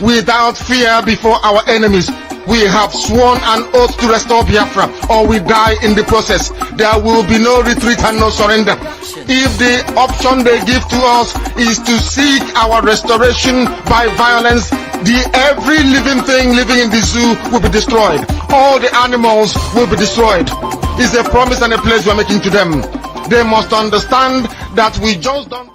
without fear before our enemies. We have sworn an oath to restore Biafra, or we die in the process. There will be no retreat and no surrender. If the option they give to us is to seek our restoration by violence, every living thing living in the zoo will be destroyed. All the animals will be destroyed. It's a promise and a pledge we're making to them. They must understand that we just don't.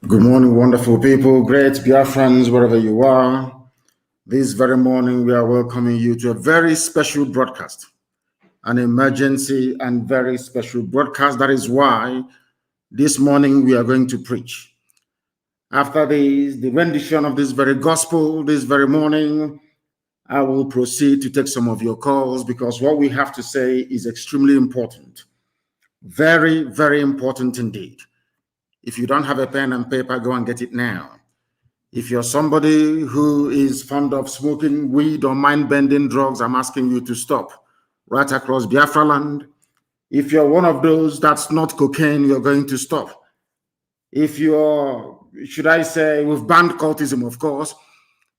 Good morning, wonderful people, great Biafrans, wherever you are. This very morning, we are welcoming you to a very special broadcast, an emergency and very special broadcast. That is why this morning we are going to preach. After the rendition of this very gospel, this very morning, I will proceed to take some of your calls because what we have to say is extremely important. Very, very important indeed. If you don't have a pen and paper, go and get it now. If you're somebody who is fond of smoking weed or mind-bending drugs, I'm asking you to stop right across Biafra land. If you're one of those that's not cocaine, you're going to stop. If you're, should I say, we've banned cultism, of course,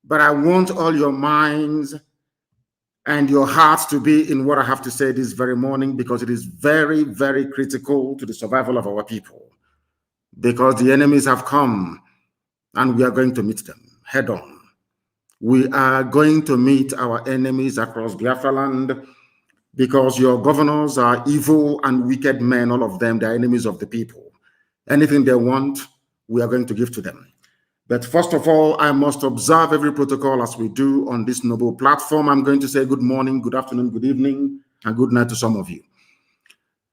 but I want all your minds and your hearts to be in what I have to say this very morning because it is very, very critical to the survival of our people. Because the enemies have come and we are going to meet them head on. We are going to meet our enemies across Biafra land because your governors are evil and wicked men, all of them, they're enemies of the people. Anything they want, we are going to give to them. But first of all, I must observe every protocol as we do on this noble platform. I'm going to say good morning, good afternoon, good evening, and good night to some of you.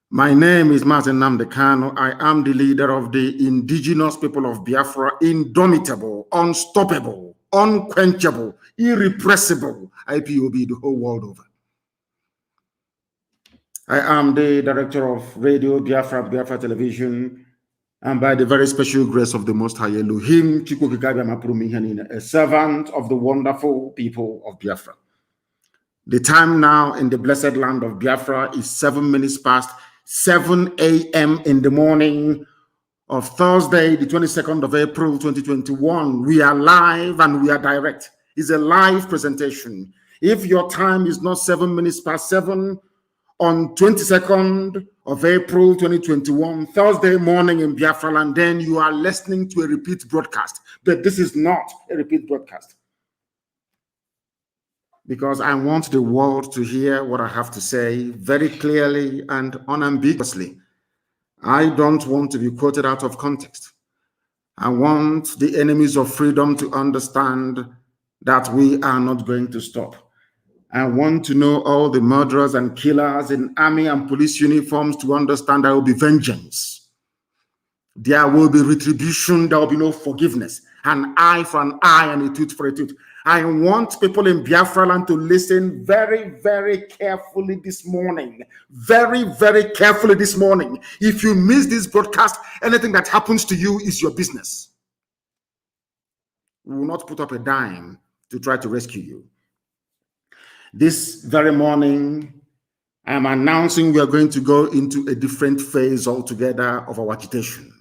My name is Mazi Nnamdi Kanu. I am the leader of the indigenous people of Biafra, indomitable, unstoppable, unquenchable, irrepressible IPOB the whole world over. I am the director of Radio Biafra Television, and by the very special grace of the Most High Elohim, a servant of the wonderful people of Biafra. The time now in the blessed land of Biafra is 7 minutes past 7 a.m. in the morning of Thursday, the 22nd of April, 2021. We are live and we are direct. It's a live presentation. If your time is not 7 minutes past 7, on 22nd of April 2021, Thursday morning in Biafra land, then you are listening to a repeat broadcast. But this is not a repeat broadcast. Because I want the world to hear what I have to say very clearly and unambiguously. I don't want to be quoted out of context. I want the enemies of freedom to understand that we are not going to stop. I want to know all the murderers and killers in army and police uniforms to understand there will be vengeance. There will be retribution. There will be no forgiveness. An eye for an eye and a tooth for a tooth. I want people in Biafra land to listen very, very carefully this morning. Very, very carefully this morning. If you miss this broadcast, anything that happens to you is your business. We will not put up a dime to try to rescue you. This very morning, I'm announcing we are going to go into a different phase altogether of our agitation.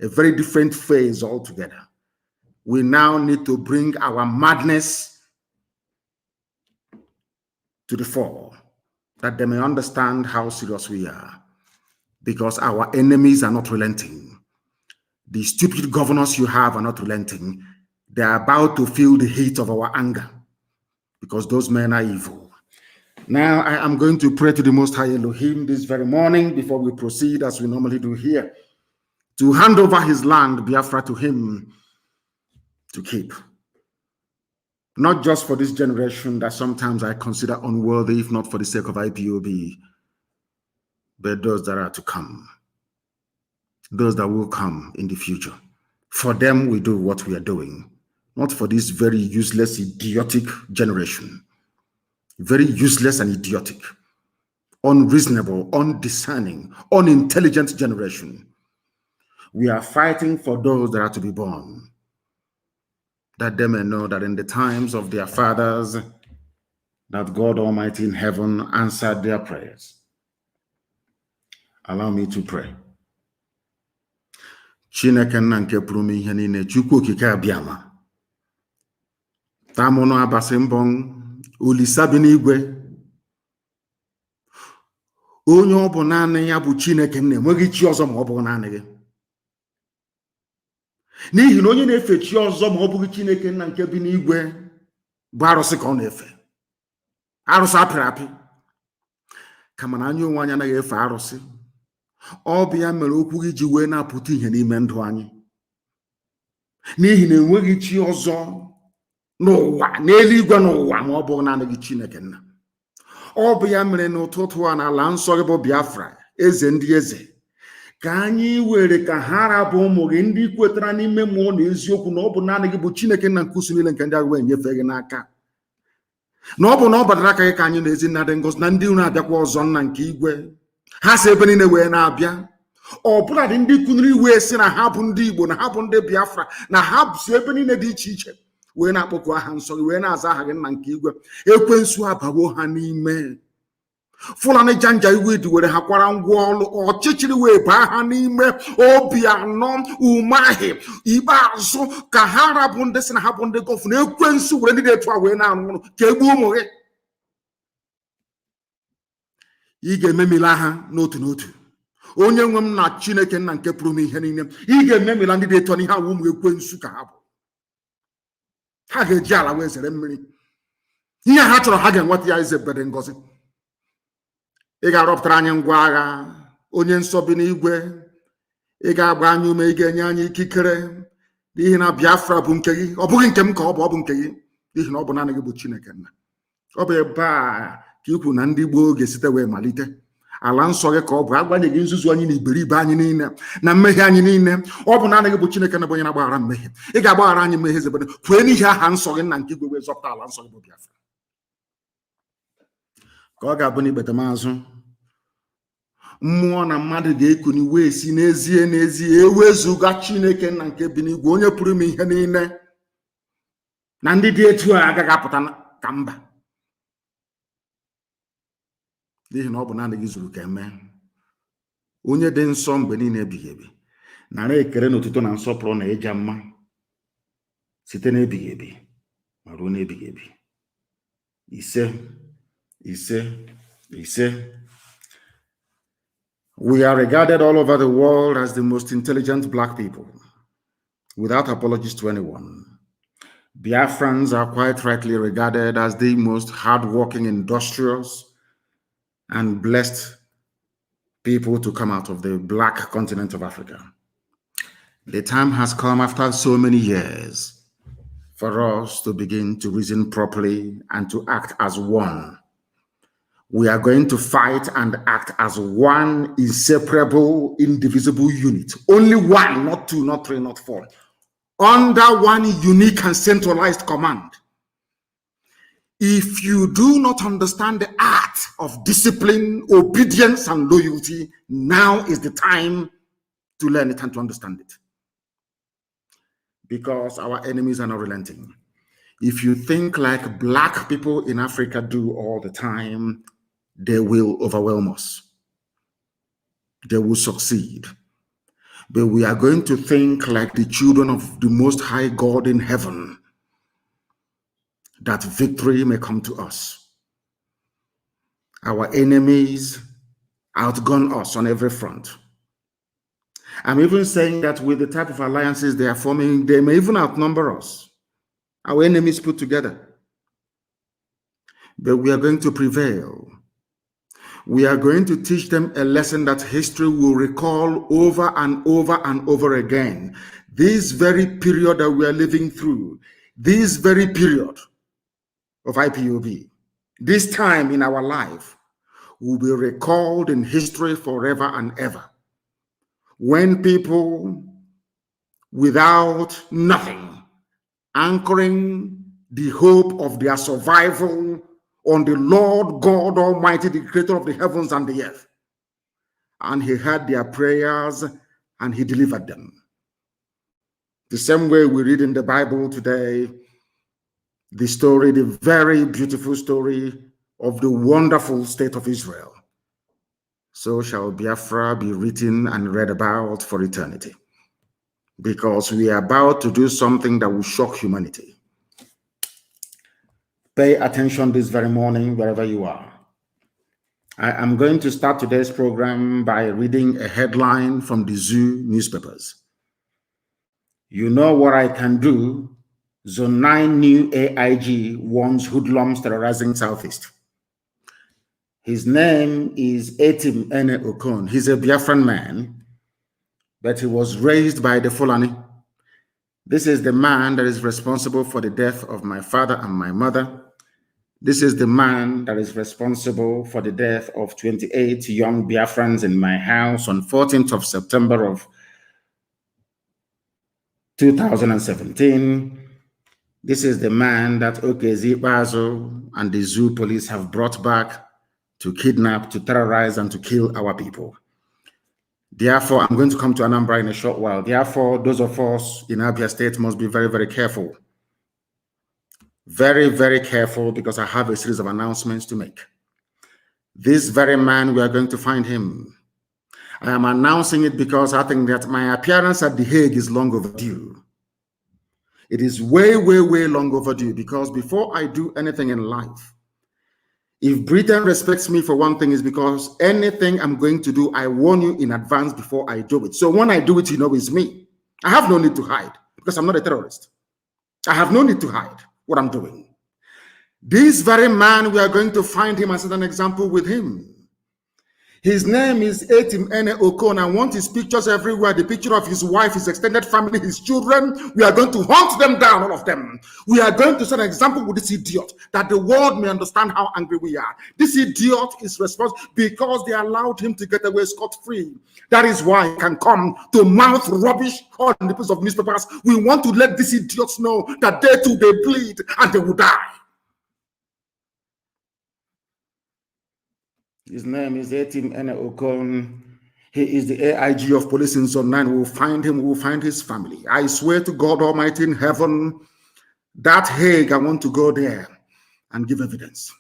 A very different phase altogether. We now need to bring our madness to the fore, that they may understand how serious we are, because our enemies are not relenting. The stupid governors you have are not relenting. They are about to feel the heat of our anger, because those men are evil. Now I am going to pray to the Most High Elohim this very morning before we proceed as we normally do here, to hand over his land, Biafra, to him to keep. Not just for this generation that sometimes I consider unworthy, if not for the sake of IPOB, but those that are to come, those that will come in the future. For them, we do what we are doing. Not for this very useless, idiotic generation. Very useless and idiotic, unreasonable, undiscerning, unintelligent generation. We are fighting for those that are to be born, that they may know that in the times of their fathers, that God Almighty in heaven answered their prayers. Allow me to pray. Chineke nna nke pụrụ ime ihe niile, Chukwu okike abịama. Tamono abasị mbọ Olisa bi n'igwe. Onye ọ bụ naanị ya bụ Chineke na-enweghị chi ọzọ ma ọ bụghị naanị gị. N'ihi na onye na-efe chi ọzọ ma ọ bụghị Chineke nna nke bi n'igwe bụ arụsị ka ọ na-efe. Arụsị apịrị apị. Kama na anyị onwe anyị anaghị efe arụsị. Ọ bụ ya mere okwu gị ji wee na-apụta ihe n'ime ndụ anyị. N'ihi na enweghị chi ọzọ n'ụwa, n'eluigwe n'ụwa ma ọ bụghị naanị gị Chineke nna. Ọ bụ ya mere n'ụtụtụ a n'ala nsọ gị bụ Biafra, eze ndị eze, ka anyị were ka ha rabụ ụmụ gị ndị kwetara n'ime mmụọ na eziokwu na ọ bụ naanị gị bụ Chineke nna nke usu niile nke ndị agha wee nyefee gị n'aka. Na ọ bụ na ọ badara aka gị ka anyị na ezi nna dị ngọzi na ndị unu abịakwa ọzọ nna nke igwe. Ha si ebe niile wee na-abịa. Ọ bụla dị ndị kuniri iwe si na ha bụ ndị Igbo, na ha bụ ndị Biafra, na ha si ebe niile dị iche iche wee na-akpọku aha nsọ gị, wee na-aza aha gị nna nke igwe. Ekwensu abawo ha n'ime. Fulani janja iwe dị were ha kwara ngwa ọlụ, ọchịchịrị wee baa ha n'ime. Obi anọ umahi ikpeazụ ka ha rabụ ndị si na ha bụ ndị gọvanọ. Ekwensu were ndị etu a wee na-arụ ọrụ ka egbu ụmụ gị. Ị ga-ememila ha n'otu n'otu. Onye nwe m na Chineke nna nke pụrụ m ihe niile, ị ga-ememila ndị dị etu n'ihe awụ ụmụ ekwensu ka ha bụ. ha ga-eji ala wee zere mmiri. Ihe ha chọrọ ha ga-enweta ya ize bede ngozi. Ị ga-arọpụtara anyị ngwa agha, onye nsọ bi n'igwe. Ị ga-agba anyị ume, ị ga-enye anyị ikikere, n'ihi na Biafra bụ nke gị. Ọ bụghị nke m ka ọ bụ nke gị, n'ihi na ọ bụ naanị gị bụ Chineke nna. Ọ bụ ebe a ka ikwu na ndị gboo ga-esite wee malite. Ala nsọ gị ka ọ bụ, agbanyeghị nzuzu anyị na iberibe anyị niile na mmehie anyị niile. Ọ bụ naanị gị bụ Chineke na bụ onye na-agbaghara mmehie. Ị ga-agbaghara anyị mmehie zebede, kwee n'ihi aha nsọ gị nna nke igwe wee zọpụta ala nsọ gị bụ Biafra. Ka ọ ga-abụ n'ikpete maazụ, mmụọ na mmadụ ga-ekuni wee si n'ezie ewezuga Chineke nna nke bi n'igwe, onye pụrụ ime ihe niile, na ndị dị etu a agaghị apụta ka mba, n'ihi na ọ bụ naanị gị zuru ka eme. Onye dị nsọ mgbe niile ebighị ebi, nara ekele na otuto na nsọpụrụ na ịja mma site n'ebighị ebi ma ruo n'ebighị ebi. Ise. We are regarded all over the world as the most intelligent black people, without apologies to anyone. Biafrans are quite rightly regarded as the most hardworking, industrious, and blessed people to come out of the black continent of Africa. The time has come, after so many years, for us to begin to reason properly and to act as one. We are going to fight and act as one inseparable, indivisible unit. Only one, not two, not three, not four. Under one unique and centralized command. If you do not understand the art of discipline, obedience, and loyalty, now is the time to learn it and to understand it. Because our enemies are not relenting. If you think like black people in Africa do all the time, they will overwhelm us. They will succeed. But we are going to think like the children of the Most High God in heaven, that victory may come to us. Our enemies outgun us on every front. I'm even saying that with the type of alliances they are forming, they may even outnumber us, our enemies put together. But we are going to prevail. We are going to teach them a lesson that history will recall over and over and over again. This very period that we are living through, this very period of IPOB, this time in our life will be recalled in history forever and ever. When people without nothing, anchoring the hope of their survival on the Lord God Almighty, the creator of the heavens and the earth. And he heard their prayers and he delivered them. The same way we read in the Bible today, the story, the very beautiful story of the wonderful state of Israel. So shall Biafra be written and read about for eternity. Because we are about to do something that will shock humanity. Pay attention this very morning, wherever you are. I am going to start today's program by reading a headline from the Zoo newspapers. You know what I can do? Zone 9 new AIG warns hoodlums terrorizing Southeast. His name is Etim Ene Okon. He's a Biafran man, but he was raised by the Fulani. This is the man that is responsible for the death of my father and my mother. This is the man that is responsible for the death of 28 young Biafrans in my house on 14th of September of 2017. This is the man that Okezi Bazo and the Zoo police have brought back to kidnap, to terrorize, and to kill our people. Therefore, I'm going to come to Anambra in a short while. Therefore, those of us in Abia State must be very, very careful. Very, very careful, because I have a series of announcements to make. This very man, we are going to find him. I am announcing it because I think that my appearance at The Hague is long overdue. It is way, way, way long overdue, because before I do anything in life, if Britain respects me for one thing, is because anything I'm going to do, I warn you in advance before I do it. So when I do it, you know it's me. I have no need to hide, because I'm not a terrorist. I have no need to hide what I'm doing. This very man, we are going to find him and set an example with him. His name is Etim Ene Okon. I want his pictures everywhere. The picture of his wife, his extended family, his children. We are going to hunt them down, all of them. We are going to set an example with this idiot that the world may understand how angry we are. This idiot is responsible because they allowed him to get away scot-free. That is why he can come to mouth rubbish on the piece of newspapers. We want to let these idiots know that they too, they bleed and they will die. His name is Etim Ene Okon. He is the AIG of police in Zone 9. We'll find him, we'll find his family. I swear to God Almighty in heaven, that Hague, I want to go there and give evidence.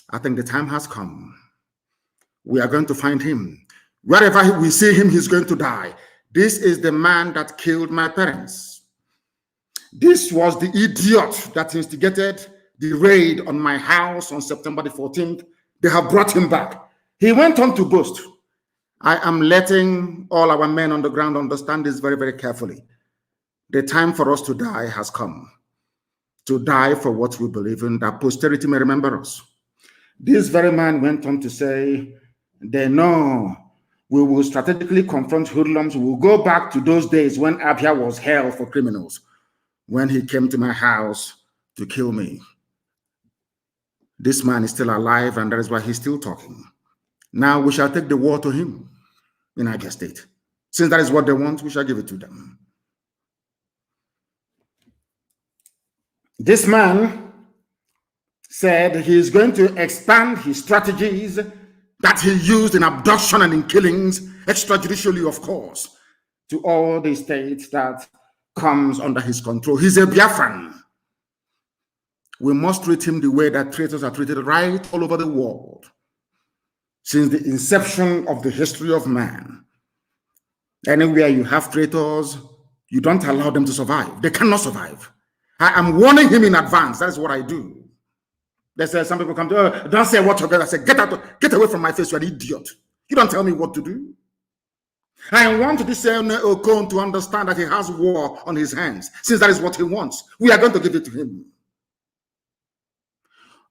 I think the time has come. We are going to find him. Wherever we see him, he's going to die. This is the man that killed my parents. This was the idiot that instigated the raid on my house on September the 14th. They have brought him back. He went on to boast. I am letting all our men on the ground understand this very, very carefully. The time for us to die has come. To die for what we believe in, that posterity may remember us. This very man went on to say, they know we will strategically confront hoodlums. We will go back to those days when Abia was hell for criminals, when he came to my house to kill me. This man is still alive, and that is why he's still talking. Now we shall take the war to him in Abia State. Since that is what they want, we shall give it to them. This man said he is going to expand his strategies that he used in abduction and in killings, extrajudicially, of course, to all the states that comes under his control. He's a Biafran. We must treat him the way that traitors are treated right all over the world. Since the inception of the history of man, anywhere you have traitors, you don't allow them to survive. They cannot survive. I am warning him in advance. That is what I do. They say, some people come to, oh, don't say what you're going to say. Get away from my face, you're an idiot. You don't tell me what to do. I want this Okon to understand that he has war on his hands, since that is what he wants. We are going to give it to him.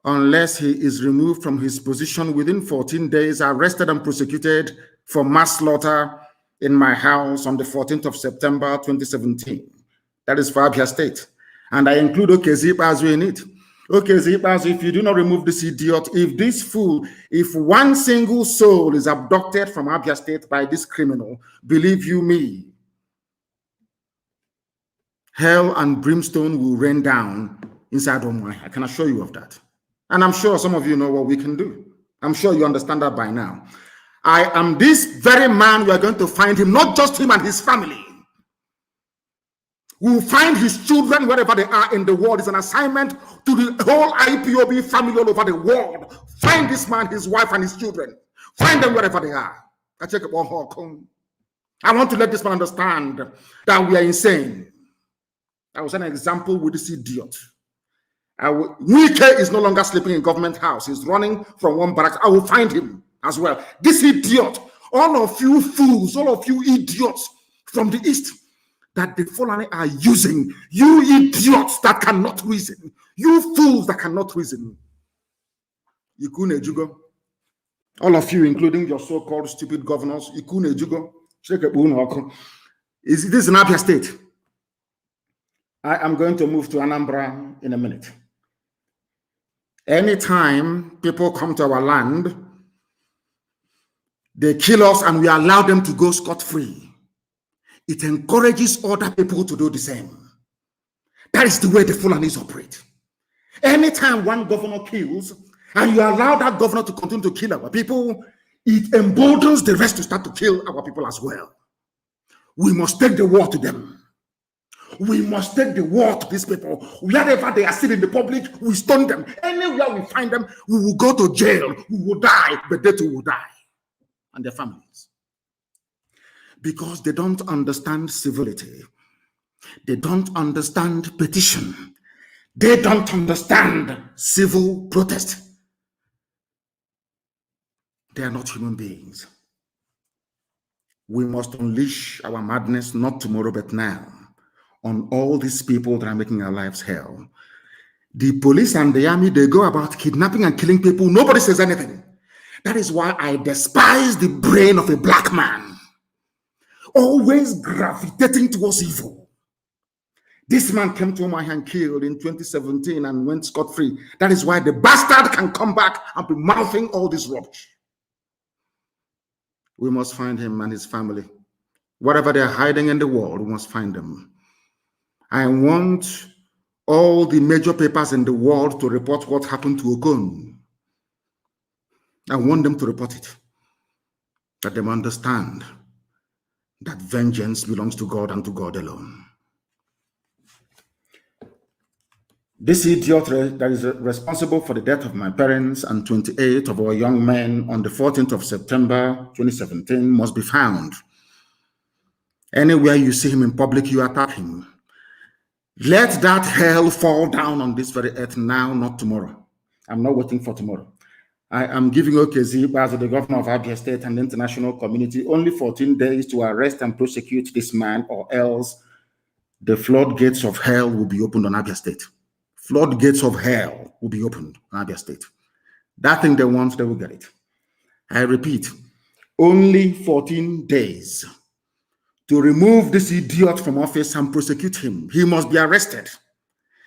Unless he is removed from his position within 14 days, arrested and prosecuted for mass slaughter in my house on the 14th of September 2017. That is for Abia State. And I include Okezi Ikpeazu in it. Okezi Ikpeazu, if you do not remove this idiot, if this fool, if one single soul is abducted from Abia State by this criminal, believe you me, hell and brimstone will rain down inside Omai. I can assure you of that. And I'm sure some of you know what we can do. I'm sure you understand that by now. I am this very man. We are going to find him, not just him and his family. We will find his children wherever they are in the world. It's an assignment to the whole IPOB family all over the world. Find this man, his wife, and his children. Find them wherever they are. I want to let this man understand that we are insane. I was an example with this idiot. Wike is no longer sleeping in government house. He's running from one barracks. I will find him as well. This idiot, all of you fools, all of you idiots from the east that the Fulani are using, you idiots that cannot reason, you fools that cannot reason. Ikune Jugo, all of you, including your so-called stupid governors, Ikune Jugo, this is an Abia State. I am going to move to Anambra in a minute. Anytime people come to our land, they kill us and we allow them to go scot-free. It encourages other people to do the same. That is the way the Fulanis operate. Anytime one governor kills and you allow that governor to continue to kill our people, it emboldens the rest to start to kill our people as well. We must take the war to them. We must take the war to these people. Wherever they are seen in the public, we stone them. Anywhere we find them, we will go to jail. We will die, but they too will die. And their families. Because they don't understand civility. They don't understand petition. They don't understand civil protest. They are not human beings. We must unleash our madness not tomorrow but now. on all these people that are making our lives hell. The police and the army, they go about kidnapping and killing people. Nobody says anything. That is why I despise the brain of a black man, always gravitating towards evil. This man came to my hand killed in 2017 and went scot-free. That is why the bastard can come back and be mouthing all this rubbish. We must find him and his family. Whatever they're hiding in the world, we must find them. I want all the major papers in the world to report what happened to Okon. I want them to report it. Let them understand that vengeance belongs to God and to God alone. This idiot that is responsible for the death of my parents and 28 of our young men on the 14th of September 2017 must be found. Anywhere you see him in public, you attack him. Let that hell fall down on this very earth now, not tomorrow. I'm not waiting for tomorrow. I am giving OKZ, as the governor of Abia State and the international community, only 14 days to arrest and prosecute this man, or else the floodgates of hell will be opened on Abia State. Floodgates of hell will be opened on Abia State. That thing they want, they will get it. I repeat, only 14 days to remove this idiot from office and prosecute him. He must be arrested.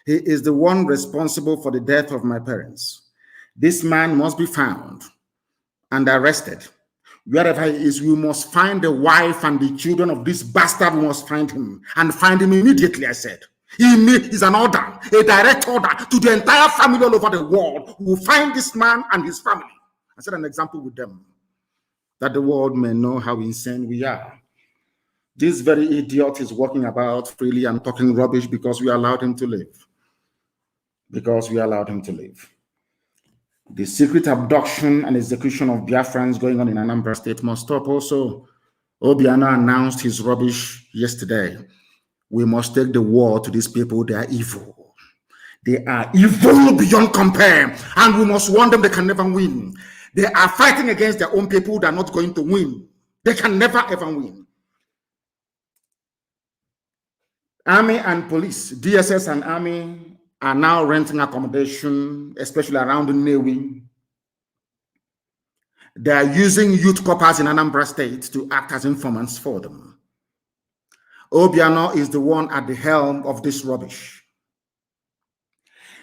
He is the one responsible for the death of my parents. This man must be found and arrested. Wherever he is, we must find the wife and the children of this bastard. We must find him, and find him immediately, I said. He is an order, a direct order to the entire family all over the world. We will find this man and his family. I set an example with them, that the world may know how insane we are. This very idiot is walking about freely and talking rubbish because we allowed him to live. Because we allowed him to live. The secret abduction and execution of Biafrans going on in Anambra State must stop also. Obiano announced his rubbish yesterday. We must take the war to these people. They are evil. They are evil beyond compare. And we must warn them they can never win. They are fighting against their own people. They are not going to win. They can never ever win. Army and police, DSS and army, are now renting accommodation, especially around Nnewi. They are using youth corpers in Anambra State to act as informants for them. Obiano is the one at the helm of this rubbish.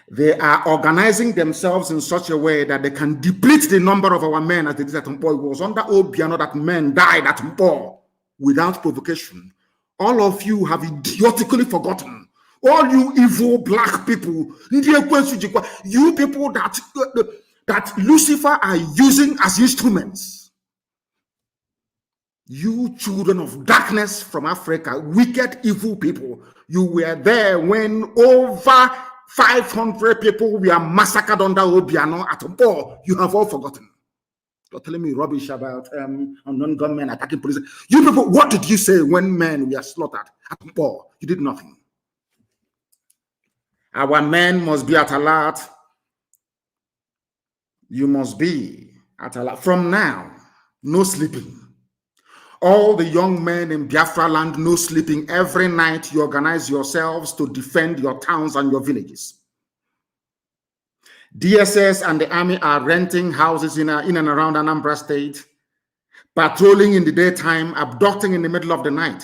They are organizing themselves in such a way that they can deplete the number of our men as they did at Mpo. It was under Obiano that men died at Mpo without provocation. All of you have idiotically forgotten. All you evil black people, you people that Lucifer are using as instruments. You children of darkness from Africa, wicked, evil people, you were there when over 500 people were massacred under Obiano at Mpo. You have all forgotten. You're telling me rubbish about unknown gunmen attacking police. You people, what did you say when men were slaughtered at Mpo? You did nothing. Our men must be at alert. You must be at alert. From now, no sleeping. All the young men in Biafra land, no sleeping. Every night you organize yourselves to defend your towns and your villages. DSS and the army are renting houses in and around Anambra State, patrolling in the daytime, abducting in the middle of the night.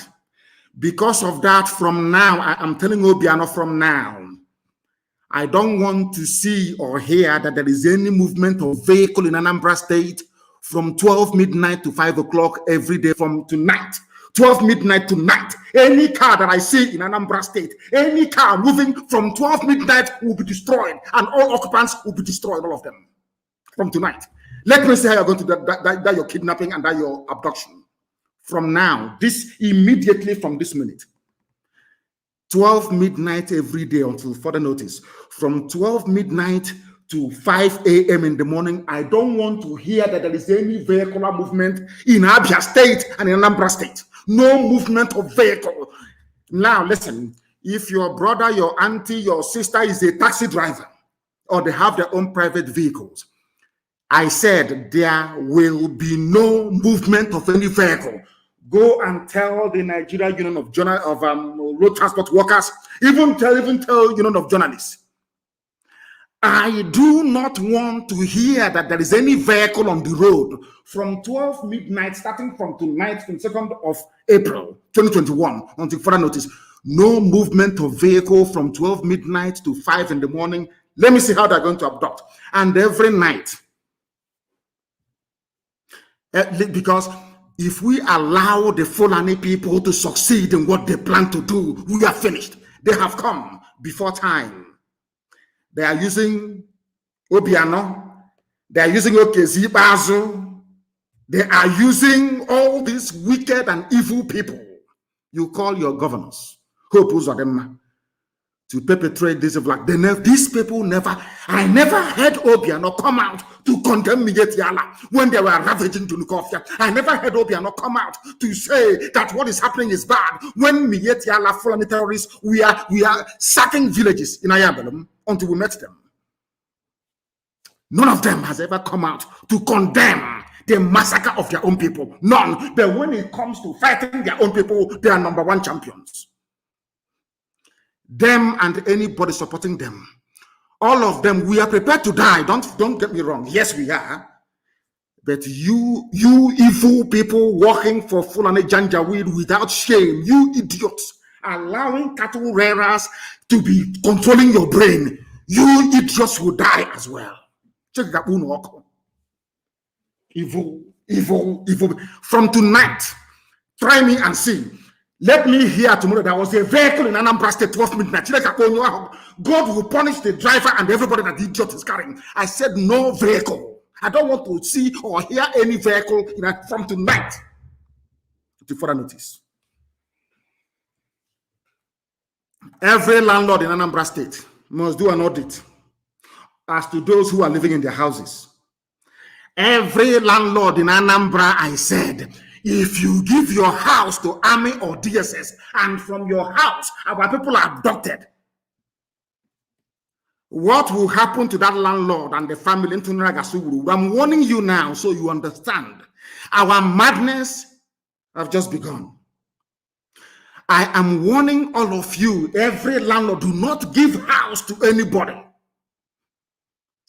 Because of that, from now, I'm telling Obiano, from now, I don't want to see or hear that there is any movement of vehicle in Anambra State from 12 midnight to 5 o'clock every day from tonight. 12 midnight to night. Any car that I see in Anambra State, any car moving from 12 midnight will be destroyed, and all occupants will be destroyed, all of them, from tonight. Let me see how you're going to that your kidnapping and that your abduction. From now, this immediately from this minute. 12 midnight every day until further notice. From 12 midnight to 5 a.m. in the morning, I don't want to hear that there is any vehicular movement in Abia State and in Anambra State. No movement of vehicle. Now, listen, if your brother, your auntie, your sister is a taxi driver, or they have their own private vehicles, I said there will be no movement of any vehicle. Go and tell the Nigeria Union of Road Transport Workers, even tell Union of Journalists. I do not want to hear that there is any vehicle on the road from 12 midnight, starting from tonight, 22nd of April, 2021, until further notice. No movement of vehicle from 12 midnight to 5 in the morning. Let me see how they're going to abduct. And every night. Because if we allow the Fulani people to succeed in what they plan to do, we are finished. They have come before time. They are using Obiano. They are using Okezi Bazu. They are using all these wicked and evil people you call your governors. Hope them to perpetrate this like these people I never heard Obiano come out to condemn Yala when they were ravaging Tunukofia. I never heard Obiano come out to say that what is happening is bad when Yala Fulani terrorists we are sacking villages in Ayabelum until we met them. None of them has ever come out to condemn the massacre of their own people. None. But when it comes to fighting their own people, they are number one champions. Them and anybody supporting them, all of them, we are prepared to die. Don't get me wrong. Yes, we are. But you evil people working for Fulani Janjaweed without shame, you idiots, allowing cattle rearers to be controlling your brain, you idiots will die as well. Check that one. Evil. From tonight, try me and see. Let me hear tomorrow there was a vehicle in Anambra State 12 midnight. God will punish the driver and everybody that the idiot is carrying. I said no vehicle. I don't want to see or hear any vehicle from tonight to further notice. Every landlord in Anambra State must do an audit as to those who are living in their houses. Every landlord in Anambra, I said, if you give your house to Army or DSS, and from your house, our people are abducted, what will happen to that landlord and the family? I'm warning you now so you understand. Our madness have just begun. I am warning all of you, every landlord, do not give house to anybody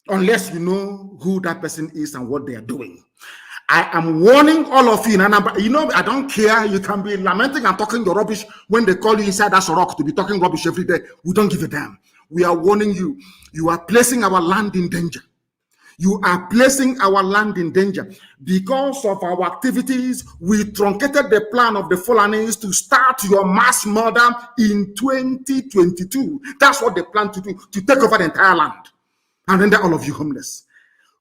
unless you know who that person is and what they are doing. I am warning all of you. I don't care. You can be lamenting and talking your rubbish when they call you inside that rock to be talking rubbish every day. We don't give a damn. We are warning you. You are placing our land in danger. You are placing our land in danger. Because of our activities, we truncated the plan of the Fulanis to start your mass murder in 2022. That's what they plan to do, to take over the entire land and render all of you homeless.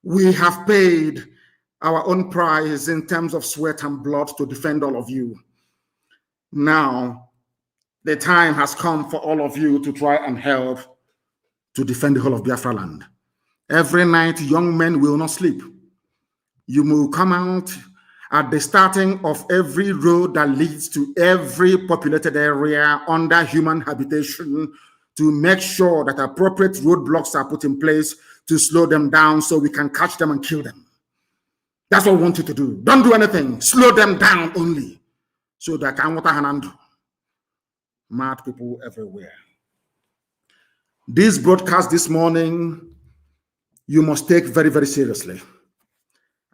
We have paid our own price in terms of sweat and blood to defend all of you. Now, the time has come for all of you to try and help to defend the whole of Biafra land. Every night, young men will not sleep. You will come out at the starting of every road that leads to every populated area under human habitation to make sure that appropriate roadblocks are put in place to slow them down so we can catch them and kill them. That's what we want you to do. Don't do anything. Slow them down only. So that can water handle. Mad people everywhere. This broadcast this morning, you must take very, very seriously.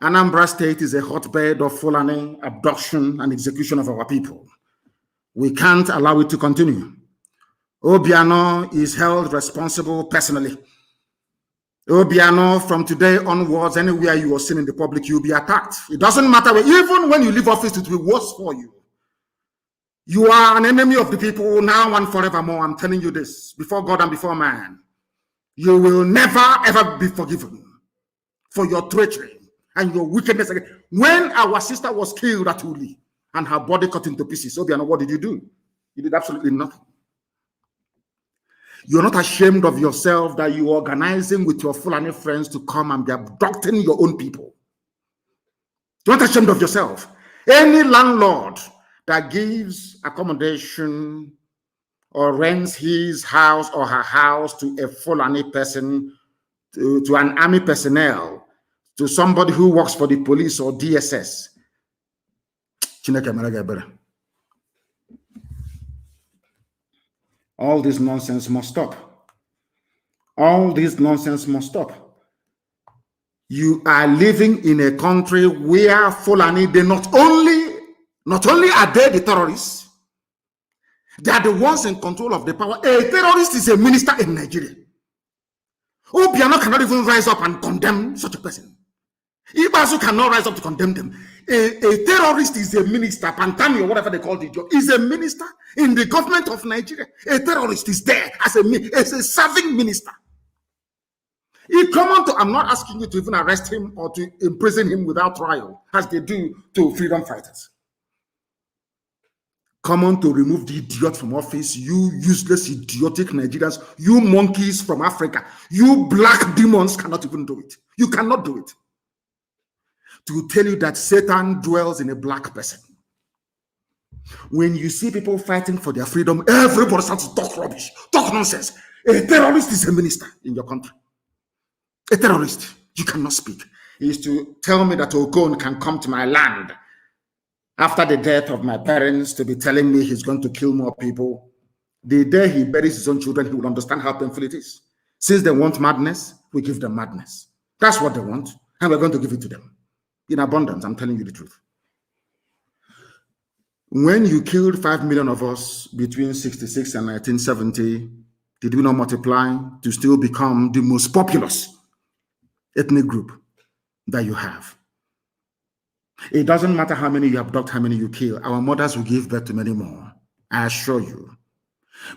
Anambra State is a hotbed of Fulani abduction and execution of our people. We can't allow it to continue. Obiano is held responsible personally. Obiano, from today onwards, anywhere you are seen in the public, you'll be attacked. It doesn't matter. Even when you leave office, it will be worse for you. You are an enemy of the people now and forevermore. I'm telling you this, before God and before man. You will never, ever be forgiven for your treachery and your wickedness. When our sister was killed at Uli and her body cut into pieces, Obiano, what did you do? You did absolutely nothing. You're not ashamed of yourself that you're organizing with your Fulani friends to come and be abducting your own people. You're not ashamed of yourself. Any landlord that gives accommodation or rents his house or her house to a Fulani person, to an army personnel, to somebody who works for the police or DSS, All this nonsense must stop. All this nonsense must stop. You are living in a country where Fulani, they not only are they the terrorists, they are the ones in control of the power. A terrorist is a minister in Nigeria. Obiano cannot even rise up and condemn such a person. Ibazu cannot rise up to condemn them. A terrorist is a minister. Pantani or whatever they call the job is a minister in the government of Nigeria. A terrorist is there as a serving minister. I'm not asking you to even arrest him or to imprison him without trial, as they do to freedom fighters. Come on to remove the idiot from office, you useless, idiotic Nigerians, you monkeys from Africa, you black demons cannot even do it. You cannot do it. To tell you that Satan dwells in a black person. When you see people fighting for their freedom, everybody starts to talk rubbish, talk nonsense. A terrorist is a minister in your country. A terrorist, you cannot speak. He used to tell me that Okon can come to my land after the death of my parents to be telling me he's going to kill more people. The day he buries his own children, he will understand how painful it is. Since they want madness, we give them madness. That's what they want, and we're going to give it to them. In abundance, I'm telling you the truth. When you killed 5 million of us between 66 and 1970, did we not multiply to still become the most populous ethnic group that you have? It doesn't matter how many you abduct, how many you kill. Our mothers will give birth to many more, I assure you.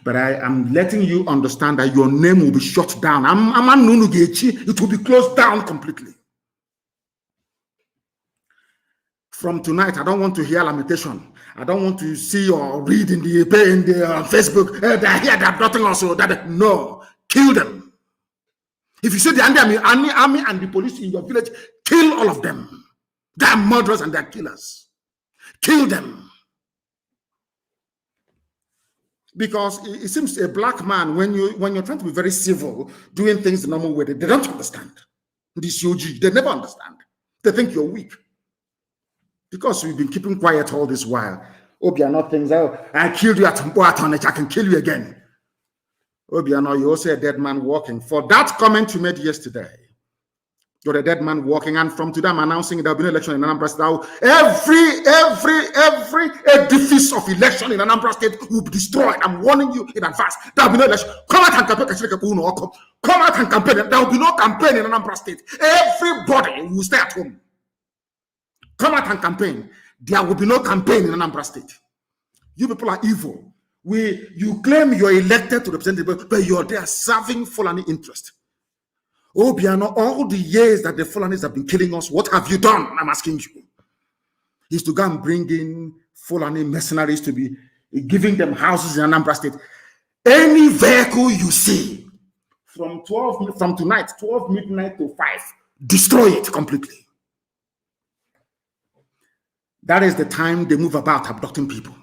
But I am letting you understand that your name will be shut down. It will be closed down completely. From tonight, I don't want to hear lamentation. I don't want to see or read in the Facebook, they're here, they're abducting us. No, kill them. If you see the army and the police in your village, kill all of them. They are murderers and they are killers. Kill them. Because it seems a black man, when you're trying to be very civil, doing things the normal way, they don't understand. This UG, they never understand. They think you're weak. Because we've been keeping quiet all this while. Obiano thinks, oh, I killed you at Mboatonech, I can kill you again. Obiano, you're also a dead man walking. For that comment you made yesterday, you're a dead man walking, and from today I'm announcing there'll be no election in Anambra State. Every edifice of election in Anambra State will be destroyed. I'm warning you in advance. There'll be no election. Come out and campaign. Come out and campaign. There will be no campaign in Anambra State. Everybody will stay at home. Come out and campaign. There will be no campaign in Anambra State. You people are evil. You claim you're elected to represent the people, but you're there serving Fulani interest. Obiano, all the years that the Fulanis have been killing us, what have you done? I'm asking you. Is to go and bring in Fulani mercenaries to be giving them houses in Anambra State. Any vehicle you see from tonight, 12 midnight to 5, destroy it completely. That is the time they move about abducting people.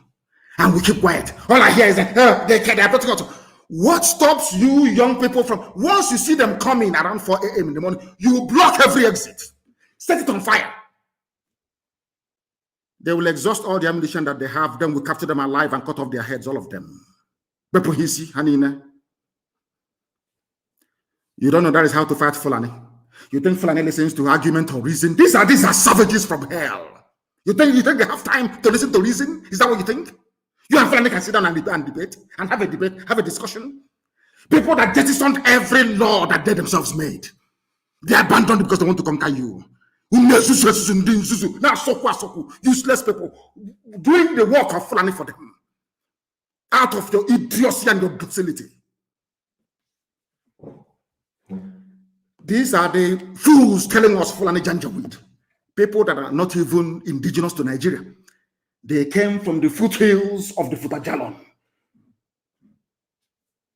And we keep quiet. All I hear is that they're abducting us. What stops you young people from, once you see them coming around 4 a.m. in the morning, you block every exit. Set it on fire. They will exhaust all the ammunition that they have. Then we capture them alive and cut off their heads, all of them. You don't know that is how to fight Fulani. You think Fulani listens to argument or reason? These are savages from hell. You think they have time to listen to reason? Is that what you think? You and Fulani can sit down and debate and have a discussion. People that jettisoned every law that they themselves made, they abandoned it because they want to conquer you. Useless people doing the work of Fulani for them, out of your idiocy and your brutality. These are the fools telling us Fulani Janjaweed. People that are not even indigenous to Nigeria. They came from the foothills of the Futajalon.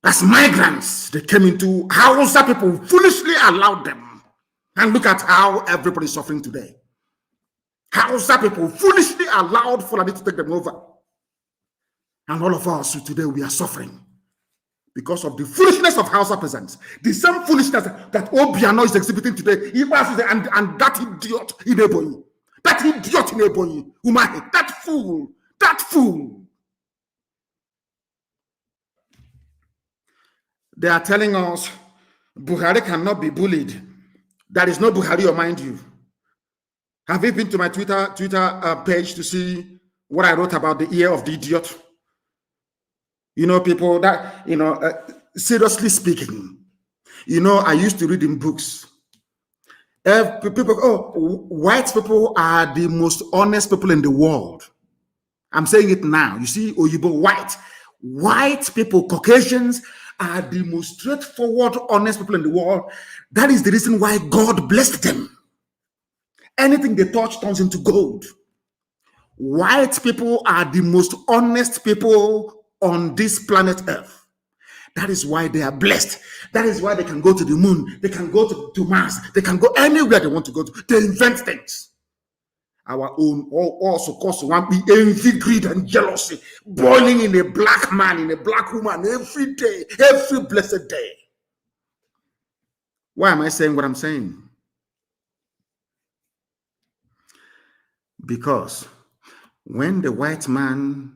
As migrants, they came into Hausa people foolishly allowed them. And look at how everybody is suffering today. Hausa people foolishly allowed Fulani to take them over. And all of us today, we are suffering because of the foolishness of Hausa peasants. The same foolishness that Obiano is exhibiting today, and that idiot in Ebonyi. That idiot in Ebonyi, Umahi, that fool, that fool. They are telling us Buhari cannot be bullied. There is no Buhari, or mind you. Have you been to my Twitter page to see what I wrote about the ear of the idiot? You know, people that, you know, seriously speaking, you know, I used to read in books. People, white people are the most honest people in the world. I'm saying it now. You see, Oyibo, white people, Caucasians are the most straightforward, honest people in the world. That is the reason why God blessed them. Anything they touch turns into gold. White people are the most honest people on this planet Earth. That is why they are blessed. That is why they can go to the moon. They can go to Mars. They can go anywhere they want to go to. They invent things. Our own also cause one be envy, greed, and jealousy boiling in a black man, in a black woman every day, every blessed day. Why am I saying what I'm saying? Because when the white man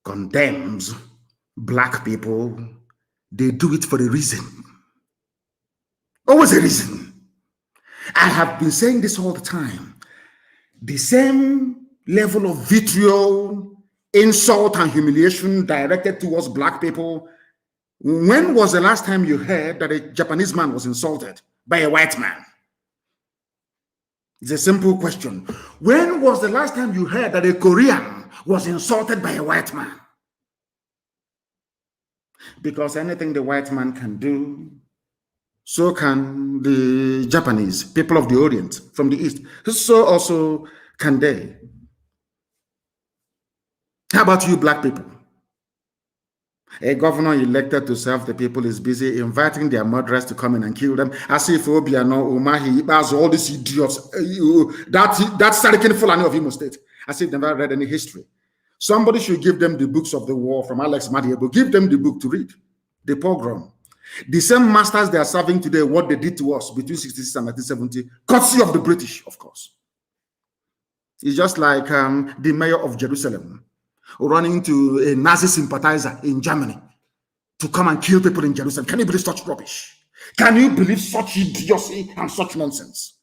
condemns black people, they do it for a reason. Always a reason. I have been saying this all the time. The same level of vitriol, insult, and humiliation directed towards black people. When was the last time you heard that a Japanese man was insulted by a white man? It's a simple question. When was the last time you heard that a Korean was insulted by a white man? Because anything the white man can do, so can the Japanese, people of the Orient, from the East. So also can they. How about you, black people? A governor elected to serve the people is busy inviting their murderers to come in and kill them. As if Obiano, Umahi, all these idiots, that's Sarikin Fulani of Imo State. As if they've never read any history. Somebody should give them the books of the war from Alex Madiabo. Give them the book to read. The pogrom. The same masters they are serving today, what they did to us between 66 and 1970, courtesy of the British, of course. It's just like the mayor of Jerusalem running to a Nazi sympathizer in Germany to come and kill people in Jerusalem. Can you believe such rubbish? Can you believe such idiocy and such nonsense?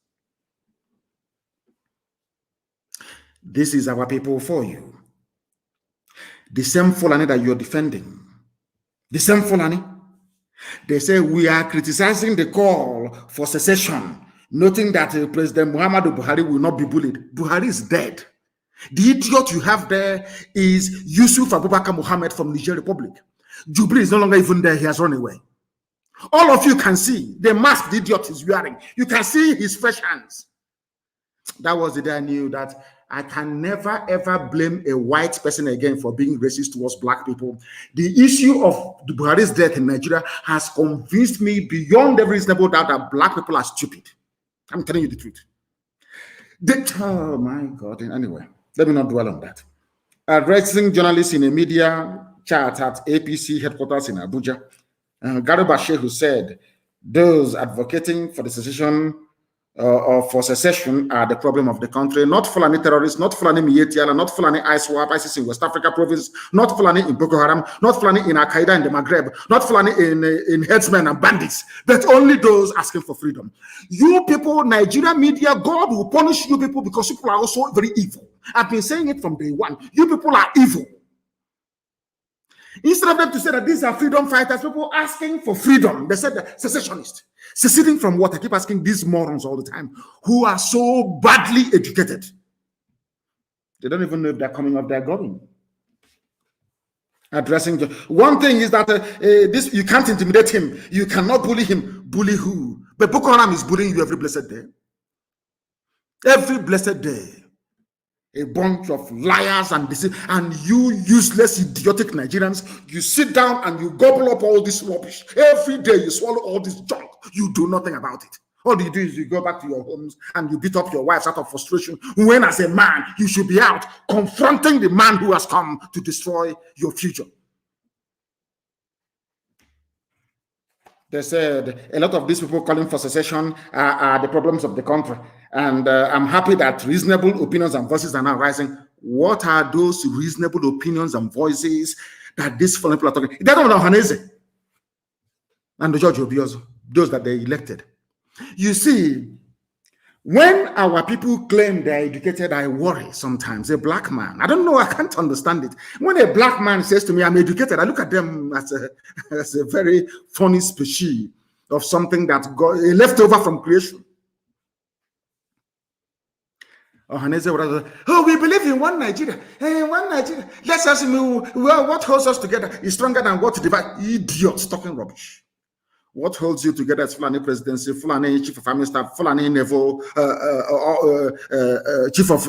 This is our people for you. The same Fulani that you're defending, the same Fulani, they say we are criticizing the call for secession, noting that President Muhammadu Buhari will not be bullied. Buhari is dead. The idiot you have there is Yusuf Abubakar Mohammed from Niger Republic. Jubilee is no longer even there. He has run away. All of you can see the mask the idiot is wearing. You can see his fresh hands. That was the day I knew that I can never ever blame a white person again for being racist towards black people. The issue of the Buhari's death in Nigeria has convinced me beyond every reasonable doubt that black people are stupid. I'm telling you the truth. Oh my God. Anyway, let me not dwell on that. Addressing journalists in a media chat at APC headquarters in Abuja, Gary Bashehu said those advocating for the secession or for secession are the problem of the country, not Fulani terrorists, not Fulani Mietiala, not Fulani ISIS in West Africa province, not Fulani in Boko Haram, not Fulani in Al-Qaeda in the Maghreb, not Fulani in headsmen and bandits, but only those asking for freedom. You people, Nigeria media, God will punish you people because people are also very evil. I've been saying it from day one. You people are evil. Instead of them to say that these are freedom fighters, people asking for freedom, they said that secessionists. Seceding from what? I keep asking these morons all the time, who are so badly educated. They don't even know if they're coming or they're going. Addressing one thing is that this you can't intimidate him, you cannot bully him. Bully who? But Boko Haram is bullying you every blessed day. Every blessed day. A bunch of liars and you useless, idiotic Nigerians, you sit down and you gobble up all this rubbish. Every day you swallow all this junk. You do nothing about it. All you do is you go back to your homes and you beat up your wives out of frustration, when as a man, you should be out confronting the man who has come to destroy your future. They said a lot of these people calling for secession are the problems of the country. And I'm happy that reasonable opinions and voices are now rising. What are those reasonable opinions and voices that these foreign people are talking? They don't know Hanese and the George Obiozo, those that they elected. You see, when our people claim they're educated, I worry sometimes. A black man, I don't know, I can't understand it. When a black man says to me, I'm educated, I look at them as a very funny species of something that got left over from creation. Oh, we believe in one Nigeria. Hey, one Nigeria. Let's ask me, well, what holds us together is stronger than what divides. Idiots talking rubbish. What holds you together is Fulani presidency, Fulani chief of army staff, Fulani naval chief of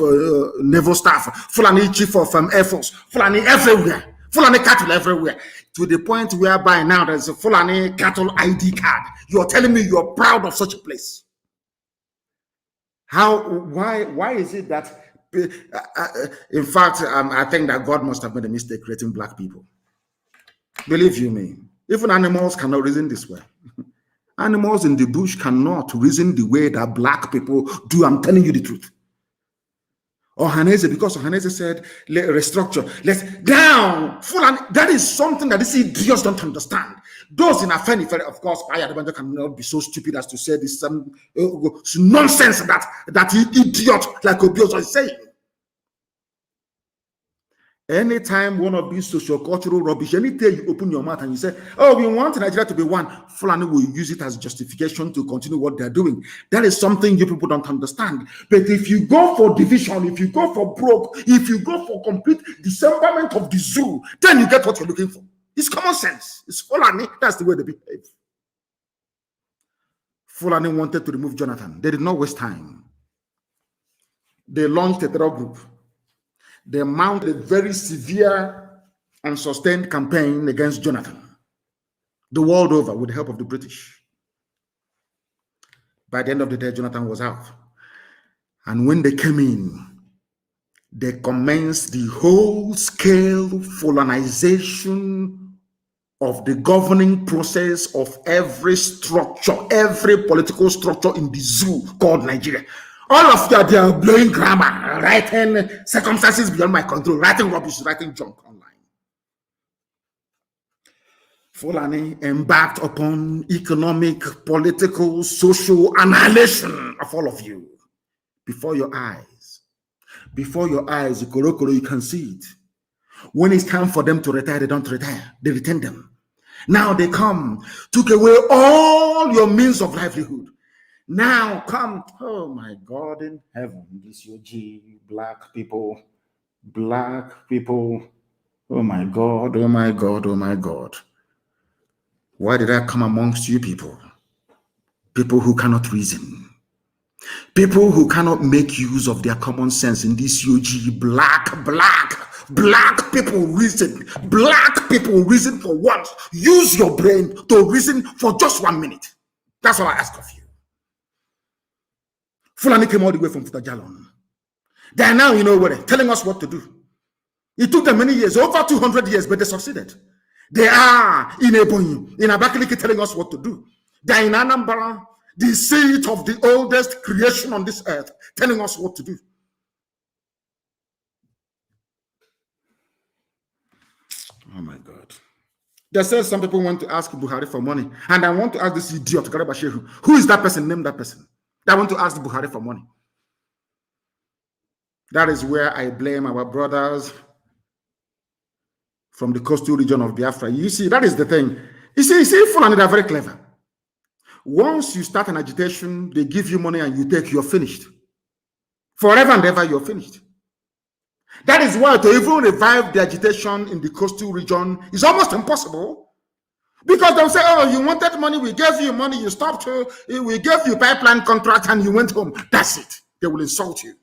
naval staff, Fulani chief of air force, Fulani everywhere, Fulani cattle everywhere, to the point whereby now there's a Fulani cattle ID card. You're telling me you're proud of such a place? Why is it that, in fact, I think that God must have made a mistake creating black people. Believe you me, even animals cannot reason this way. Animals in the bush cannot reason the way that black people do. I'm telling you the truth. Ohaneze, because Ohaneze said, restructure, let's down. Fulani, that is something that these idiots don't understand. Those in Afeni, of course, Paya cannot be so stupid as to say this nonsense that idiot like Obiozo is saying. Anytime one of these socio-cultural rubbish, anytime you open your mouth and you say, oh, we want Nigeria to be one, Fulani will use it as justification to continue what they're doing. That is something you people don't understand. But if you go for division, if you go for broke, if you go for complete dismemberment of the zoo, then you get what you're looking for. It's common sense. It's Fulani. That's the way they behave. Fulani wanted to remove Jonathan. They did not waste time. They launched a terror group. They mounted a very severe and sustained campaign against Jonathan, the world over, with the help of the British. By the end of the day, Jonathan was out. And when they came in, they commenced the whole-scale Fulanization of the governing process of every structure, every political structure in the zoo called Nigeria. All of you are there blowing grammar, writing circumstances beyond my control, writing rubbish, writing junk online. Fulani embarked upon economic, political, social annihilation of all of you before your eyes. Before your eyes, you can see it. When it's time for them to retire, they don't retire. They retain them. Now they come, took away all your means of livelihood. Now come, oh my God in heaven, this UG, black people, oh my God, oh my God, oh my God. Why did I come amongst you people? People who cannot reason. People who cannot make use of their common sense in this UG, black people reason. Black people reason for once. Use your brain to reason for just 1 minute. That's all I ask of you. Fulani came all the way from Futajalon. They are now, telling us what to do. It took them many years, over 200 years, but they succeeded. They are in Ebonyi, in Abakaliki, telling us what to do. They are in Anambra, the seat of the oldest creation on this earth, telling us what to do. Oh my God. They said some people want to ask Buhari for money. And I want to ask this idiot, Garba Shehu, who is that person? Name that person. I want to ask Buhari for money. That is where I blame our brothers from the coastal region of Biafra. You see, that is the thing. You see, Fulani, they're very clever. Once you start an agitation, they give you money and you take, you're finished. Forever and ever, you're finished. That is why to even revive the agitation in the coastal region is almost impossible. Because they'll say, oh, you wanted money, we gave you money, you stopped, we gave you pipeline contract and you went home. That's it. They will insult you.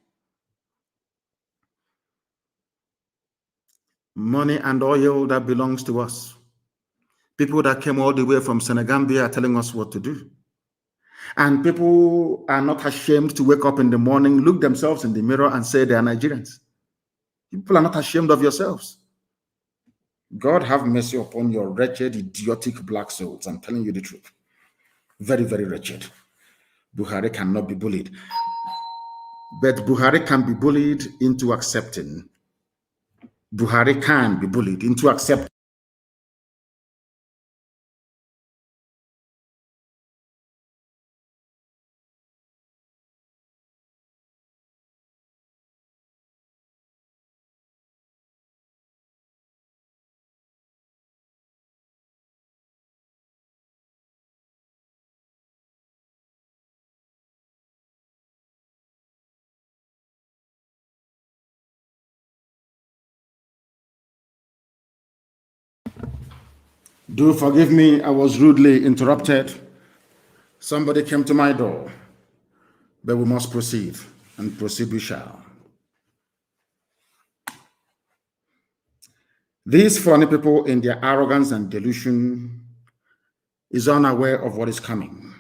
Money and oil that belongs to us. People that came all the way from Senegambia are telling us what to do. And people are not ashamed to wake up in the morning, look themselves in the mirror and say they are Nigerians. People are not ashamed of yourselves. God have mercy upon your wretched, idiotic black souls. I'm telling you the truth. Very, very wretched. Buhari cannot be bullied. But Buhari can be bullied into accepting Buhari can be bullied into accepting. Do forgive me, I was rudely interrupted. Somebody came to my door, but we must proceed, and proceed we shall. These funny people, in their arrogance and delusion, is unaware of what is coming.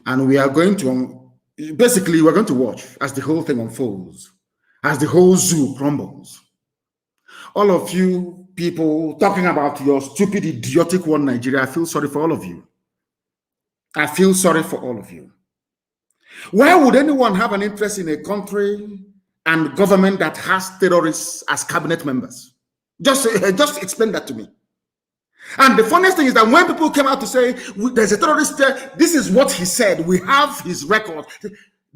And we are going to, basically, we're going to watch as the whole thing unfolds, as the whole zoo crumbles. All of you people talking about your stupid, idiotic one Nigeria, I feel sorry for all of you. I feel sorry for all of you. Why would anyone have an interest in a country and government that has terrorists as cabinet members? Just explain that to me. And the funniest thing is that when people came out to say there's a terrorist there, this is what he said. We have his record.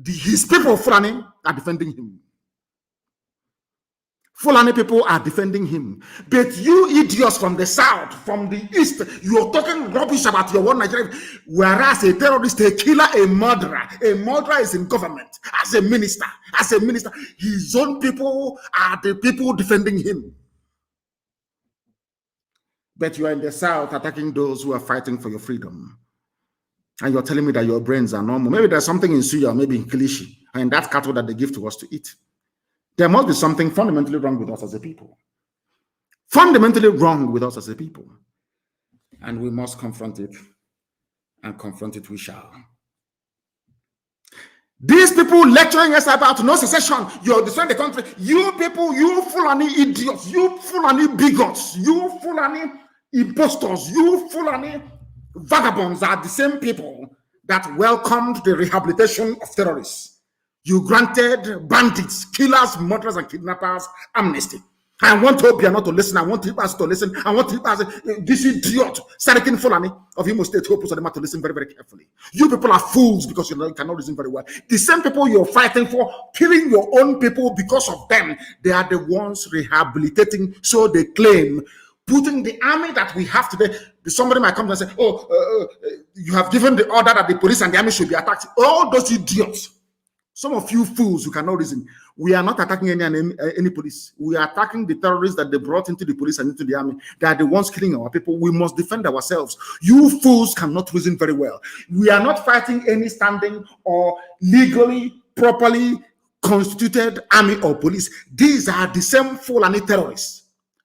His people, Fulani, are defending him. Fulani people are defending him. But you idiots from the south, from the east, you're talking rubbish about your one Nigeria. Whereas a terrorist, a killer, a murderer is in government as a minister. His own people are the people defending him. But you are in the south attacking those who are fighting for your freedom. And you're telling me that your brains are normal. Maybe there's something in Suya, maybe in Kilishi, and that cattle that they give to us to eat. There must be something fundamentally wrong with us as a people. Fundamentally wrong with us as a people. And we must confront it. And confront it we shall. These people lecturing us about no secession, you're destroying the country. You people, you Fulani idiots, you Fulani bigots, you Fulani impostors, you Fulani vagabonds are the same people that welcomed the rehabilitation of terrorists. You granted bandits, killers, murderers, and kidnappers amnesty. I want Obia not to listen. I want us to listen. I want this idiot, Sarikin Fulani of Imo State, Hope Usadema to listen very, very carefully. You people are fools because you cannot listen very well. The same people you're fighting for, killing your own people because of them, they are the ones rehabilitating, so they claim, putting the army that we have today. Somebody might come and say, you have given the order that the police and the army should be attacked. All those idiots. Some of you fools who cannot reason. We are not attacking any police. We are attacking the terrorists that they brought into the police and into the army. They are the ones killing our people. We must defend ourselves. You fools cannot reason very well. We are not fighting any standing or legally, properly constituted army or police. These are the same Fulani terrorists,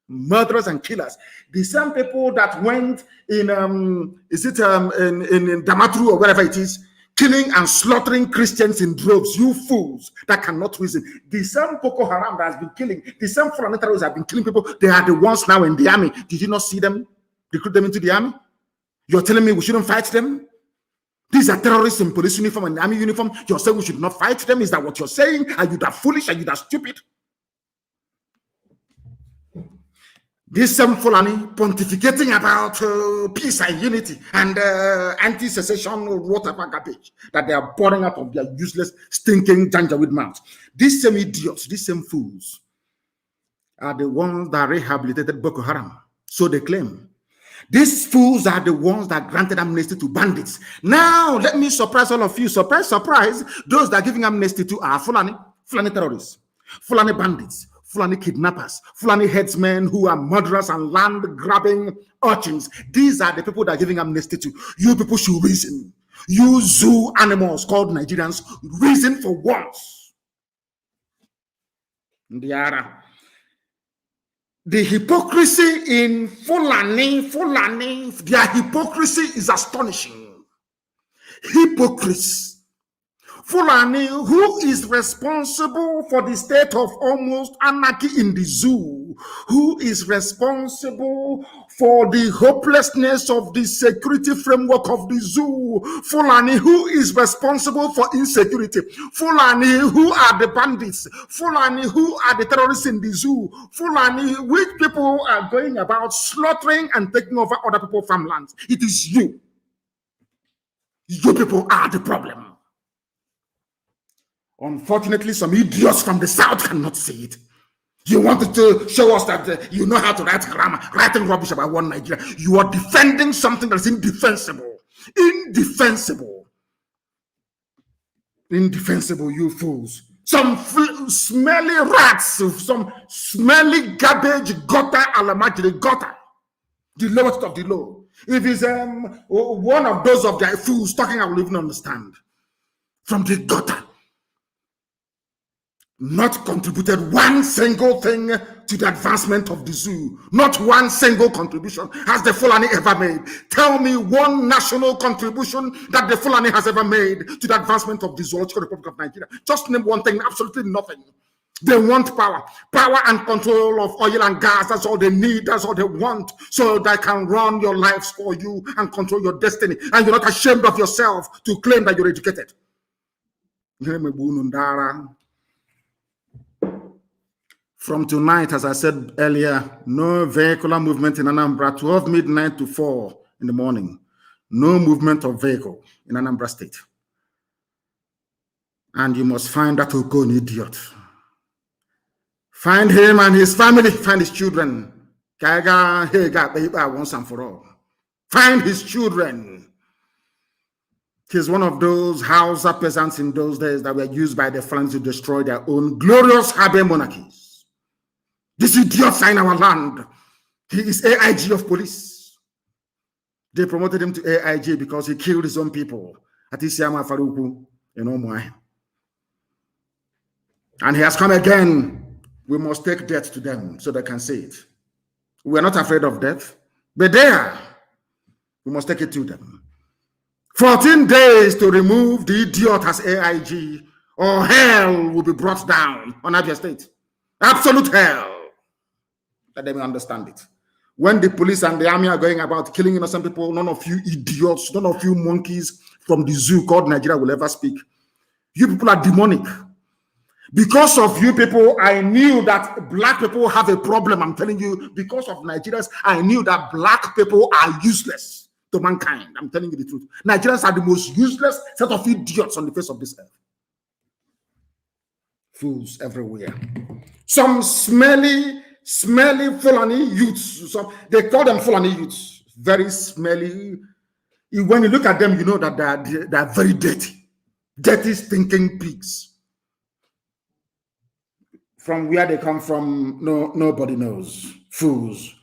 murderers and killers. The same people that went in Damatru or wherever it is, killing and slaughtering Christians in droves. You fools that cannot reason. The same Boko Haram that has been killing, the same Fulani terrorists have been killing people. They are the ones now in the army. Did you not see them? Recruit them into the army? You're telling me we shouldn't fight them? These are terrorists in police uniform and army uniform. You're saying we should not fight them? Is that what you're saying? Are you that foolish? Are you that stupid? This same Fulani pontificating about peace and unity and anti-secession or whatever garbage that they are pouring out of their useless, stinking Janjaweed mouths. These same idiots, these same fools are the ones that rehabilitated Boko Haram. So they claim. These fools are the ones that granted amnesty to bandits. Now, let me surprise all of you. Surprise, surprise. Those that are giving amnesty to are Fulani terrorists, Fulani bandits, Fulani kidnappers, Fulani headsmen who are murderers and land-grabbing urchins. These are the people that are giving amnesty to. You people should reason. You zoo animals called Nigerians, reason for once. The hypocrisy in Fulani, their hypocrisy is astonishing. Hypocrites. Fulani, who is responsible for the state of almost anarchy in the zoo? Who is responsible for the hopelessness of the security framework of the zoo? Fulani, who is responsible for insecurity? Fulani, who are the bandits? Fulani, who are the terrorists in the zoo? Fulani, which people are going about slaughtering and taking over other people's farmlands? It is you. You people are the problem. Unfortunately, some idiots from the south cannot see it. You wanted to show us that you know how to write grammar, writing rubbish about one Nigeria. You are defending something that's indefensible. Indefensible. Indefensible, you fools. Some smelly rats, some smelly garbage, gutter, alamajiri, gutter. The lowest of the low. If it's one of those of their fools talking, I will even understand. From the gutter. Not contributed one single thing to the advancement of the zoo. Not one single contribution has the Fulani ever made. Tell me one national contribution that the Fulani has ever made to the advancement of the Zoological Republic of Nigeria. Just name one thing, absolutely nothing. They want power. Power and control of oil and gas. That's all they need. That's all they want. So they can run your lives for you and control your destiny. And you're not ashamed of yourself to claim that you're educated. From tonight, as I said earlier, no vehicular movement in Anambra, 12 midnight to 4 in the morning. No movement of vehicle in Anambra State. And you must find that Okon idiot. Find him and his family, find his children. Once and for all. Find his children. He's one of those Hausa peasants in those days that were used by the French to destroy their own glorious Habe monarchies. This idiot in our land. He is AIG of police. They promoted him to AIG because he killed his own people at Isiama Faruku in Omwai. And he has come again. We must take death to them so they can see it. We are not afraid of death, but they are. We must take it to them. 14 days to remove the idiot as AIG, or hell will be brought down on Abia State. Absolute hell. Let them understand it. When the police and the army are going about killing innocent people, none of you idiots, none of you monkeys from the zoo called Nigeria will ever speak. You people are demonic. Because of you people, I knew that black people have a problem. I'm telling you, because of Nigerians, I knew that black people are useless to mankind. I'm telling you the truth. Nigerians are the most useless set of idiots on the face of this earth. Fools everywhere. Some smelly Fulani youths. They call them Fulani youths. Very smelly. When you look at them, you know that they are very dirty. Dirty, stinking pigs. From where they come from, nobody knows. Fools.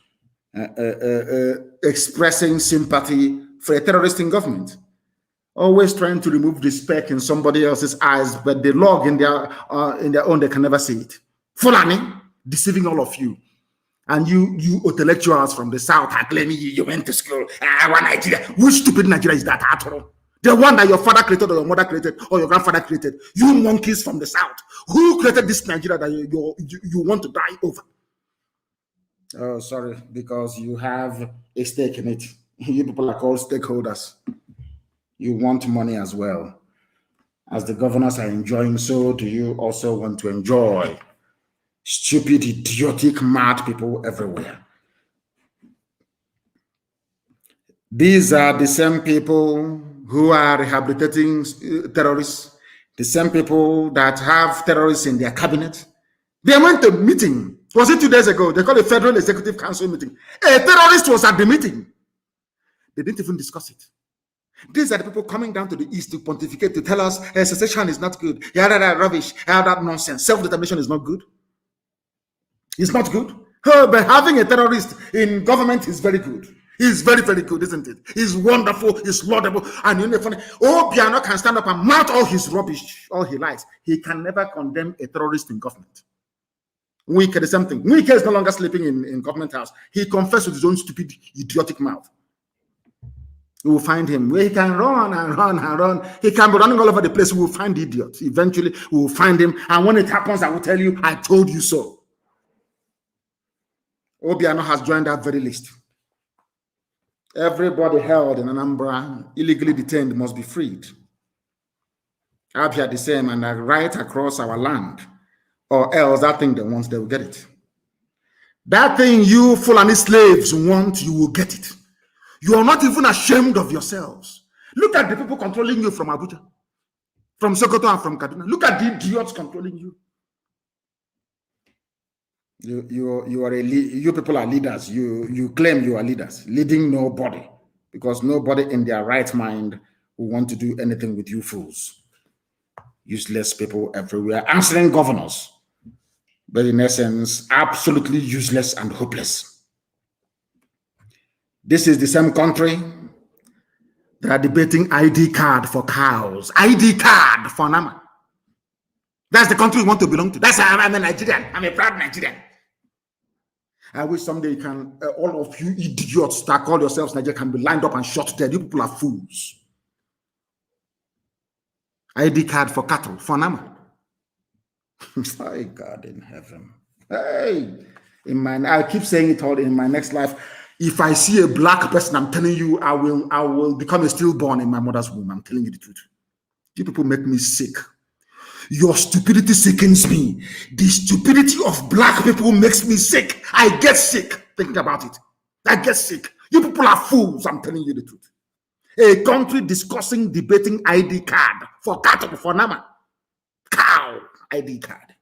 Expressing sympathy for a terrorist government. Always trying to remove the speck in somebody else's eyes, but the log in their own, they can never see it. Fulani, deceiving all of you. And you intellectuals from the south are claiming you went to school. One Nigeria. Which stupid Nigeria is that at all? The one that your father created or your mother created or your grandfather created. You monkeys from the south. Who created this Nigeria that you want to die over? Oh, sorry, because you have a stake in it. You people are called stakeholders. You want money as well. As the governors are enjoying, so do you also want to enjoy. Stupid, idiotic, mad people everywhere. These are the same people who are rehabilitating terrorists, the same people that have terrorists in their cabinet. They went to a meeting. Was it 2 days ago? They called a Federal Executive Council meeting. A terrorist was at the meeting. They didn't even discuss it. These are the people coming down to the east to pontificate, to tell us secession is not good. Yeah, that rubbish, yeah, that nonsense. Self-determination is not good. It's not good. But having a terrorist in government is very good. He's very, very good, isn't it? He's wonderful, he's laudable, and you know funny. Oh, Biano can stand up and mount all his rubbish, all he likes. He can never condemn a terrorist in government. Wike is something. Wike is no longer sleeping in government house. He confessed with his own stupid, idiotic mouth. We will find him where he can run and run and run. He can be running all over the place. We will find idiots. Eventually, we will find him. And when it happens, I will tell you, I told you so. Obiano has joined that very list. Everybody held in Anambra, illegally detained, must be freed. Abia the same, and right across our land. Or else that thing they want, they will get it. That thing you Fulani slaves want, you will get it. You are not even ashamed of yourselves. Look at the people controlling you from Abuja, from Sokoto and from Kaduna. Look at the idiots controlling you. You people are leaders. You claim you are leaders, leading nobody, because nobody in their right mind will want to do anything with you fools. Useless people everywhere, answering governors, but in essence, absolutely useless and hopeless. This is the same country that are debating ID card for cows, ID card for Nama. That's the country we want to belong to. That's how I'm a Nigerian. I'm a proud Nigerian. I wish someday you can, all of you idiots that call yourselves Nigerian can be lined up and shot dead. You people are fools. ID card for cattle, for Nama. My God in heaven. Hey, I keep saying it all in my next life. If I see a black person, I'm telling you, I will become a stillborn in my mother's womb. I'm telling you the truth. You people make me sick. Your stupidity sickens me. The stupidity of black people makes me sick. I get sick thinking about it. I get sick. You people are fools. I'm telling you the truth. A country discussing, debating ID card for cattle, for Nama. Cow ID card.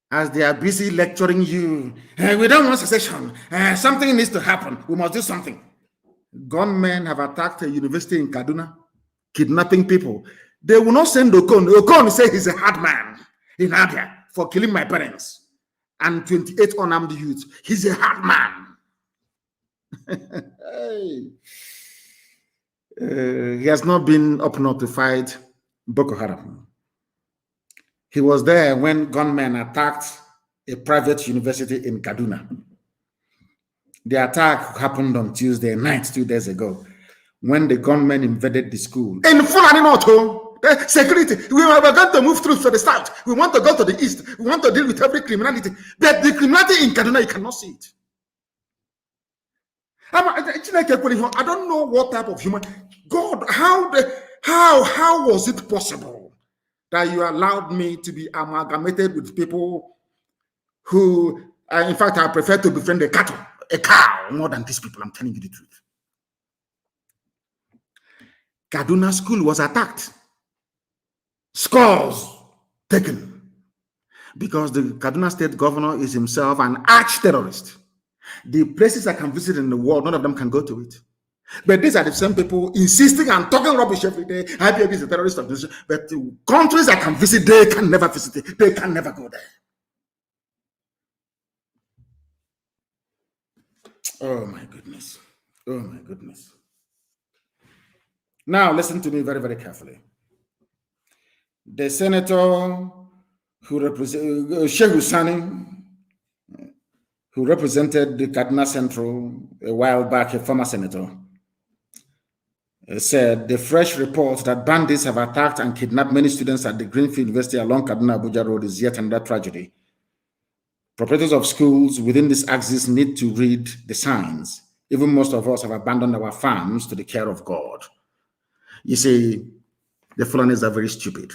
As they are busy lecturing you, we don't want secession. Something needs to happen. We must do something. Gunmen have attacked a university in Kaduna, kidnapping people. They will not send Okon. Okon say he's a hard man in Abia for killing my parents and 28 unarmed youths. He's a hard man. He has not been up north to fight Boko Haram. He was there when gunmen attacked a private university in Kaduna. The attack happened on Tuesday night, 2 days ago, when the gunmen invaded the school. In Fulani North, security, we were going to move through to the south. We want to go to the east. We want to deal with every criminality. But the criminality in Kaduna, you cannot see it. I don't know what type of human. God, how was it possible that you allowed me to be amalgamated with people who, in fact, I prefer to befriend a cow, more than these people. I'm telling you the truth. Kaduna school was attacked. Scores taken. Because the Kaduna state governor is himself an arch-terrorist. The places I can visit in the world, none of them can go to it. But these are the same people insisting and talking rubbish every day. IPOB is a terrorist organization. But the countries I can visit, they can never visit it. They can never go there. Oh my goodness. Oh my goodness. Now listen to me very, very carefully. The senator who represented Shehu Sani, who represented the Kaduna Central a while back, a former senator, said the fresh report that bandits have attacked and kidnapped many students at the Greenfield University along Kaduna Abuja Road is yet another tragedy. Proprietors of schools within this axis need to read the signs. Even most of us have abandoned our farms to the care of God. You see, the Fulanis are very stupid.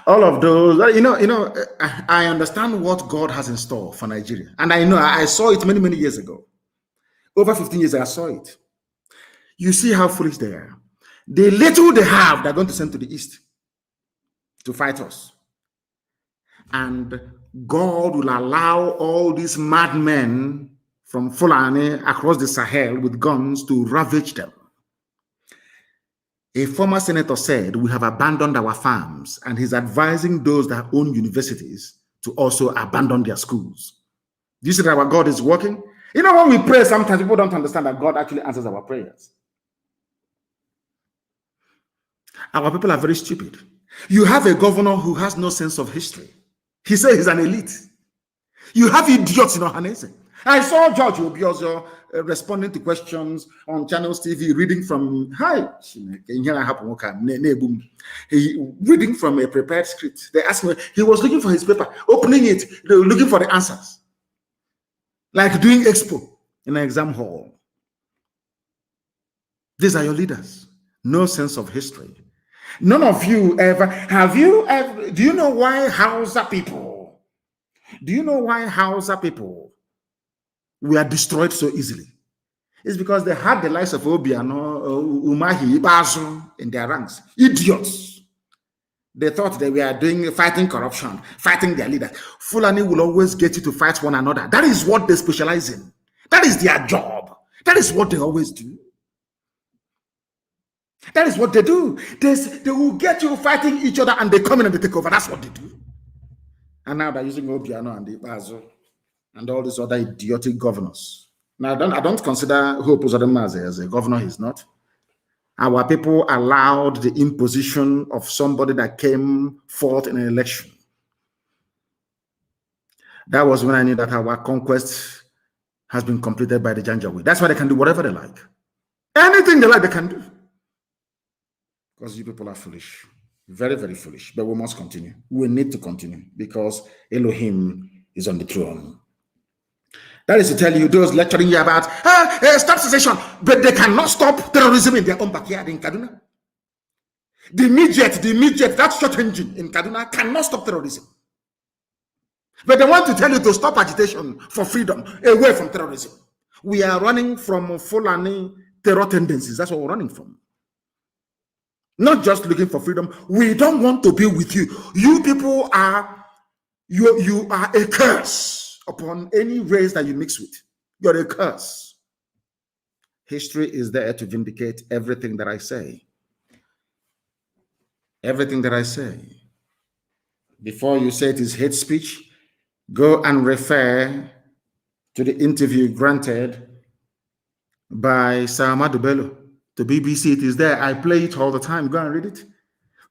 All of those, I understand what God has in store for Nigeria. And I know, I saw it many, many years ago. Over 15 years, I saw it. You see how foolish they are. The little they have, they're going to send to the east to fight us. And God will allow all these madmen from Fulani across the Sahel with guns to ravage them. A former senator said, we have abandoned our farms, and he's advising those that own universities to also abandon their schools. Do you see that our God is working? You know, when we pray, sometimes people don't understand that God actually answers our prayers. Our people are very stupid. You have a governor who has no sense of history. He says he's an elite. You have idiots in Ohanese. I saw George Obiozo responding to questions on Channels TV, reading from reading from a prepared script. They asked me, he was looking for his paper, opening it, they were looking for the answers. Like doing expo in an exam hall. These are your leaders. No sense of history. None of you ever, do you know why Hausa people were destroyed so easily? It's because they had the likes of Obiano, Umahi, Ibazu in their ranks. Idiots. They thought they were fighting corruption, fighting their leaders. Fulani will always get you to fight one another. That is what they specialize in. That is their job. That is what they always do. That is what they do. They will get you fighting each other and they come in and they take over. That's what they do. And now they're using Obiano and Ibazu and all these other idiotic governors. Now, I don't consider Hope Uzodinma as a governor. He's not. Our people allowed the imposition of somebody that came forth in an election. That was when I knew that our conquest has been completed by the Janjaweed. That's why they can do whatever they like. Anything they like, they can do. Because you people are foolish. Very, very foolish. But we must continue. We need to continue because Elohim is on the throne. That is to tell you, those lecturing you about, stop secession, but they cannot stop terrorism in their own backyard in Kaduna. The midget, that short engine in Kaduna cannot stop terrorism. But they want to tell you to stop agitation for freedom, away from terrorism. We are running from Fulani terror tendencies. That's what we're running from. Not just looking for freedom. We don't want to be with you. You people are, you are a curse upon any race that you mix with. You're a curse. History is there to vindicate everything that I say. Everything that I say. Before you say it is hate speech, go and refer to the interview granted by Sir Ahmadu Bello to BBC. It is there. I play it all the time. Go and read it.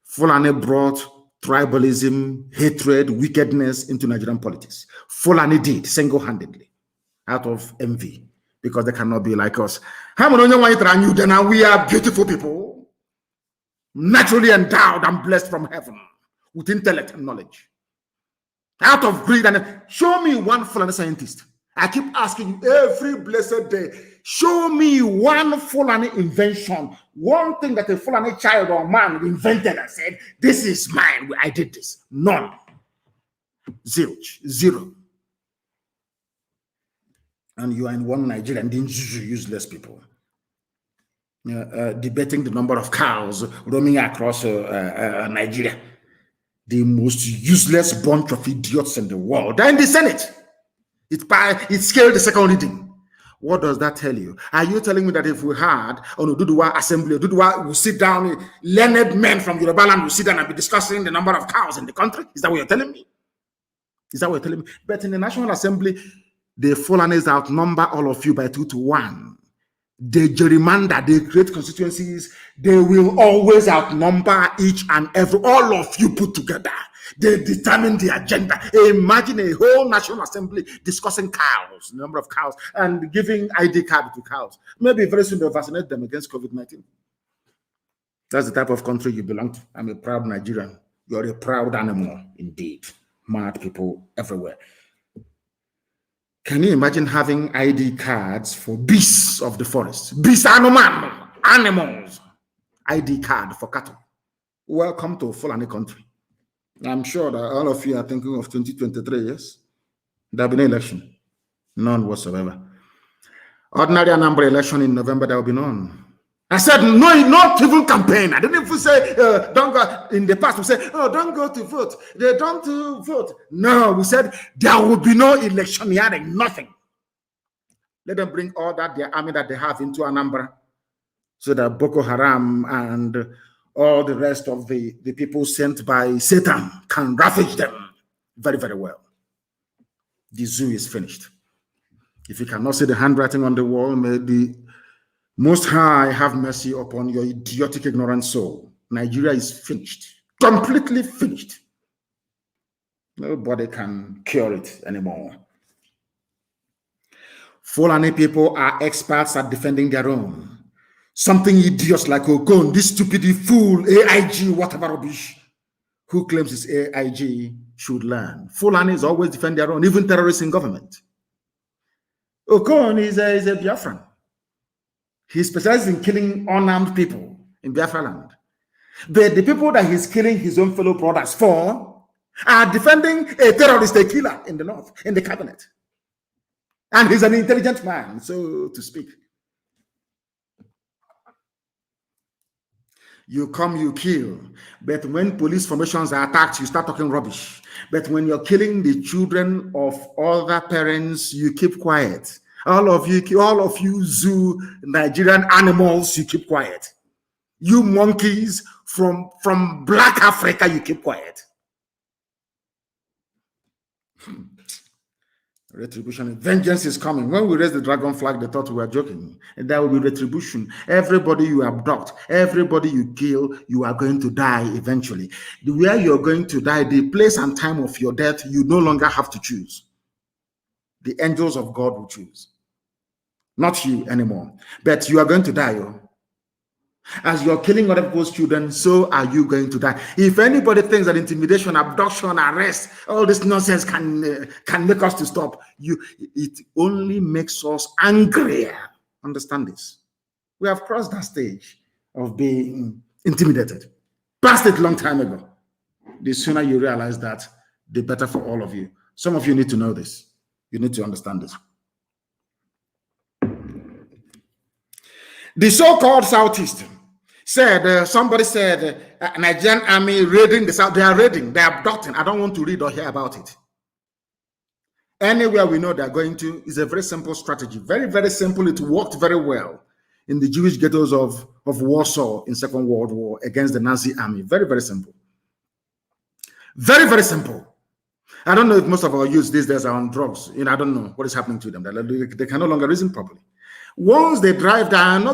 Fulani brought tribalism, hatred, wickedness into Nigerian politics. Fulani did single-handedly out of envy because they cannot be like us. We are beautiful people, naturally endowed and blessed from heaven with intellect and knowledge. Out of greed, and show me one Fulani scientist. I keep asking you every blessed day, show me one Fulani invention, one thing that a Fulani child or man invented and said, this is mine, I did this. None. Zero. And you are in one Nigeria and these useless people. Debating the number of cows roaming across Nigeria. The most useless bunch of idiots in the world. They're in the Senate. It scaled the second reading. What does that tell you? Are you telling me that if we had on Oduduwa Assembly, Oduduwa will sit down, learned men from Yoruba land will sit down and be discussing the number of cows in the country? Is that what you're telling me? Is that what you're telling me? But in the National Assembly, the Fulanis outnumber all of you by 2-1. They gerrymander, they create constituencies. They will always outnumber each and every, all of you put together. They determine the agenda. Imagine a whole National Assembly discussing cows, the number of cows, and giving ID card to cows. Maybe very soon they'll vaccinate them against COVID-19. That's the type of country you belong to. I'm a proud Nigerian. You're a proud animal, indeed. Mad people everywhere. Can you imagine having ID cards for beasts of the forest? Beasts, animals. ID card for cattle. Welcome to Fulani country. I'm sure that all of you are thinking of 2023, yes? There'll be no election. None whatsoever. Ordinary number election in November, there will be none. I said, no, not even campaign. I didn't even say, don't go. In the past, we said, oh, don't go to vote. They don't vote. No, we said, there will be no election hearing, nothing. Let them bring all that, their army that they have into Anambra, so that Boko Haram and all the rest of the people sent by Satan can ravage them very, very well. The zoo is finished. If you cannot see the handwriting on the wall, may the Most High have mercy upon your idiotic, ignorant soul. Nigeria is finished. Completely finished. Nobody can cure it anymore. Fulani people are experts at defending their own. Something idiots like Okon, this stupid fool, AIG, whatever rubbish, who claims it's AIG, should learn. Fulanis always defend their own, even terrorists in government. Okon is a Biafran. He specializes in killing unarmed people in Biafra land. But the people that he's killing his own fellow brothers for are defending a terrorist, a killer in the north, in the cabinet. And he's an intelligent man, so to speak. You come, you kill. But when police formations are attacked, you start talking rubbish. But when you're killing the children of other parents, you keep quiet. All of you zoo Nigerian animals, you keep quiet. You monkeys from Black Africa, you keep quiet. Retribution, vengeance is coming. When we raise the dragon flag, they thought we were joking. And there will be retribution. Everybody you abduct, everybody you kill, you are going to die eventually. Where you're going to die, the place and time of your death, you no longer have to choose. The angels of God will choose. Not you anymore. But you are going to die. As you're killing other people's children, so are you going to die. If anybody thinks that intimidation, abduction, arrest, all this nonsense can make us to stop, it only makes us angrier. Understand this. We have crossed that stage of being intimidated. Passed it a long time ago. The sooner you realize that, the better for all of you. Some of you need to know this. You need to understand this. The so-called Southeast said, somebody said, Nigerian army raiding the South. They are raiding, they are abducting. I don't want to read or hear about it. Anywhere we know they're going to is a very simple strategy. Very, very simple. It worked very well in the Jewish ghettos of Warsaw in Second World War against the Nazi army. Very, very simple. Very, very simple. I don't know if most of our youth these days are on drugs. I don't know what is happening to them. They can no longer reason properly. Once they drive down,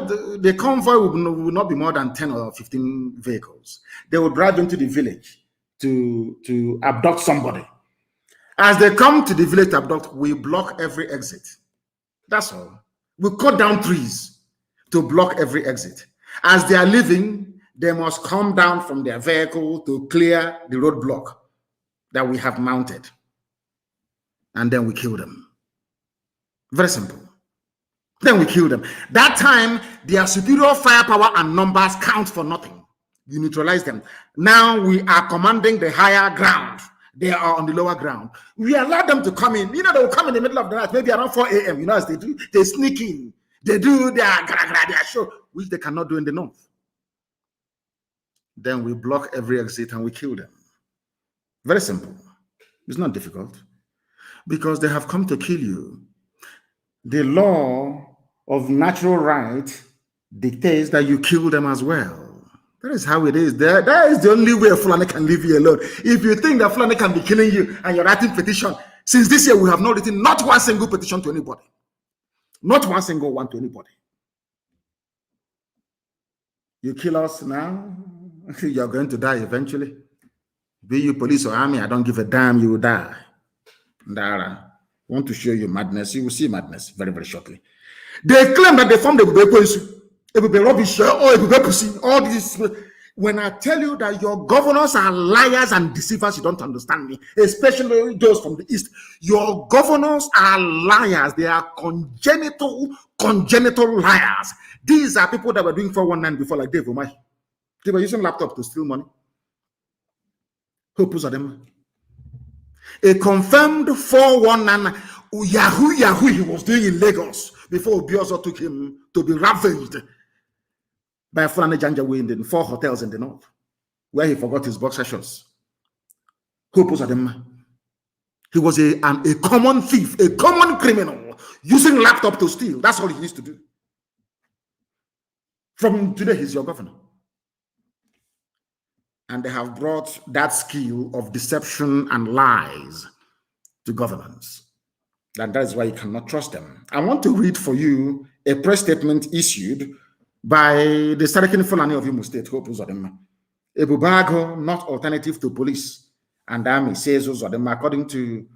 the convoy will not be more than 10 or 15 vehicles. They will drive into the village to abduct somebody. As they come to the village to abduct, we block every exit. That's all. We cut down trees to block every exit. As they are leaving, they must come down from their vehicle to clear the roadblock that we have mounted. And then we kill them. Very simple. Then we kill them. That time, their superior firepower and numbers count for nothing. You neutralize them. Now we are commanding the higher ground. They are on the lower ground. We allow them to come in. They will come in the middle of the night, maybe around 4 a.m. As they do. They sneak in. They do their show, which they cannot do in the north. Then we block every exit and we kill them. Very simple. It's not difficult. Because they have come to kill you. The law of natural right dictates that you kill them as well. That is how it is. That is the only way Fulani can leave you alone. If you think that Fulani can be killing you and you're writing petition, since this year we have not written not one single petition to anybody. Not one single one to anybody. You kill us now, you're going to die eventually. Be you police or army, I don't give a damn, you will die. Ndara, want to show you madness, you will see madness very, very shortly. They claim that they formed a rubbish or all this. When I tell you that your governors are liars and deceivers, you don't understand me, especially those from the East. Your governors are liars. They are congenital liars. These are people that were doing 419 before, like Dave Omai. They were using laptops to steal money. Who put them? A confirmed 419 Yahoo he was doing in Lagos before Obiozo took him to be ravaged by Fulani Janjaweed in 4 hotels in the north, where he forgot his boxer shorts. Who put them? He was a common thief, a common criminal, using laptop to steal. That's all he used to do. From today, he's your governor. And they have brought that skill of deception and lies to governance. And that is why you cannot trust them. I want to read for you a press statement issued by the Sarakin Fulani of Imo State, Hope Uzodema. Ebubago, not alternative to police and army, says Uzodema, according to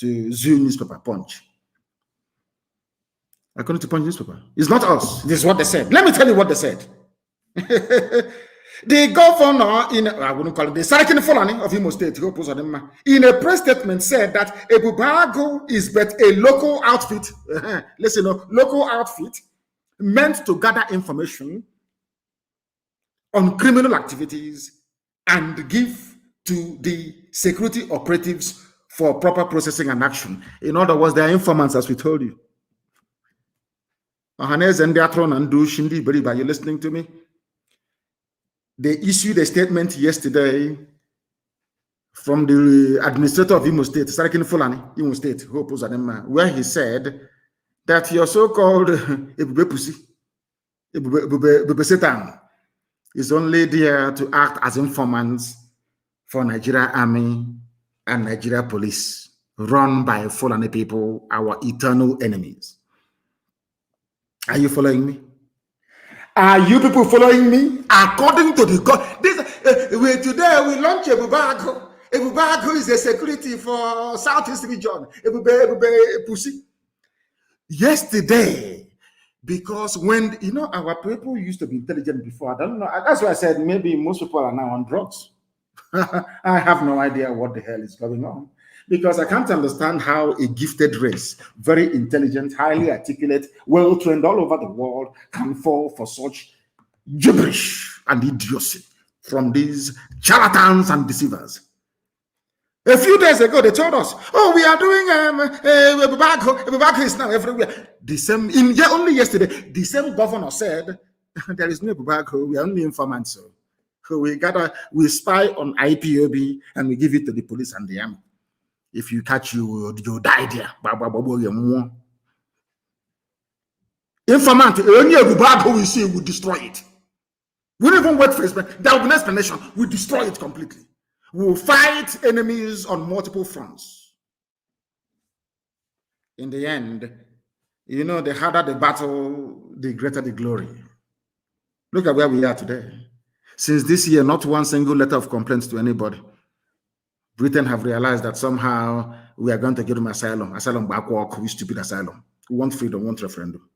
Zoo newspaper Punch. According to Punch newspaper. It's not us. This is what they said. Let me tell you what they said. The governor I wouldn't call it the Sarakin Fulani of Imo State, in a press statement said that Ebubago is but a local outfit. Listen, local outfit meant to gather information on criminal activities and give to the security operatives for proper processing and action. In other words, they are informants, as we told you. Are you listening to me? They issued a statement yesterday from the administrator of Imo State, Sarakin Fulani, Imo State, where he said that your so-called Ebube Satan is only there to act as informants for Nigeria Army and Nigeria Police, run by Fulani people, our eternal enemies. Are you following me? Are you people following me? According to the God, today we launch Ebubago. Ebubago is a security for Southeast region. Ebube Pussy. Yesterday, because when our people used to be intelligent before, I don't know. That's why I said maybe most people are now on drugs. I have no idea what the hell is going on. Because I can't understand how a gifted race, very intelligent, highly articulate, well-trained all over the world, can fall for such gibberish and idiocy from these charlatans and deceivers. A few days ago, they told us, "Oh, we are doing Ebubago is now everywhere." The same, only yesterday, the same governor said, "There is no Ebubago. We are only informants. So we spy on IPOB and we give it to the police and the army. If you catch you die there. Informant, only Ebubago we see will destroy it. We don't even wait for it. There will be no explanation. We destroy it completely. We will fight enemies on multiple fronts. In the end, the harder the battle, the greater the glory. Look at where we are today. Since this year, not one single letter of complaints to anybody. Britain have realized that somehow we are going to give them asylum. Asylum backwalk, we stupid asylum. We want freedom, we want referendum.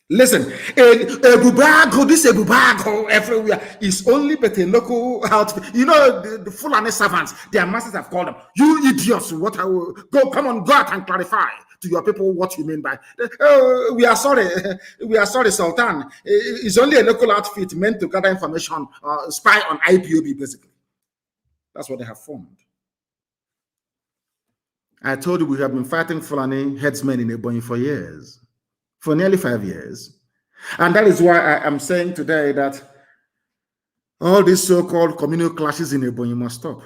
Listen, Ebubago, this Ebubago everywhere is only but a local outfit. The Fulani servants, their masters have called them. You idiots, come on, go out and clarify to your people what you mean by we are sorry, Sultan. It's only a local outfit meant to gather information, spy on IPOB, basically. That's what they have formed. I told you we have been fighting Fulani headsmen in Ebonyi for years. For nearly 5 years. And that is why I am saying today that all these so-called communal clashes in Ebonyi must stop.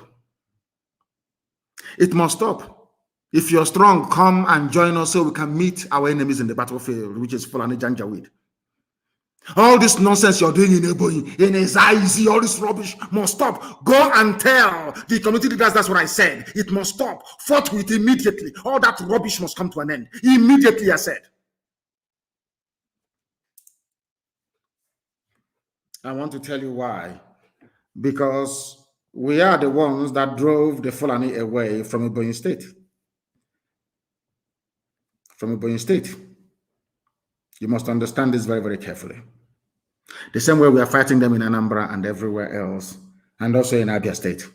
It must stop. If you're strong, come and join us so we can meet our enemies in the battlefield, which is Fulani Janjaweed. All this nonsense you're doing in Ebonyi, in Ezaizi, all this rubbish must stop. Go and tell the community leaders that's what I said. It must stop. Forthwith, immediately. All that rubbish must come to an end. Immediately, I said. I want to tell you why. Because we are the ones that drove the Fulani away from Ebonyi State. From Ebonyi State. You must understand this very, very carefully. The same way we are fighting them in Anambra and everywhere else, and also in Abia State.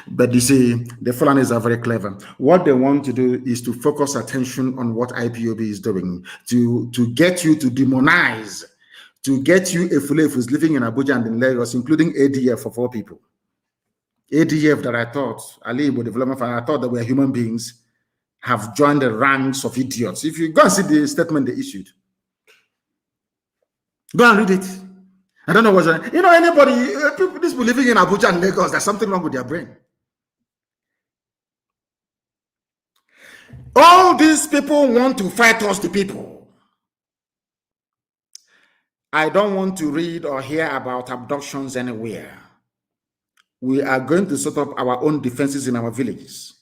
But you see, the Fulanis are very clever. What they want to do is to focus attention on what IPOB is doing, to get you to demonize, to get you a Fulani who's living in Abuja and in Lagos, including ADF for 4 people. ADF that I thought, Alibo Development Fund, I thought that were human beings, have joined the ranks of idiots. If you go and see the statement they issued, go and read it. I don't know what's anybody, people living in Abuja and Lagos, there's something wrong with their brain. All these people want to fight us, the people. I don't want to read or hear about abductions anywhere. We are going to set up our own defenses in our villages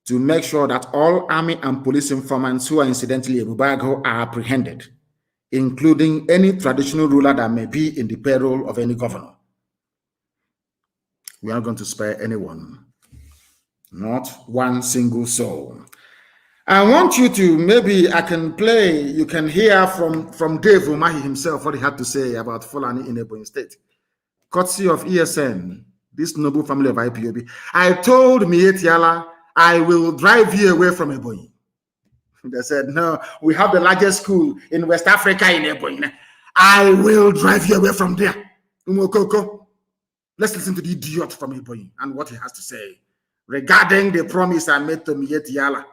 to make sure that all army and police informants who are incidentally Ebubago are apprehended, including any traditional ruler that may be in the payroll of any governor. We are not going to spare anyone, not one single soul. I want you to, maybe I can play, you can hear from Dave Umahi himself what he had to say about Fulani in Ebonyi State. Courtesy of ESN, this noble family of IPOB. I told Mietiala, I will drive you away from Ebonyi. They said, no, we have the largest school in West Africa in Ebonyi. I will drive you away from there. Umokoko. Let's listen to the idiot from Ebonyi and what he has to say regarding the promise I made to Mietiala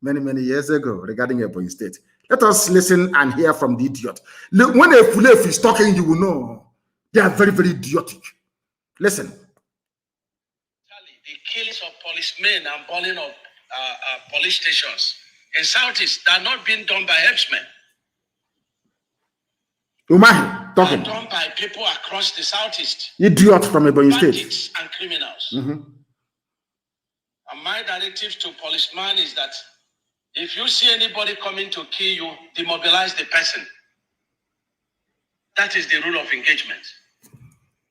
many years ago regarding Ebonyi State. Let us listen and hear from the idiot. When a Fulef is talking, you will know they are very idiotic. Listen. The killings of policemen and burning of police stations in Southeast that are not being done by headsmen. Umahi talking. Done by people across the Southeast. Idiot from Ebonyi State. And criminals. Mm-hmm. And my directive to policemen is that if you see anybody coming to kill you, demobilize the person. That is the rule of engagement.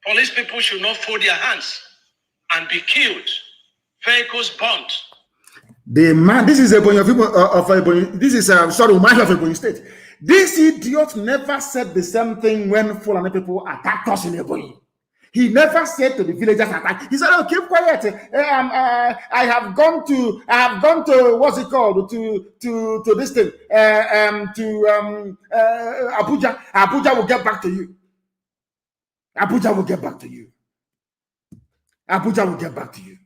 Police people should not fold their hands and be killed. Vehicles burnt. The man, this is Ebonyi of Ebonyi. This is Umahi of Ebonyi State. This idiot never said the same thing when Fulani people attacked us in Ebonyi. He never said to the villagers attack. He said, "Oh, keep quiet. I have gone to what's it called to this thing Abuja. Abuja will get back to you. Abuja will get back to you. Abuja will get back to you."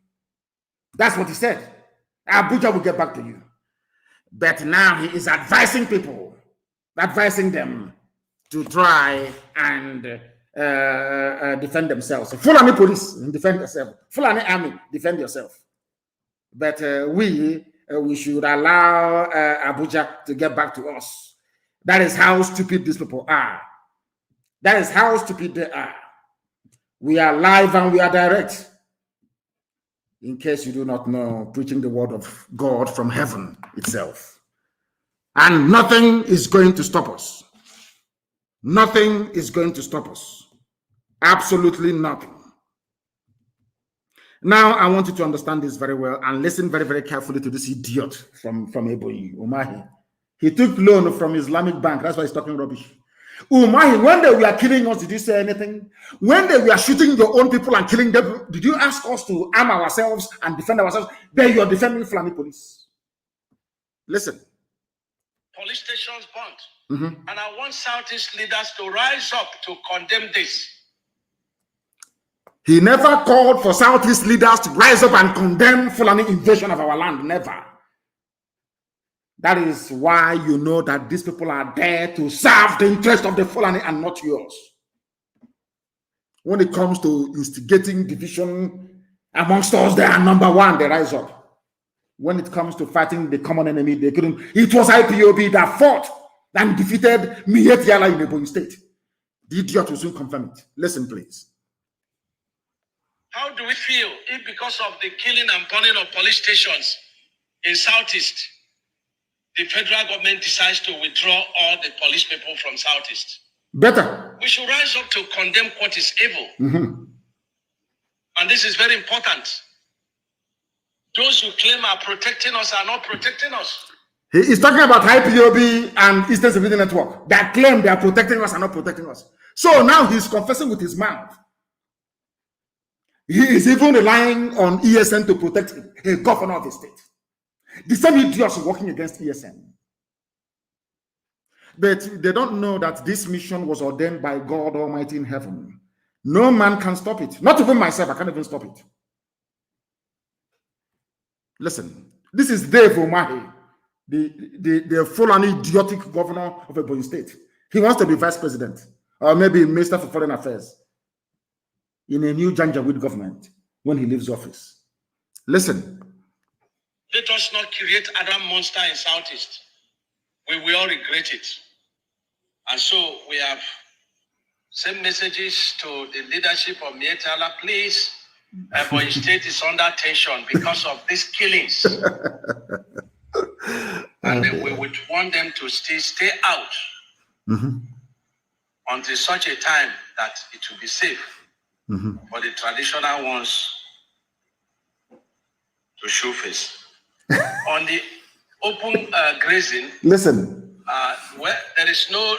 That's what he said. Abuja will get back to you. But now he is advising people, advising them to try and defend themselves. Fulani police, defend yourself. Fulani army, defend yourself. But we should allow Abuja to get back to us. That is how stupid these people are. That is how stupid they are. We are live and we are direct. In case you do not know, preaching the word of God from heaven itself. And nothing is going to stop us. Nothing is going to stop us. Absolutely nothing. Now, I want you to understand this very well and listen very carefully to this idiot from Ebonyi, Umahi. He took loan from Islamic Bank. That's why he's talking rubbish. Umahi, when they were killing us, did you say anything? When they were shooting your own people and killing them, did you ask us to arm ourselves and defend ourselves? Then you are defending Fulani police. Listen. Police stations burnt. Mm-hmm. And I want Southeast leaders to rise up to condemn this. He never called for Southeast leaders to rise up and condemn Fulani invasion of our land. Never. That is why you know that these people are there to serve the interest of the Fulani and not yours. When it comes to instigating division amongst us, they are number one, they rise up. When it comes to fighting the common enemy, they couldn't. It was IPOB that fought and defeated Mietiala in Ebonyi State. The idiot will soon confirm it. Listen, please. How do we feel if because of the killing and burning of police stations in Southeast, the federal government decides to withdraw all the police people from Southeast? Better. We should rise up to condemn what is evil. Mm-hmm. And this is very important. Those who claim are protecting us are not protecting us. He is talking about IPOB and Eastern Security Network that claim they are protecting us and not protecting us. So now he's confessing with his mouth. He is even relying on ESN to protect a governor of the state. The same idiots working against ESN. But they don't know that this mission was ordained by God Almighty in heaven. No man can stop it. Not even myself, I can't even stop it. Listen, this is Dave Umahi, the full and idiotic governor of Ebonyi State. He wants to be vice president or maybe minister for foreign affairs in a new Janjaweed government when he leaves office. Listen. Let us not create another monster in Southeast. We will all regret it. And so we have sent messages to the leadership of Mietala. Please, Ebonyi State is under tension because of these killings. And we would want them to stay out until such a time that it will be safe for the traditional ones to show face. On the open grazing. Listen. Well, there is no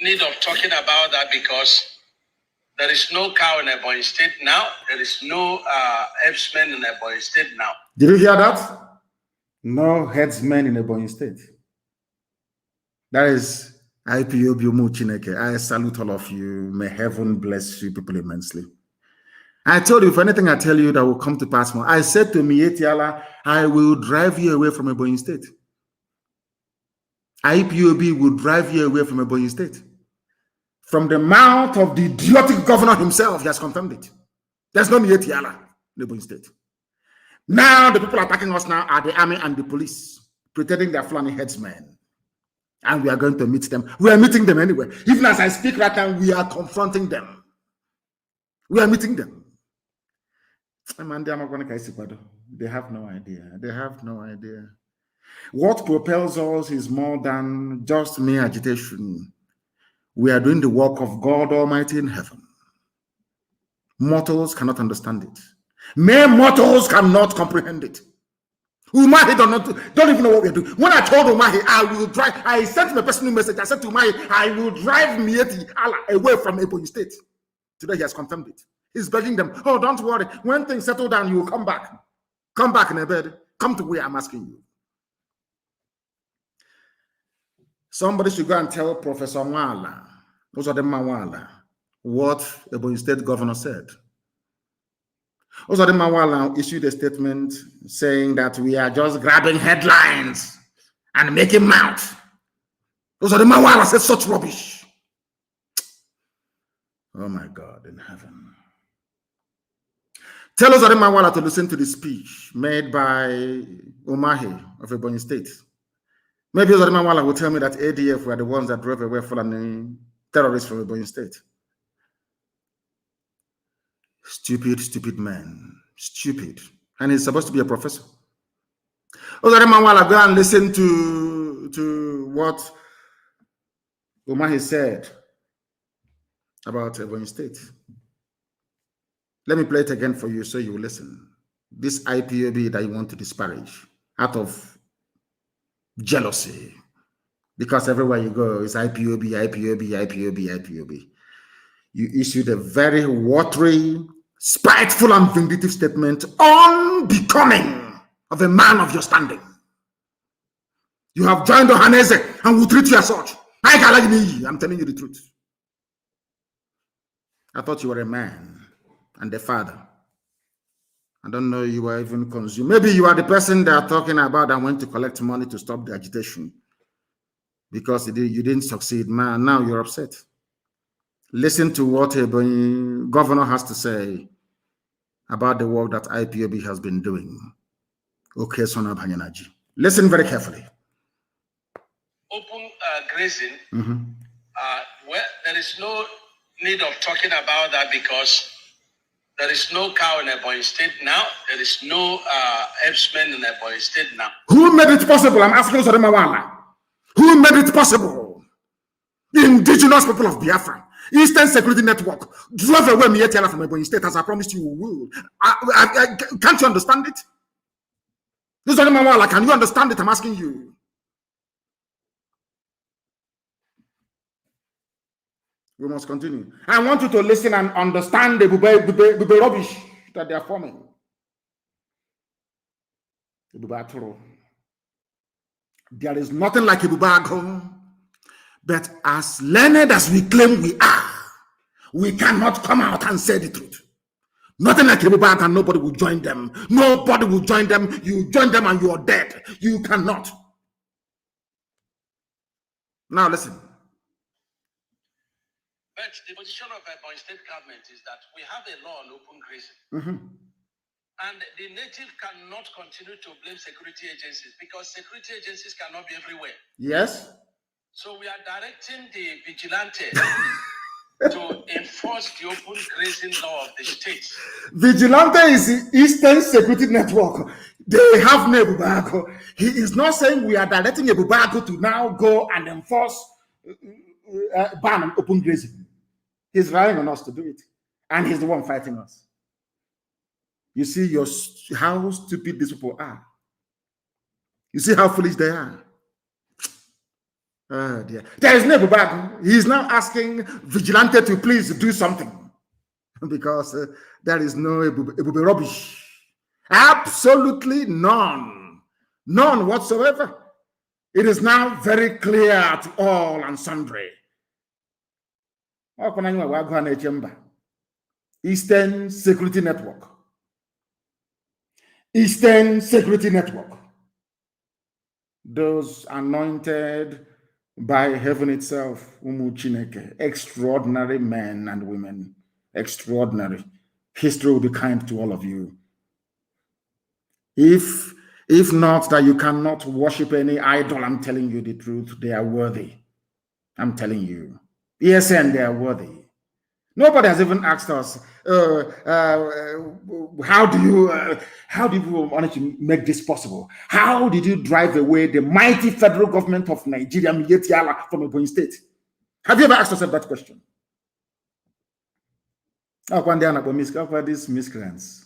need of talking about that because there is no cow in Ebonyi State now. There is no headsman in Ebonyi State now. Did you hear that? No headsmen in Ebonyi State. That is IPOB Chineke. I salute all of you. May heaven bless you people immensely. I told you, if anything I tell you that will come to pass more. I said to Mietiala, I will drive you away from Ebonyi State. IPOB will drive you away from Ebonyi State. From the mouth of the idiotic governor himself, he has confirmed it. There's no Mietiala in Ebonyi State. Now the people attacking us now are the army and the police, pretending they're Fulani headsmen. And we are going to meet them. We are meeting them anyway. Even as I speak right now, we are confronting them. We are meeting them. They have no idea. They have no idea. What propels us is more than just mere agitation. We are doing the work of God Almighty in heaven. Mortals cannot understand it. Mere mortals cannot comprehend it. Umahi don't even know what we're doing. When I told Umahi, I will drive, I sent him a personal message. I said to Umahi, I will drive Mieti Allah away from Ebonyi State. Today he has confirmed it. He's begging them, oh, don't worry. When things settle down, you will come back. Come back in a bed. Come to where I'm asking you. Somebody should go and tell Professor Mwala, what Ebonyi State governor said. Ozodimma Mwala issued a statement saying that we are just grabbing headlines and making mouth. Ozodimma Mwala said such rubbish. Oh my God in heaven. Tell Ozodimma Mwala to listen to the speech made by Umahi of Ebonyi State. Maybe Ozodimma Mwala will tell me that ADF were the ones that drove away Fulani terrorists from Ebonyi State. Stupid man. Stupid. And he's supposed to be a professor. Ozodimma Mwala, go and listen to what Umahi said about Ebonyi State. Let me play it again for you so you will listen. This IPOB that you want to disparage out of jealousy. Because everywhere you go, it's IPOB. You issued a very watery, spiteful and vindictive statement unbecoming of a man of your standing. You have joined Ohaneze and will treat you as such. I'm telling you the truth. I thought you were a man and a father. I don't know you were even consumed. Maybe you are the person they are talking about that went to collect money to stop the agitation. Because you didn't succeed, man. Now you're upset. Listen to what a governor has to say about the work that IPOB has been doing. Okay, Sona Banyanaji. Listen very carefully. Open grazing. Well, there is no need of talking about that because there is no cow in Ebonyi State now. There is no headsman in Ebonyi State now. Who made it possible? I'm asking Ozodimma Mwala. Who made it possible? The indigenous people of Biafra. Eastern Security Network drove away Mietiala from Ebonyi State as I promised you will. Can't you understand it? Ozodimma Mwala, can you understand it? I'm asking you. We must continue. I want you to listen and understand the rubbish that they are forming. There is nothing like Ibubago, but as learned as we claim we are, we cannot come out and say the truth. Nothing like Ibubago, and nobody will join them. Nobody will join them. You join them and you are dead. You cannot. Now listen. But the position of Ebonyi State government is that we have a law on open grazing. And the native cannot continue to blame security agencies because security agencies cannot be everywhere. Yes. So we are directing the vigilante to enforce the open grazing law of the state. Vigilante is the Eastern Security Network. They have Ebubago. He is not saying we are directing Ebubago to now go and enforce ban on open grazing. He's relying on us to do it. And he's the one fighting us. You see how stupid these people are. You see how foolish they are. Oh dear. There is no back. He is now asking Vigilante to please do something because there is no rubbish. Absolutely none. None whatsoever. It is now very clear to all and sundry. Eastern Security Network. Eastern Security Network. Those anointed by heaven itself, Umu Chineke, extraordinary men and women, extraordinary. History will be kind to all of you. If not that you cannot worship any idol, I'm telling you the truth, they are worthy. I'm telling you. ESN, they are worthy. Nobody has even asked us, how do you manage to make this possible? How did you drive away the mighty federal government of Nigeria from Ebonyi State? Have you ever asked yourself that question? These miscreants.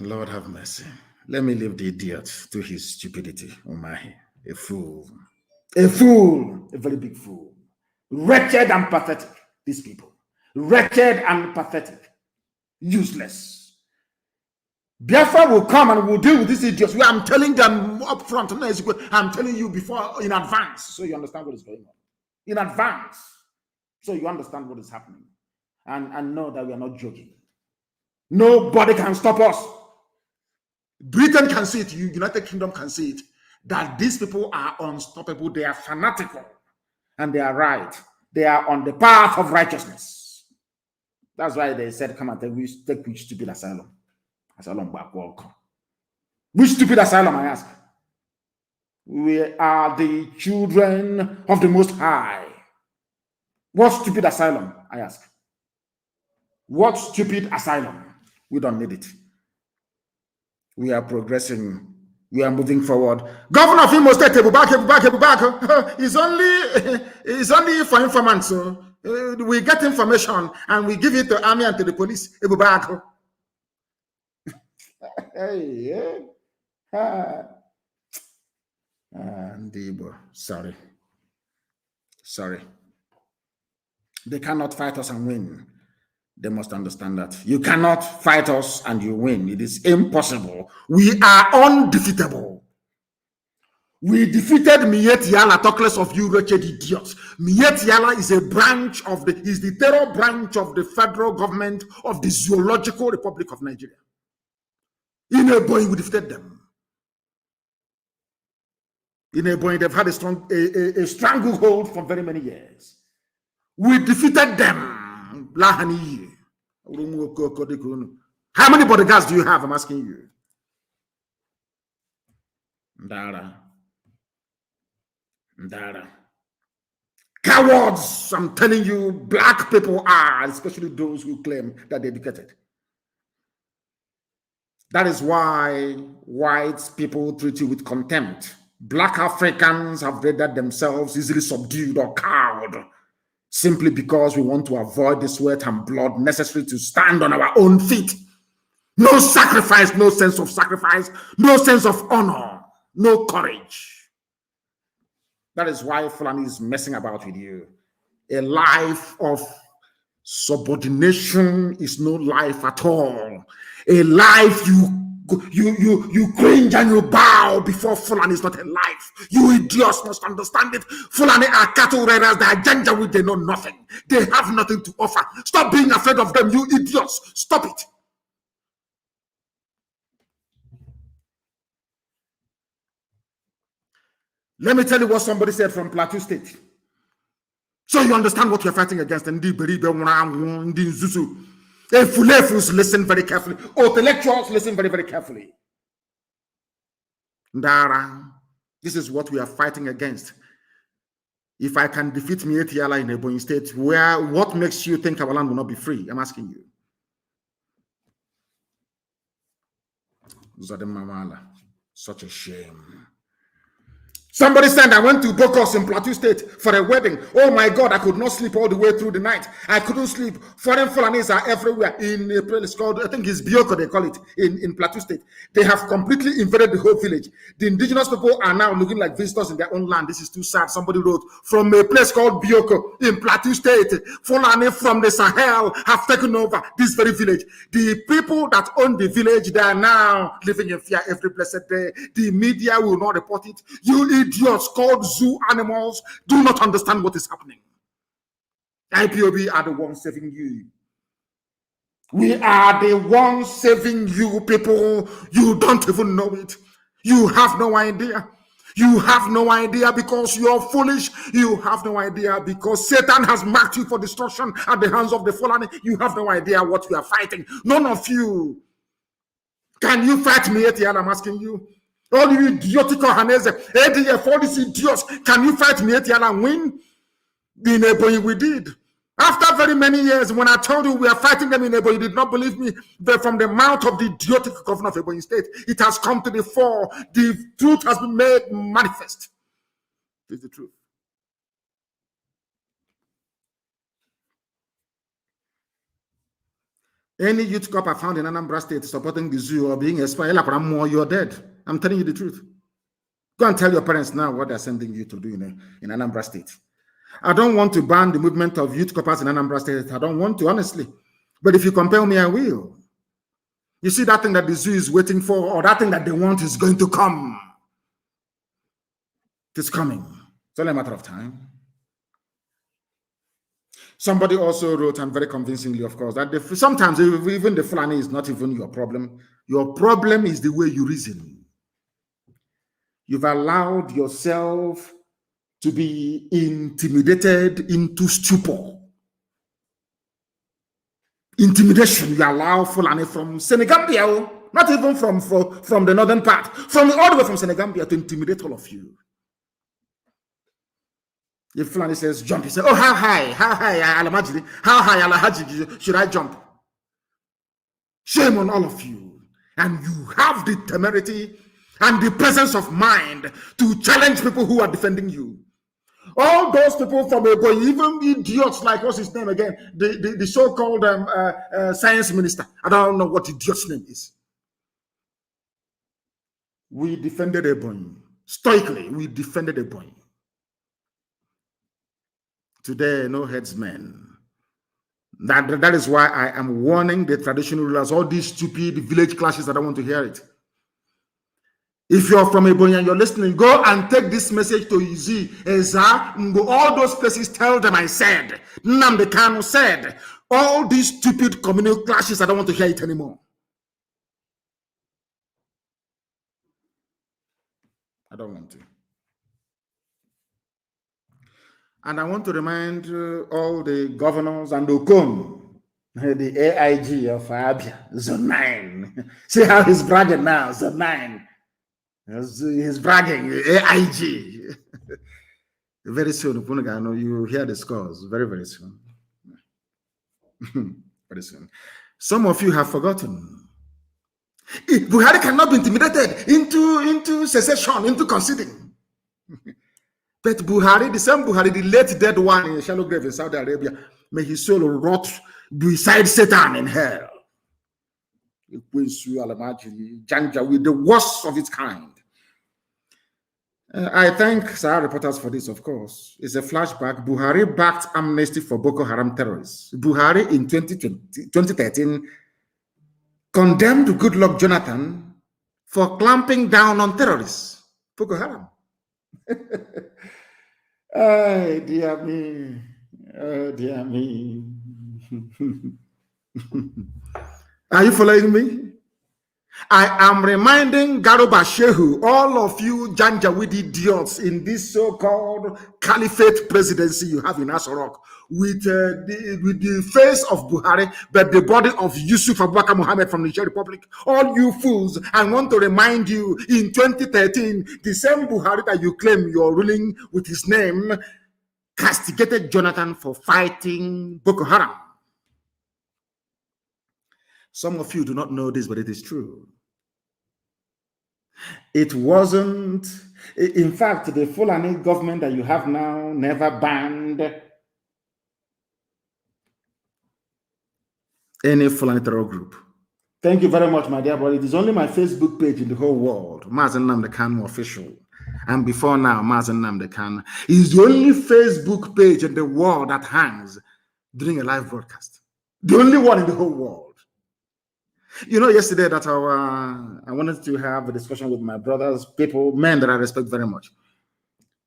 Lord have mercy. Let me leave the idiot to his stupidity. Oh my, a fool. A fool, a very big fool. Wretched and pathetic, these people. Wretched and pathetic. Useless. Biafra will come and will deal with these idiots. I'm telling them up front. I'm telling you before, in advance, so you understand what is going on. In advance, so you understand what is happening. And know that we are not joking. Nobody can stop us. Britain can see it. United Kingdom can see it. That these people are unstoppable. They are fanatical. And they are right. They are on the path of righteousness. That's why they said, come and take which stupid asylum. Asylum back, welcome. Which stupid asylum, I ask? We are the children of the Most High. What stupid asylum, I ask? What stupid asylum? We don't need it. We are progressing. We are moving forward. Governor of Imo State, Ebubak, is only for informants. So we get information and we give it to the army and to the police. Ebubak. Hey, yeah. Sorry. They cannot fight us and win. They must understand that. You cannot fight us and you win. It is impossible. We are undefeatable. We defeated Miet Yala, talk less of you wretched idiots. Miet Yala is the terror branch of the federal government of the Zoological Republic of Nigeria. In Ebonyi, we defeated them. In Ebonyi, they've had a stranglehold for very many years. We defeated them. How many bodyguards do you have? I'm asking you. Ndara. Cowards, I'm telling you, black people are, especially those who claim that they're educated. That is why white people treat you with contempt. Black Africans have rendered themselves easily subdued or cowed, simply because we want to avoid the sweat and blood necessary to stand on our own feet. No sacrifice, no sense of sacrifice, no sense of honor, no courage. That is why Fulani is messing about with you. A life of subordination is no life at all. A life you cringe and you bow before Fulani is not a life. You idiots must understand it. Fulani are cattle raiders. They are janjaweed. They know nothing. They have nothing to offer. Stop being afraid of them, you idiots. Stop it. Let me tell you what somebody said from Plateau State. So you understand what you're fighting against. Fulefus, listen very carefully. Intellectuals, listen very, very carefully. Ndara, this is what we are fighting against. If I can defeat Mietiala in Ebonyi State, what makes you think our land will not be free? I'm asking you. Zadem Mamala, such a shame. Somebody said, I went to Bokos in Plateau State for a wedding. Oh my God, I could not sleep all the way through the night. I couldn't sleep. Foreign Fulanis are everywhere in a place called, I think it's Bioko, they call it, in Plateau State. They have completely invaded the whole village. The indigenous people are now looking like visitors in their own land. This is too sad. Somebody wrote, from a place called Bioko in Plateau State, Fulani from the Sahel have taken over this very village. The people that own the village, they are now living in fear every blessed day. The media will not report it. You idiots called zoo animals do not understand what is happening. IPOB are the ones saving you. We are the ones saving you, people. You don't even know it. You have no idea. You have no idea because you're foolish. You have no idea because Satan has marked you for destruction at the hands of the fallen. You have no idea what you are fighting. None of you. Can you fight me, Etienne? I'm asking you. All you idiotic Hanese, ADF, all these idiots, can you fight me, Etienne, and win? In Ebonyi, we did. After very many years, when I told you we are fighting them in Ebonyi, you did not believe me. But from the mouth of the idiotic governor of Ebonyi State, it has come to the fore. The truth has been made manifest. This is the truth. Any youth cop I found in Anambra State supporting the zoo or being expired, you're dead. I'm telling you the truth. Go and tell your parents now what they're sending you to do in Anambra State. I don't want to ban the movement of youth coppers in Anambra State. I don't want to, honestly. But if you compel me, I will. You see that thing that the zoo is waiting for, or that thing that they want is going to come. It's coming. It's only a matter of time. Somebody also wrote, and very convincingly, of course, that sometimes even the Fulani is not even your problem. Your problem is the way you reason. You've allowed yourself to be intimidated into stupor. Intimidation, you allow Fulani from Senegambia, not even from the northern part, from all the way from Senegambia to intimidate all of you. If Fulani says jump, you say, oh, how high, Alamajiri, how high, Alahaji, should I jump? Shame on all of you. And you have the temerity and the presence of mind to challenge people who are defending you. All those people from Ebonyi, even idiots like, what's his name again? The so-called science minister. I don't know what idiot's name is. We defended Ebonyi. Stoically, we defended Ebonyi. Today, no headsmen. That is why I am warning the traditional rulers, all these stupid village clashes, I don't want to hear it. If you're from Ebonyi and you're listening, go and take this message to Izi, Eza, Ngo, all those places, tell them I said, Nnamdi Kanu said, all these stupid communal clashes, I don't want to hear it anymore. I don't want to. And I want to remind all the governors and Okon, the AIG of Abia, Zone 9. See how he's bragging now, Zone 9. He's bragging, AIG. Very soon, you hear the scores. Very, very soon. Very soon. Some of you have forgotten. Buhari cannot be intimidated into secession, into conceding. But Buhari, the same Buhari, the late dead one in shallow grave in Saudi Arabia, may his soul rot beside Satan in hell. With the worst of its kind. I thank Sahara reporters for this, of course. It's a flashback. Buhari backed amnesty for Boko Haram terrorists. Buhari in 2013 condemned Goodluck Jonathan for clamping down on terrorists. Boko Haram. Oh, dear me. Oh, dear me. Are you following me? I am reminding Garuba Shehu, all of you Janjaweed idiots in this so-called caliphate presidency you have in Asorok, with the face of Buhari, but the body of Yusuf Abubakar Mohammed from the Niger Republic. All you fools, I want to remind you, in 2013, the same Buhari that you claim you're ruling with his name, castigated Jonathan for fighting Boko Haram. Some of you do not know this, but it is true. It wasn't. In fact, the Fulani government that you have now never banned any Fulani terror group. Thank you very much, my dear brother. It is only my Facebook page in the whole world, Mazi Nnamdi Kanu official. And before now, Mazi Nnamdi Kanu is the only Facebook page in the world that hangs during a live broadcast. The only one in the whole world. You know, yesterday that I wanted to have a discussion with my brothers, people, men that I respect very much.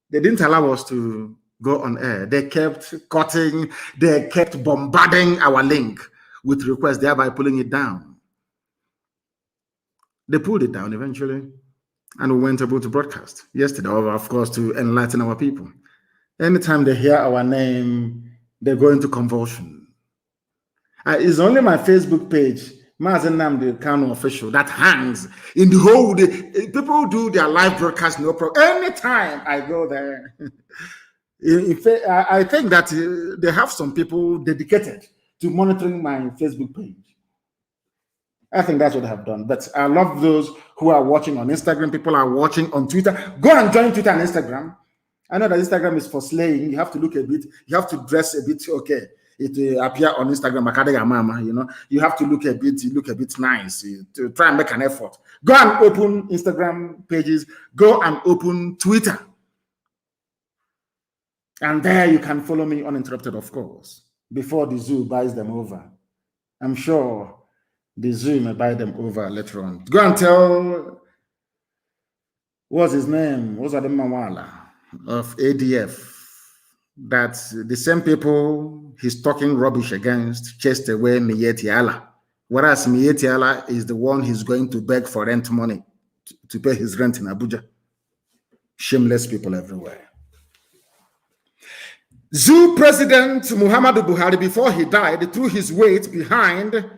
They didn't allow us to go on air. They kept cutting, they kept bombarding our link with requests, thereby pulling it down. They pulled it down eventually, and we weren't able to broadcast yesterday, of course, to enlighten our people. Anytime they hear our name, they go into convulsion. It's only my Facebook page, Mazi Nnamdi Kanu official, that hangs in the whole day. People do their live broadcast, no problem. Anytime I go there, in fact, I think that they have some people dedicated to monitoring my Facebook page. I think that's what I have done. But I love those who are watching on Instagram. People are watching on Twitter. Go and join Twitter and Instagram. I know that Instagram is for slaying. You have to look a bit. You have to dress a bit okay. It will appear on Instagram. You know, you have to look a bit nice to try and make an effort. Go and open Instagram pages. Go and open Twitter. And there you can follow me uninterrupted, of course, before the zoo buys them over. I'm sure the zoo may buy them over later on. Go and tell, what's his name? What's Adam Mawala of ADF, that the same people he's talking rubbish against chased away Miyetti Allah. Whereas Miyetti Allah is the one he's going to beg for rent money to pay his rent in Abuja. Shameless people everywhere. Zoo President Muhammadu Buhari, before he died, threw his weight behind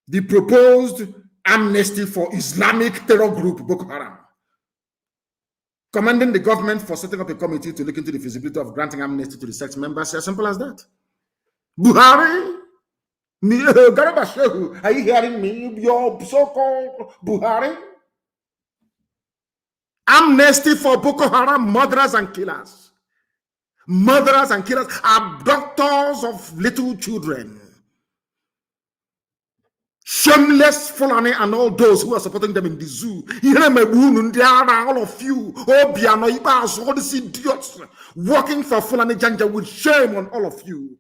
the proposed amnesty for Islamic terror group Boko Haram, commanding the government for setting up a committee to look into the feasibility of granting amnesty to the sect members. As simple as that. Buhari, Garba Shehu, are you hearing me? Your so-called Buhari? Amnesty for Boko Haram murderers and killers. Murderers and killers, abductors of little children. Shameless Fulani and all those who are supporting them in the zoo. All of you, all these idiots working for Fulani Janja, with shame on all of you.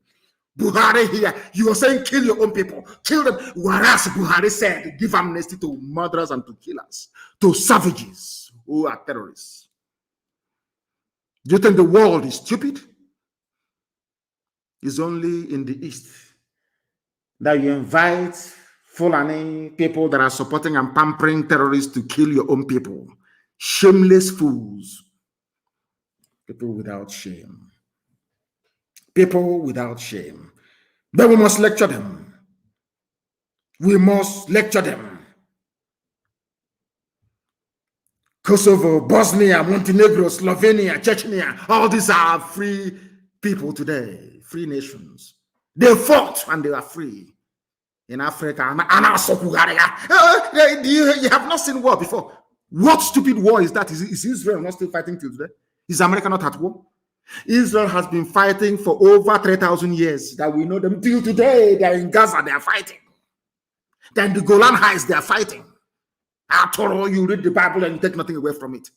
Buhari here, you are saying kill your own people, kill them. Whereas Buhari said give amnesty to murderers and to killers, to savages who are terrorists. Do you think the world is stupid? It's only in the East that you invite Fulani people that are supporting and pampering terrorists to kill your own people. Shameless fools. People without shame. People without shame. But we must lecture them. We must lecture them. Kosovo, Bosnia, Montenegro, Slovenia, Chechnya, all these are free people today, free nations. They fought and they are free. In Africa, you have not seen war before. What stupid war is that? Is Israel not still fighting till today? Is America not at war? Israel has been fighting for over 3,000 years that we know them till today. They are in Gaza, they are fighting. Then the Golan Heights, they are fighting. After all, you read the Bible and you take nothing away from it.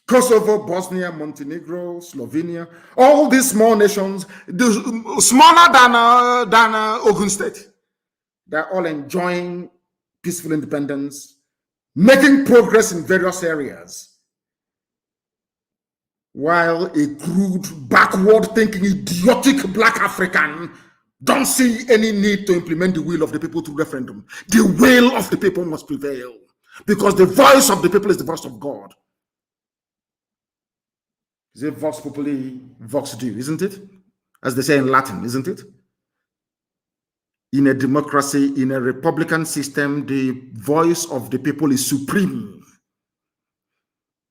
Kosovo, Bosnia, Montenegro, Slovenia, all these small nations, smaller than Ogun State, they're all enjoying peaceful independence, making progress in various areas, while a crude, backward-thinking, idiotic black African don't see any need to implement the will of the people through referendum. The will of the people must prevail, because the voice of the people is the voice of God. Is it vox populi, vox Dei, isn't it? As they say in Latin, isn't it? In a democracy, in a republican system, the voice of the people is supreme.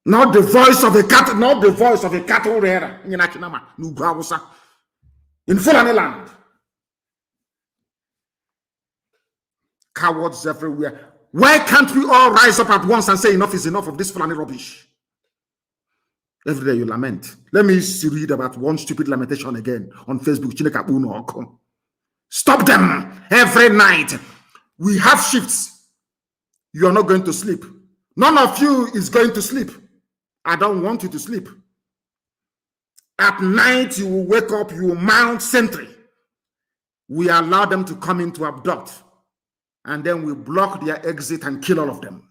Not the voice of a cattle, not the voice of a cattle rearer in Fulani land. Cowards everywhere. Why can't we all rise up at once and say enough is enough of this Fulani rubbish? Every day you lament. Let me read about one stupid lamentation again on Facebook. Stop them every night. We have shifts. You are not going to sleep. None of you is going to sleep. I don't want you to sleep. At night, you will wake up, you will mount sentry. We allow them to come in to abduct. And then we block their exit and kill all of them.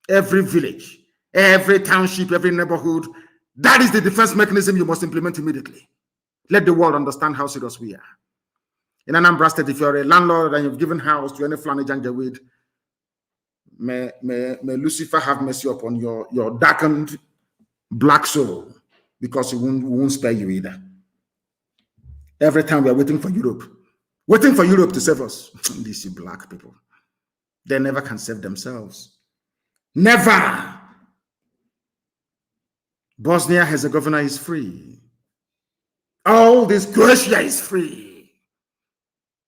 Every village, every township, every neighborhood. That is the defense mechanism you must implement immediately. Let the world understand how serious we are. In Anambra State, if you're a landlord and you've given house to any Fulani Janjaweed, may Lucifer have mercy upon your darkened black soul, because he won't spare you either. Every time we are waiting for Europe to save us. These black people, they never can save themselves. Never. Bosnia-Herzegovina is free. All this Croatia is free.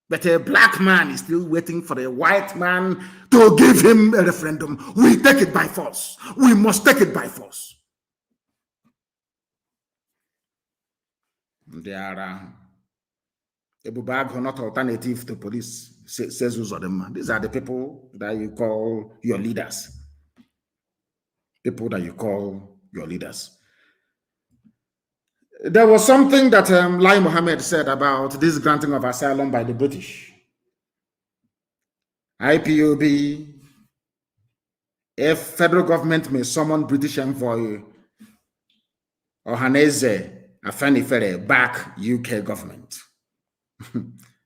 But a black man is still waiting for a white man to give him a referendum. We take it by force. We must take it by force. There are Ebubag are not alternative to police, says Uzodema. These are the people that you call your leaders. People that you call your leaders. There was something that Lai Mohammed said about this granting of asylum by the British. IPOB, if federal government may summon British envoy Ohaneze Afenifere back UK government.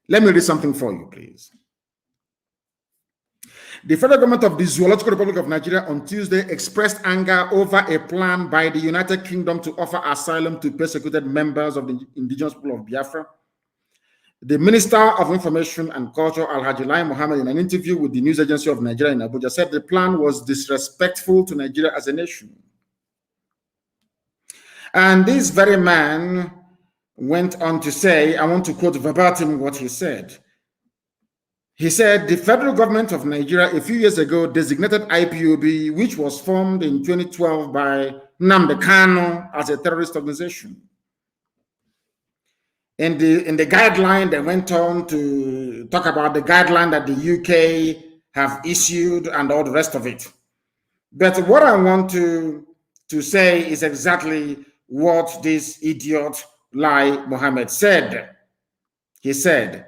Let me read something for you, please. The federal government of the Zoological Republic of Nigeria on Tuesday expressed anger over a plan by the United Kingdom to offer asylum to persecuted members of the indigenous people of Biafra. The Minister of Information and Culture, Alhaji Lai Mohammed, in an interview with the news agency of Nigeria in Abuja, said the plan was disrespectful to Nigeria as a nation. And this very man went on to say, I want to quote verbatim what he said. He said, the federal government of Nigeria a few years ago designated IPOB, which was formed in 2012 by Nnamdi Kanu, as a terrorist organization. In the guideline, they went on to talk about the guideline that the UK have issued and all the rest of it. But what I want to say is exactly what this idiot Lai Mohammed said. He said,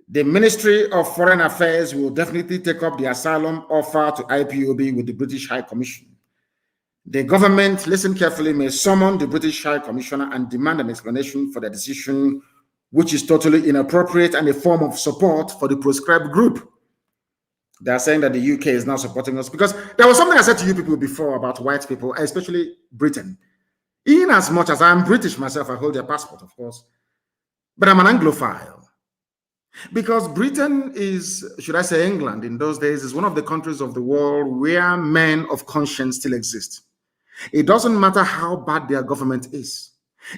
the Ministry of Foreign Affairs will definitely take up the asylum offer to IPOB with the British High Commission. The government, listen carefully, may summon the British High Commissioner and demand an explanation for the decision, which is totally inappropriate and a form of support for the proscribed group. They are saying that the UK is now supporting us, because there was something I said to you people before about white people, especially Britain. In as much as I'm British myself, I hold their passport, of course, but I'm an Anglophile. Because Britain is, should I say England in those days, is one of the countries of the world where men of conscience still exist. It doesn't matter how bad their government is.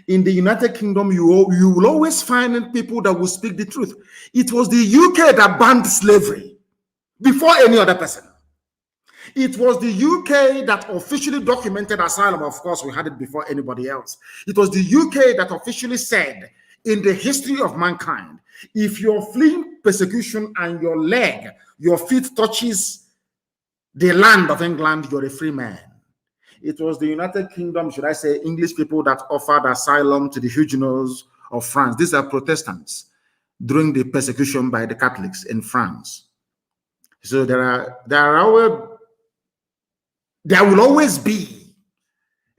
In the United Kingdom, you will always find people that will speak the truth. It was the UK that banned slavery before any other person. It was the UK that officially documented asylum. Of course, we had it before anybody else. It was the UK that officially said, in the history of mankind, if you're fleeing persecution and your feet touches the land of England, you're a free man. It was the United Kingdom, should I say, English people that offered asylum to the Huguenots of France. These are Protestants during the persecution by the Catholics in France. So there will always be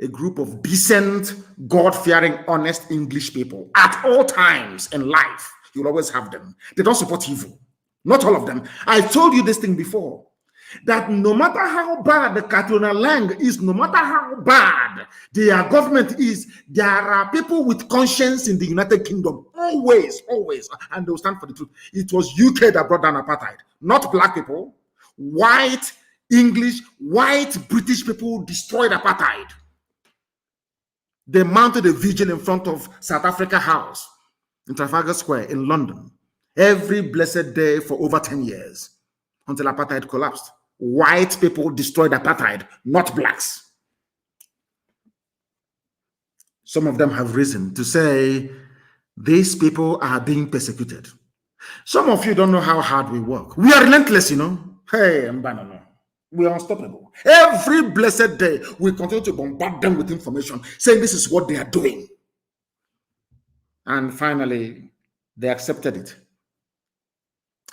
a group of decent, God-fearing, honest English people at all times in life. You'll always have them. They don't support evil. Not all of them. I told you this thing before, that no matter how bad the Katuna Lang is, no matter how bad their government is, there are people with conscience in the United Kingdom. Always, always. And they'll stand for the truth. It was UK that brought down apartheid, not black people. White, English, white British people destroyed apartheid. They mounted a vigil in front of South Africa House in Trafalgar Square in London every blessed day for over 10 years. until apartheid collapsed. White people destroyed apartheid, not blacks. Some of them have risen to say these people are being persecuted. Some of you don't know how hard we work. We are relentless, you know. Hey, Mbanano. We are unstoppable. Every blessed day, we continue to bombard them with information, saying this is what they are doing. And finally, they accepted it.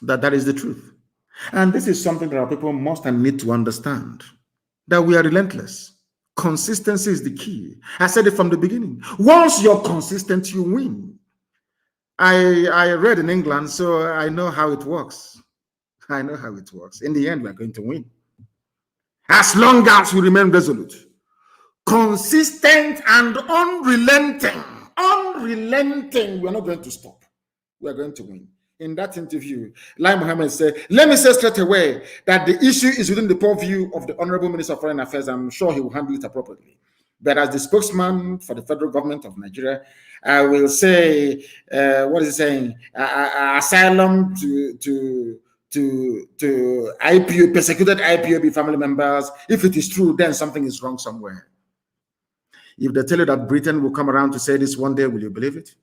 That is the truth. And this is something that our people must and need to understand, that we are relentless. Consistency is the key. I said it from the beginning. Once you're consistent, you win. I read in England, so I know how it works. I know how it works. In the end, we're going to win. As long as we remain resolute, consistent, and unrelenting, we're not going to stop. We're going to win. In that interview, Lai Mohammed said, let me say straight away that the issue is within the purview of the Honorable Minister of Foreign Affairs. I'm sure he will handle it appropriately. But as the spokesman for the federal government of Nigeria, I will say, what is he saying? Asylum to IPO, persecuted IPOB family members. If it is true, then something is wrong somewhere. If they tell you that Britain will come around to say this one day, will you believe it?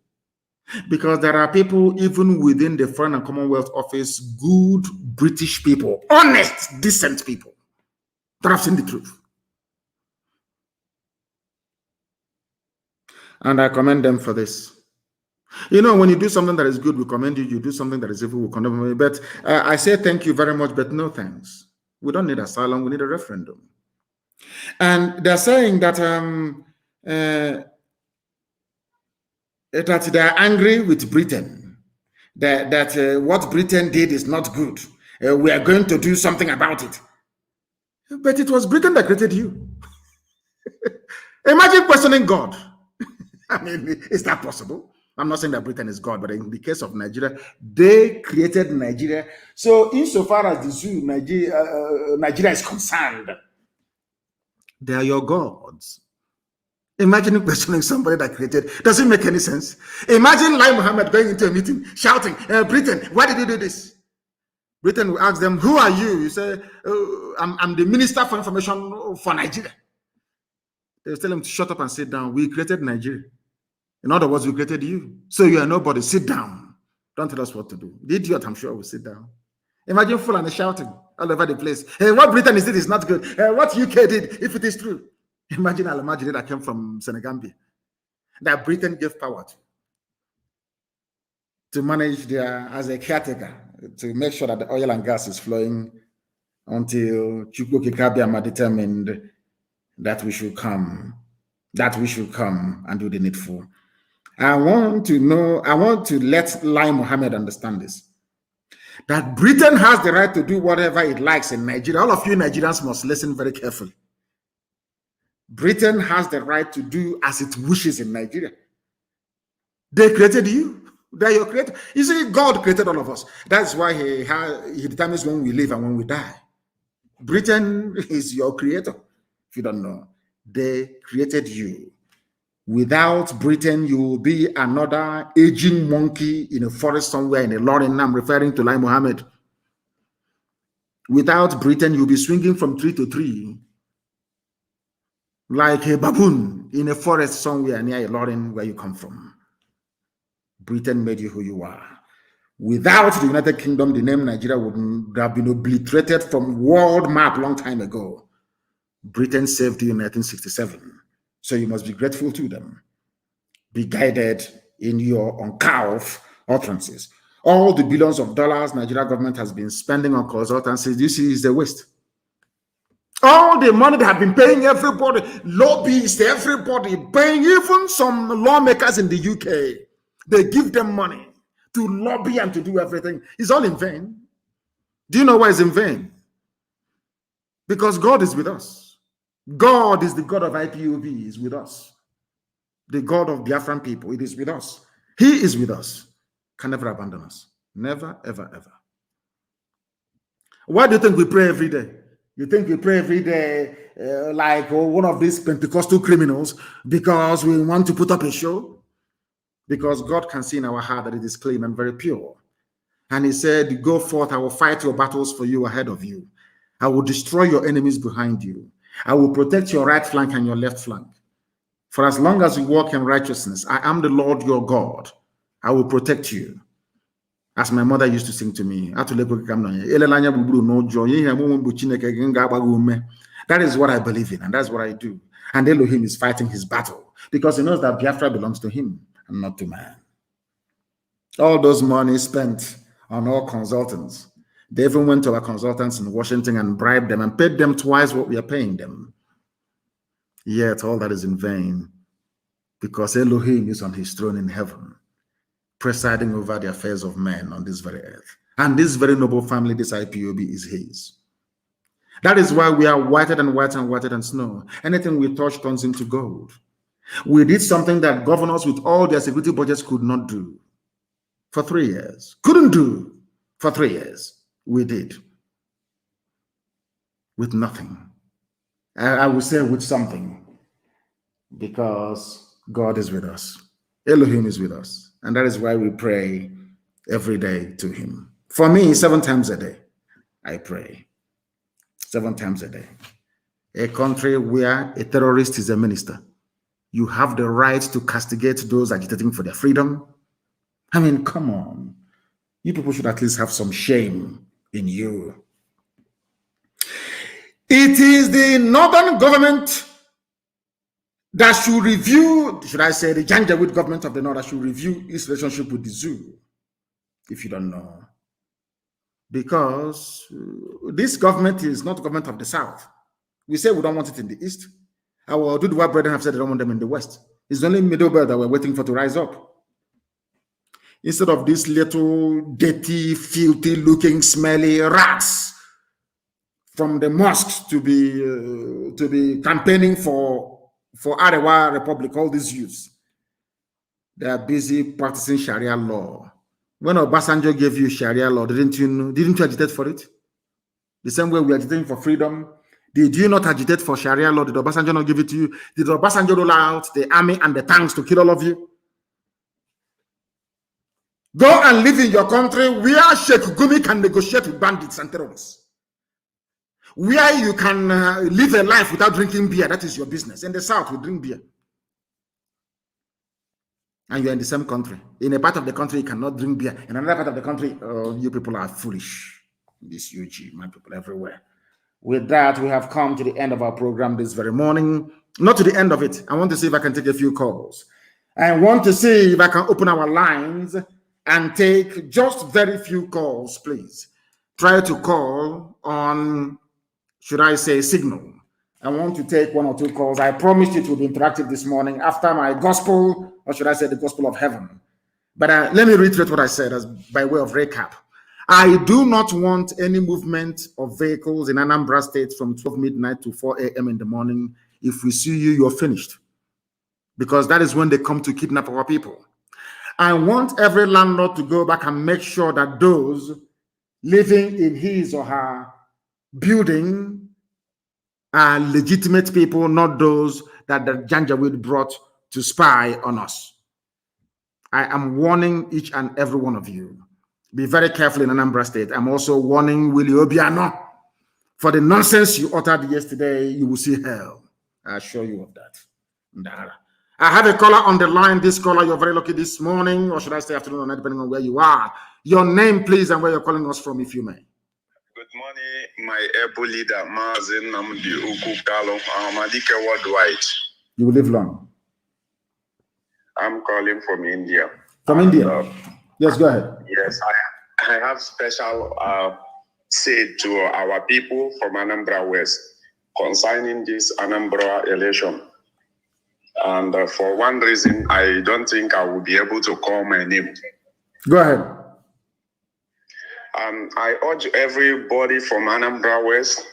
Because there are people, even within the Foreign and Commonwealth Office, good British people, honest, decent people, that have seen the truth. And I commend them for this. You know, when you do something that is good, we commend you. You do something that is evil, we condemn you. But I say thank you very much, but no thanks. We don't need asylum, we need a referendum. And they're saying that that they are angry with Britain, that what Britain did is not good. We are going to do something about it. But it was Britain that created you. Imagine questioning God. I mean, is that possible? I'm not saying that Britain is God, but in the case of Nigeria, they created Nigeria. So insofar as the zoo, Nigeria is concerned, they are your gods. Imagine questioning somebody that created. Does it make any sense? Imagine Lai Mohammed going into a meeting, shouting, Britain, why did you do this? Britain will ask them, who are you? You say, I'm the Minister for Information for Nigeria. They will tell him to shut up and sit down. We created Nigeria. In other words, we created you. So you are nobody. Sit down. Don't tell us what to do. The idiot, I'm sure, will sit down. Imagine Fulani shouting all over the place. Hey, what Britain is did is not good. What UK did, if it is true. Imagine Al-Majid that came from Senegambia, that Britain gave power to manage their, as a caretaker, to make sure that the oil and gas is flowing until Chukwuka Kabiama determined that we should come and do the needful. I want to let Lai Mohammed understand this, that Britain has the right to do whatever it likes in Nigeria. All of you Nigerians must listen very carefully. Britain has the right to do as it wishes in Nigeria. They created you. They're your creator. You see, God created all of us. That's why he determines when we live and when we die. Britain is your creator. If you don't know, they created you. Without Britain, you will be another aging monkey in a forest somewhere in a lorry. I'm referring to Lai Mohammed. Without Britain, you'll be swinging from tree to tree like a baboon in a forest somewhere near a Lauren where you come from. Britain made you who you are. Without the United Kingdom, the name Nigeria would have been obliterated from world map long time ago. Britain saved you in 1967. So you must be grateful to them. Be guided in your uncouth utterances. All the billions of dollars Nigeria government has been spending on consultancies, this is a waste. All the money they have been paying everybody, lobbyists, everybody, paying even some lawmakers in the UK. They give them money to lobby and to do everything. It's all in vain. Do you know why it's in vain? Because God is with us. God is the God of IPOB, He is with us. The God of Biafran people, it is with us. He is with us. Can never abandon us. Never, ever, ever. Why do you think we pray every day? You think we pray every day like one of these Pentecostal criminals because we want to put up a show? Because God can see in our heart that it is clean and very pure. And he said, go forth, I will fight your battles for you ahead of you. I will destroy your enemies behind you. I will protect your right flank and your left flank. For as long as you walk in righteousness, I am the Lord your God. I will protect you. As my mother used to sing to me, that is what I believe in, and that's what I do. And Elohim is fighting his battle because he knows that Biafra belongs to him and not to man. All those money spent on all consultants, they even went to our consultants in Washington and bribed them and paid them twice what we are paying them. Yet all that is in vain because Elohim is on his throne in heaven, presiding over the affairs of men on this very earth. And this very noble family, this IPOB, is his. That is why we are whiter and whiter and whiter than snow. Anything we touch turns into gold. We did something that governors with all their security budgets could not do for 3 years. Couldn't do for 3 years. We did. With nothing. I will say with something. Because God is with us. Elohim is with us. And that is why we pray every day to him. For me, 7 times a day, I pray. 7 times a day. A country where a terrorist is a minister. You have the right to castigate those agitating for their freedom. I mean, come on. You people should at least have some shame in you. It is the northern government that should review, should I say, the Janjaweed government of the north that should review its relationship with the zoo, if you don't know. Because this government is not the government of the south. We say we don't want it in the east. Our Duduwa brethren have said they don't want them in the west. It's only middle belt that we're waiting for to rise up. Instead of these little dirty, filthy looking, smelly rats from the mosques to be campaigning for Arewa Republic, all these youths, they are busy practicing Sharia law. When Obasanjo gave you Sharia law, didn't you agitate for it? The same way we are agitating for freedom. Did you not agitate for Sharia law? Did Obasanjo not give it to you? Did Obasanjo roll out the army and the tanks to kill all of you? Go and live in your country where Sheikh Gumi can negotiate with bandits and terrorists. Where you can live a life without drinking beer. That is your business. In the south, we drink beer. And you're in the same country. In a part of the country, you cannot drink beer. In another part of the country, you people are foolish. This UG, my people everywhere. With that, we have come to the end of our program this very morning. Not to the end of it. I want to see if I can take a few calls. I want to see if I can open our lines and take just very few calls, please. Try to call on, should I say, signal. I want to take 1 or 2 calls. I promised it will be interactive this morning after my gospel, or should I say the gospel of heaven. But let me reiterate what I said as by way of recap. I do not want any movement of vehicles in Anambra State from 12 midnight to 4 a.m. in the morning. If we see you, you're finished. Because that is when they come to kidnap our people. I want every landlord to go back and make sure that those living in his or her building are legitimate people, not those that the Janjaweed brought to spy on us. I am warning each and every one of you. Be very careful in Anambra State. I'm also warning Willie Obiano. For the nonsense you uttered yesterday, you will see hell. I assure you of that. Ndara. I have a caller on the line. This caller, you're very lucky this morning, or should I say afternoon or night, depending on where you are. Your name, please, and where you're calling us from, if you may. Good morning, my able leader, Mazi, Nnamdi, Ukukalo, Amadike Worldwide. You will live long. I'm calling from India. From India? Yes, go ahead. Yes, I have special say to our people from Anambra West concerning this Anambra election. And for one reason, I don't think I will be able to call my name. Go ahead. I urge everybody from Anambra West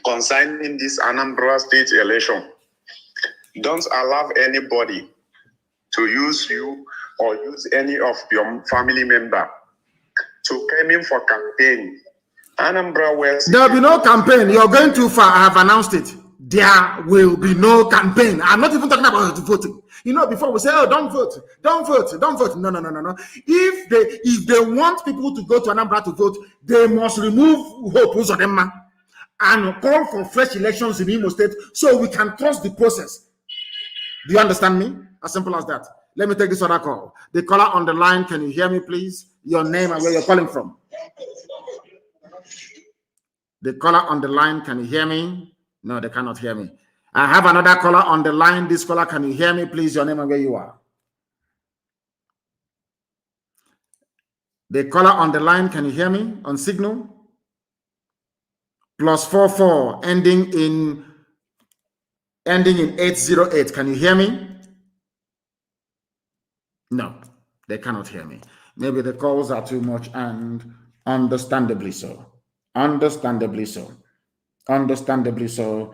concerning this Anambra State election, don't allow anybody to use you or use any of your family member to come in for campaign. Anambra West. There will be no campaign. You're going too far. I have announced it. there will be no campaign. I'm not even talking about voting. You know, before we say, oh, don't vote, don't vote, don't vote. No, no, no, no, no. If they want people to go to Anambra to vote, they must remove Hope Uzodinma and call for fresh elections in Imo State so we can trust the process. Do you understand me? As simple as that. Let me take this other call. The caller on the line, can you hear me, please? Your name and where you're calling from. The caller on the line, can you hear me? No, they cannot hear me. I have another caller on the line. This caller, can you hear me, please? Your name and where you are. The caller on the line, can you hear me on signal? +44 ending in 808. Can you hear me? No, they cannot hear me. Maybe the calls are too much, and understandably so. Understandably so. Understandably so.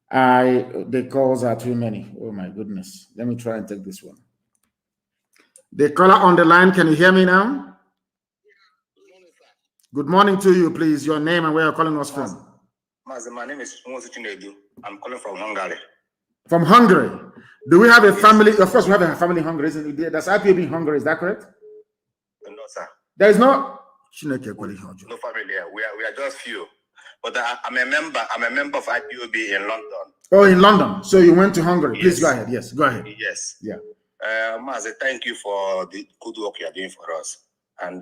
The calls are too many. Oh my goodness. Let me try and take this one. The caller on the line, can you hear me now? Good morning to you, please. Your name and where you're calling us from. Mazi, my name is Nnamdi. I'm calling from Hungary. From Hungary. Do we have a family? Of course, we have a family in Hungary, isn't it? That's IPOB in Hungary, is that correct? No, sir. There is no family here. We are just few. But I'm a member of IPOB in London. Oh, in London. So you went to Hungary. Yes. Please go ahead. Yes, go ahead. Yes. Yeah. Mazi, thank you for the good work you are doing for us. And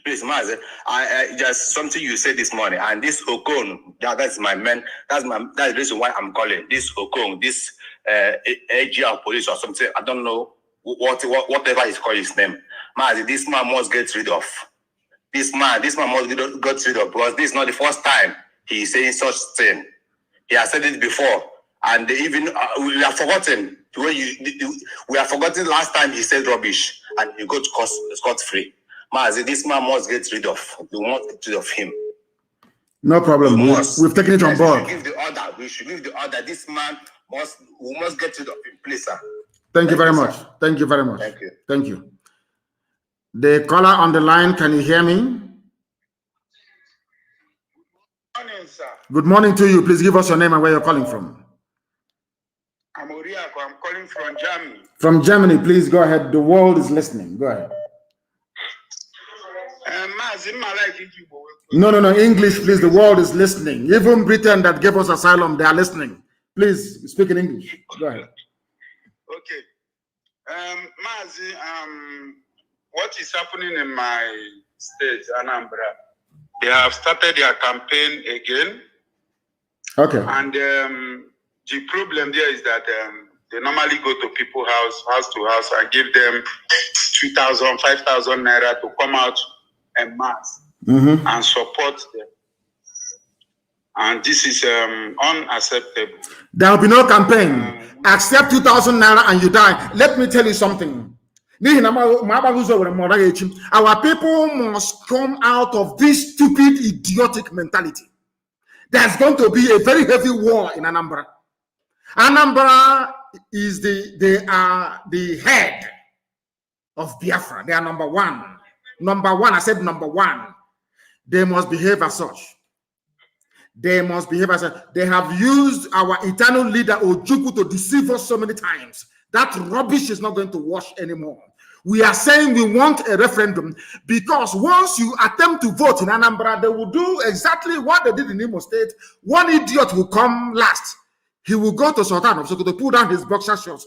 please, Mazi, I just something you said this morning, and this Okon, that's my man. That's the reason why I'm calling this Okon, this AGR police or something. I don't know whatever is called his name. Mazi, this man must get rid of. This man must get rid of, because this is not the first time he is saying such thing. He has said it before, and even we have forgotten we have forgotten last time he said rubbish and he got scot free. Mazi, this man must get rid of. We must get rid of him. No problem. We've taken it on board. We should give the order. This man we must get rid of him, please, sir. Thank you very much. Thank you very much. Thank you. Thank you. The caller on the line, can you hear me? Morning, sir. Good morning to you. Please give us your name and where you're calling from. I'm Oriako. I'm calling from Germany. From Germany, please go ahead. The world is listening. Go ahead. No. English, please. The world is listening. Even Britain that gave us asylum, they are listening. Please speak in English. Go ahead. Okay. Mazi, what is happening in my state, Anambra? They have started their campaign again. Okay. And the problem there is that they normally go to people's house to house, and give them 3,000, 5,000 naira to come out en masse and support them. And this is unacceptable. There will be no campaign. Accept 2,000 naira and you die. Let me tell you something. Our people must come out of this stupid, idiotic mentality. There's going to be a very heavy war in Anambra. Anambra is they are the head of Biafra. They are number one. Number one, I said number one. They must behave as such. They must behave as such. They have used our eternal leader Ojukwu to deceive us so many times. That rubbish is not going to wash anymore. We are saying we want a referendum because once you attempt to vote in Anambra, they will do exactly what they did in Imo State. One idiot will come last. He will go to Sultan of Sokoto, pull down his boxer shorts.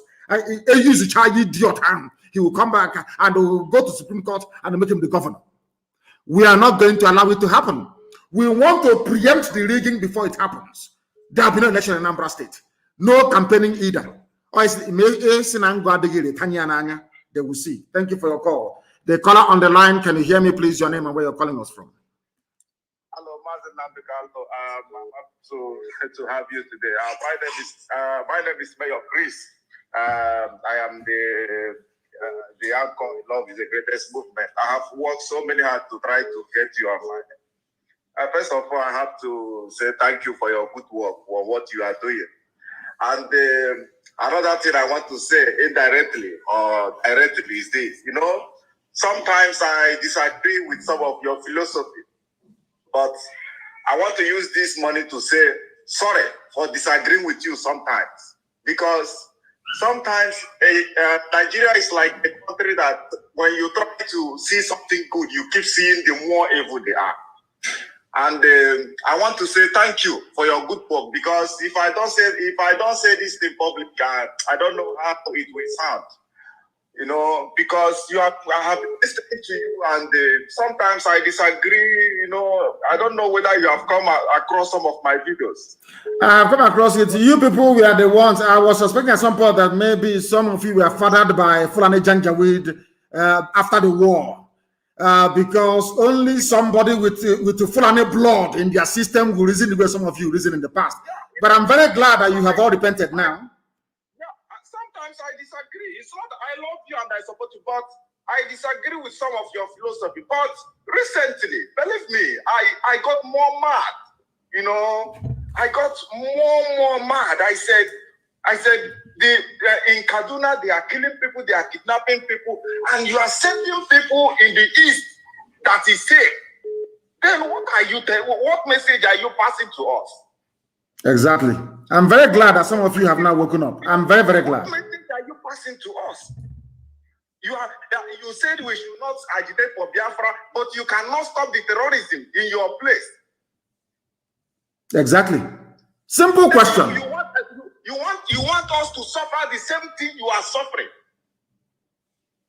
Use a child idiot hand. He will come back and will go to Supreme Court and make him the governor. We are not going to allow it to happen. We want to preempt the rigging before it happens. There will be no election in Anambra State. No campaigning either. They will see. Thank you for your call. The caller on the line, can you hear me, please? Your name and where you're calling us from. Hello, Mazi Nnamdi. I'm happy to have you today. My name is Mayor Chris. I am the anchor. Love is the greatest movement. I have worked so many hard to try to get you online. First of all, I have to say thank you for your good work, for what you are doing. And another thing I want to say indirectly or directly is this. Sometimes I disagree with some of your philosophy, but I want to use this money to say sorry for disagreeing with you sometimes, because sometimes Nigeria is like a country that when you try to see something good, you keep seeing the more evil they are. And I want to say thank you for your good work, because if I don't say this in public, I don't know how it will sound. You know, because I have been listening to you, and sometimes I disagree. You know, I don't know whether you have come across some of my videos. I've come across it. You people were the ones. I was suspecting at some point that maybe some of you were fathered by Fulani Janjaweed after the war. Because only somebody with the Fulani blood in their system will reason the way some of you reason in the past. But I'm very glad that you have all repented now. Sometimes I disagree. It's not that I love you and I support you, but I disagree with some of your philosophy. But recently, believe me, I got more mad. You know, I got more mad. I said, in Kaduna, they are killing people, they are kidnapping people, and you are sending people in the east that is safe. Then what are you telling? What message are you passing to us? Exactly. I'm very glad that some of you have now woken up. I'm very, very glad. What message are you passing to us? You said we should not agitate for Biafra, but you cannot stop the terrorism in your place. Exactly. Simple question. You want us to suffer the same thing you are suffering.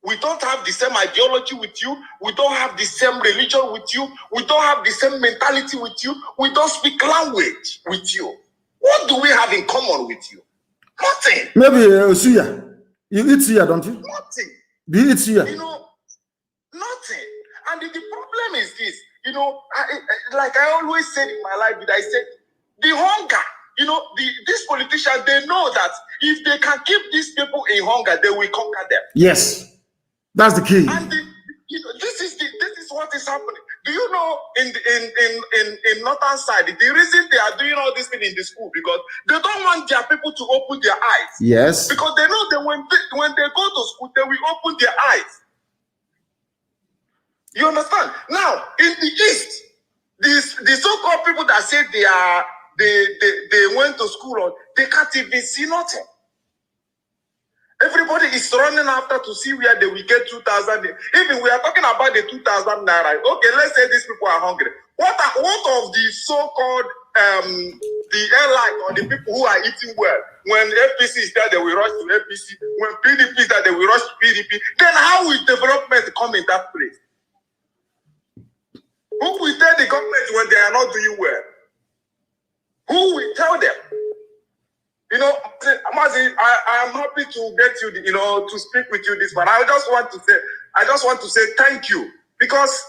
We don't have the same ideology with you. We don't have the same religion with you. We don't have the same mentality with you. We don't speak language with you. What do we have in common with you? Nothing. Maybe suya. You eat suya, don't you? Nothing. Do you eat suya? You know, nothing. And the problem is this. You know, like I always said in my life, I said, the hunger. You know, these politicians, they know that if they can keep these people in hunger, they will conquer them. Yes, that's the key. And this is what is happening. Do you know in northern side, the reason they are doing all this thing in the school, because they don't want their people to open their eyes. Yes. Because they know that when they go to school, they will open their eyes. You understand? Now, in the east, the so-called people that say they went to school, or they can't even see nothing. Everybody is running after to see where they will get 2,000. Even we are talking about the 2,000 naira. Okay, let's say these people are hungry. What of the so-called the airline or the people who are eating well? When APC is there, they will rush to APC. When PDP is there, they will rush to PDP. Then how will development come in that place? Who will tell the government when they are not doing well? Who will tell them? You know, Mazi, I am happy to get you, to speak with you this, but I just want to say thank you, because,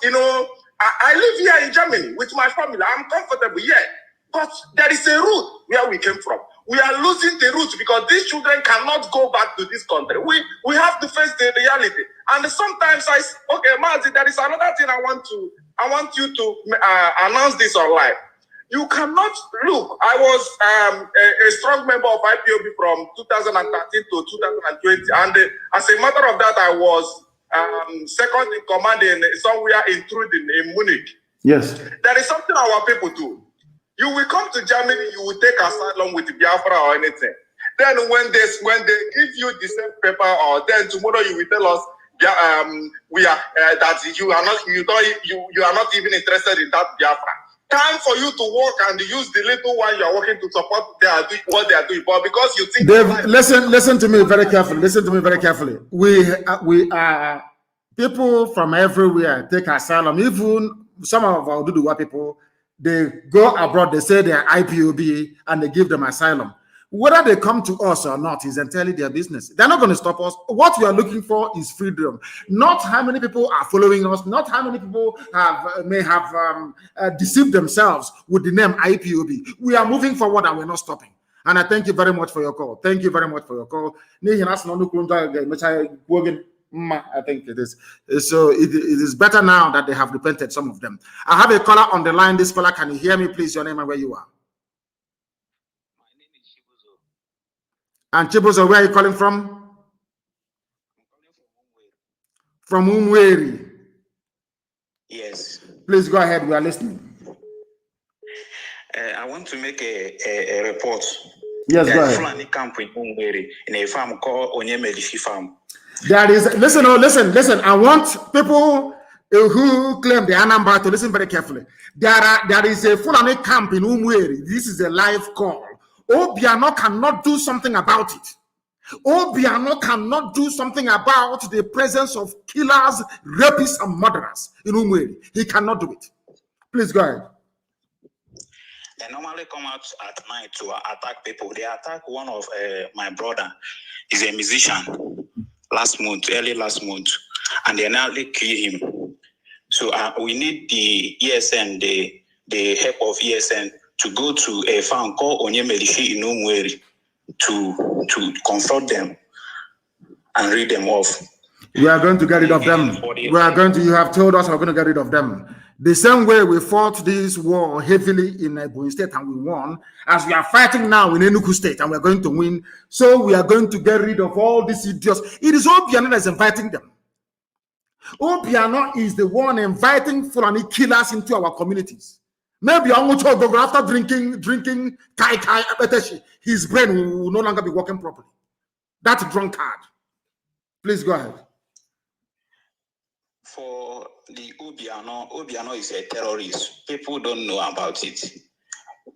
I live here in Germany with my family. I'm comfortable here, but there is a root where we came from. We are losing the roots because these children cannot go back to this country. We have to face the reality. And sometimes Mazi, there is another thing I want you to announce this online. You cannot look. I was a strong member of IPOB from 2013 to 2020, and as a matter of that, I was second in command somewhere in Truden in Munich. Yes. There is something our people do. You will come to Germany, you will take asylum with Biafra or anything. Then when they give you the same paper, or then tomorrow you will tell us that you are not even interested in that Biafra. Time for you to work and use the little one you are working to support what they are doing, but because you think Dave, listen to me very carefully. Listen to me very carefully. We are people from everywhere take asylum. Even some of our Duduwa people, they go abroad. They say they are IPOB and they give them asylum. Whether they come to us or not is entirely their business. They're not going to stop us. What we are looking for is freedom. Not how many people are following us. Not how many people may have deceived themselves with the name IPOB. We are moving forward and we're not stopping. And I thank you very much for your call. Thank you very much for your call. I think it is. So it is better now that they have repented, some of them. I have a caller on the line. This caller, can you hear me, please? Your name and where you are. And Chibuzo, where are you calling from? From Umweri. Yes. Please go ahead. We are listening. I want to make a report. Yes, go ahead. Fulani camp in a farm called Onyemelishi Farm. There is, listen. I want people who claim the Anambra to listen very carefully. There is a Fulani camp in Umweri. This is a live call. Obiano cannot do something about it. Obiano cannot do something about the presence of killers, rapists, and murderers in Umweri. He cannot do it. Please go ahead. They normally come out at night to attack people. They attack one of my brother. He's a musician. Early last month, and they nearly kill him. So we need the ESN, the help of ESN, to go to a farm called Onyemelishi in Umweri to confront them and read them off. We are going to get rid of them. You have told us we're going to get rid of them. The same way we fought this war heavily in Ebonyi State and we won, as we are fighting now in Enugu State and we're going to win, so we are going to get rid of all these idiots. It is Obiano that's inviting them. Obiano is the one inviting Fulani killers into our communities. Maybe after drinking kai, his brain will no longer be working properly. That drunkard. Please go ahead. For the Obiano is a terrorist. People don't know about it.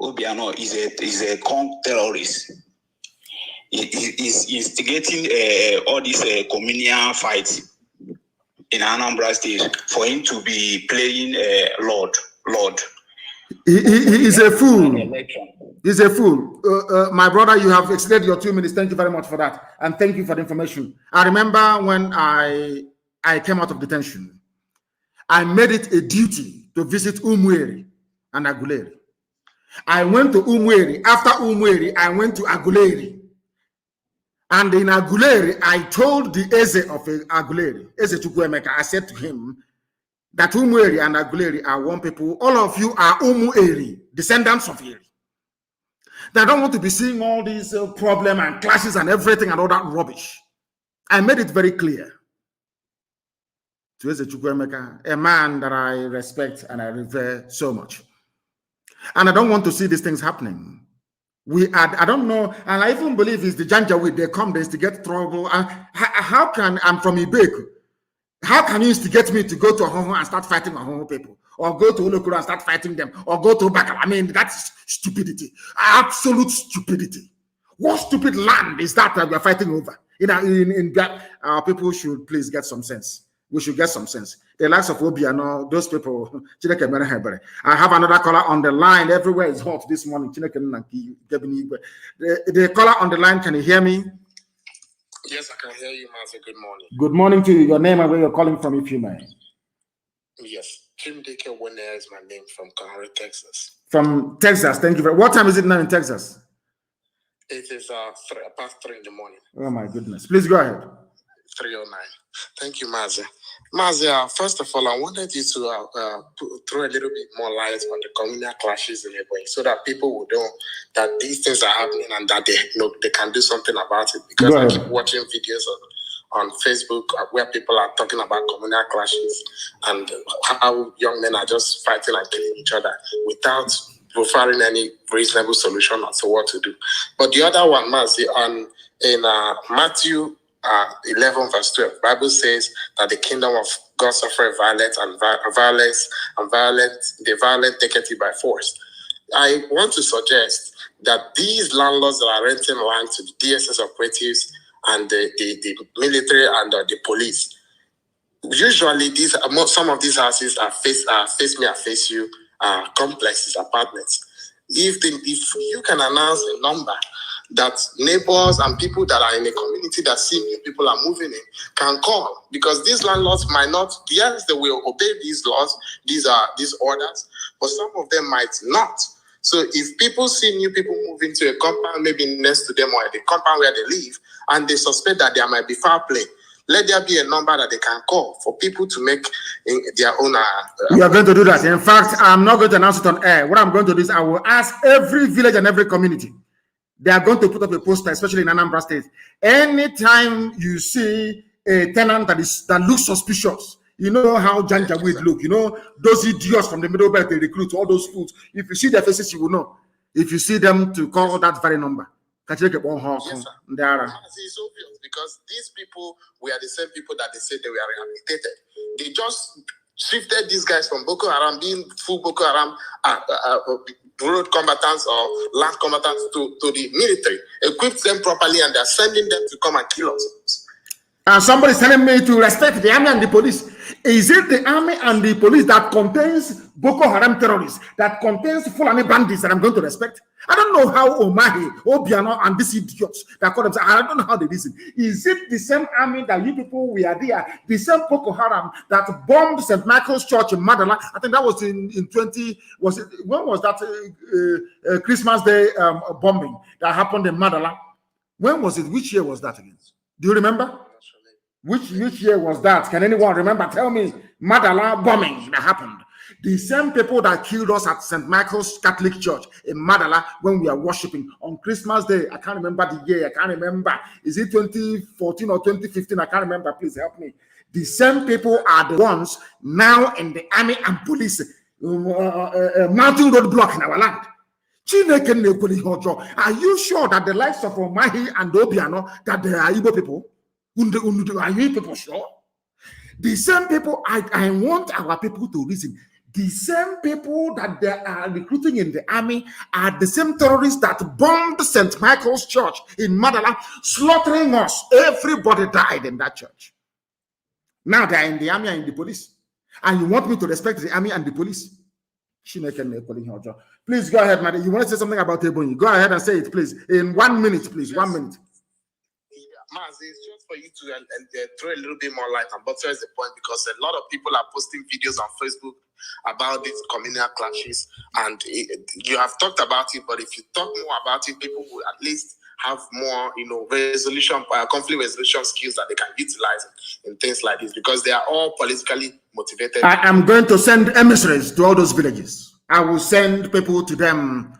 Obiano is a terrorist. He's instigating all these communal fights in Anambra State for him to be playing Lord. He is a fool. He's a fool. My brother, you have extended your 2 minutes. Thank you very much for that. And thank you for the information. I remember when I came out of detention, I made it a duty to visit Umweri and Aguleri. I went to Umweri. After Umweri, I went to Aguleri. And in Aguleri, I told the Eze of Aguleri, Eze Chukwuemeka, I said to him that Umweri and Aguleri are one people. All of you are Umueri, descendants of Eri. They don't want to be seeing all these problems and clashes and everything and all that rubbish. I made it very clear to Eze Chukwuemeka, a man that I respect and I revere so much. And I don't want to see these things happening. I don't know, and I even believe it's the Janjaweed, they come, they instigate trouble. And how can, I'm from Ibeku, how can you instigate me to go to Ahoho and start fighting Ahoho people? Or go to Olokuro and start fighting them? Or go to Bakala? I mean, that's stupidity. Absolute stupidity. What stupid land is that we're fighting over? In that, our people should please get some sense. We should get some sense. The likes of Obiano, those people. I have another caller on the line. Everywhere is hot this morning. The caller on the line, can you hear me? Yes, I can hear you, Mazi. Good morning. Good morning to you. Your name and where you're calling from, if you may. Yes, Chimdeke Wene is my name, from Kanu, Texas. From Texas, thank you very much. What time is it now in Texas? It is past 3 in the morning. Oh my goodness. Please go ahead. 3:09. Thank you, Mazi. Mazi, first of all, I wanted you to throw a little bit more light on the communal clashes in Ebonyi so that people would know that these things are happening and that they can do something about it. Because I keep watching videos on Facebook where people are talking about communal clashes and how young men are just fighting and killing each other without providing any reasonable solution as to what to do. But the other one, Mazi, in Matthew 11 verse 12, Bible says that the kingdom of God suffereth violence, and the violent take it by force. I want to suggest that these landlords that are renting land to the DSS operatives and the military and the police, usually some of these houses are face me, I face you complexes, apartments. If you can announce a number that neighbors and people that are in a community that see new people are moving in can call, because these landlords might not, yes, they will obey these laws, these orders, but some of them might not. So if people see new people moving to a compound, maybe next to them or the compound where they live, and they suspect that there might be foul play, let there be a number that they can call for people to make their own. We are going to do that. In fact, I'm not going to announce it on air. What I'm going to do is I will ask every village and every community. They are going to put up a poster, especially in Anambra State. Anytime you see a tenant that looks suspicious, You know how Janjaweed look. You know those idiots from the Middle Belt, they recruit all those fools. If you see their faces, you will know. If you see them, to call that very number. Yes, sir. It's obvious because these people were the same people that they said they were rehabilitated. They just shifted these guys from Boko Haram, being full Boko Haram, road combatants or land combatants to the military, equipped them properly, and they're sending them to come and kill us. And somebody's telling me to respect the army and the police. Is it the army and the police that contains Boko Haram terrorists, that contains Fulani bandits that I'm going to respect? I don't know how Omahi, Obiano, and these idiots that call themselves, I don't know how they reason. Is it the same army that you people were there, the same Boko Haram that bombed St. Michael's Church in Madala? I think that was in 20, was it, when was that Christmas Day bombing that happened in Madala? When was it? Which year was that again? Do you remember? Which year was that? Can anyone remember? Tell me. Madala bombing that happened. The same people that killed us at St. Michael's Catholic Church in Madala when we are worshiping on Christmas Day. I can't remember the year. I can't remember. Is it 2014 or 2015? I can't remember. Please help me. The same people are the ones now in the army and police mounting roadblock in our land. Are you sure that the likes of Omahi and Obiano, that they are Igbo people? Are you people sure? The same people, I want our people to reason. The same people that they are recruiting in the army are the same terrorists that bombed St. Michael's Church in Madala, slaughtering us. Everybody died in that church. Now they are in the army and in the police. And you want me to respect the army and the police? Please go ahead, madam. You want to say something about Ebony? Go ahead and say it, please. In 1 minute, please. 1 minute. Mazi, it's just for you to throw a little bit more light and buttress the point, because a lot of people are posting videos on Facebook about these communal clashes, and you have talked about it, but if you talk more about it, people will at least have more, conflict resolution skills that they can utilize in things like this, because they are all politically motivated. I am going to send emissaries to all those villages. I will send people to them.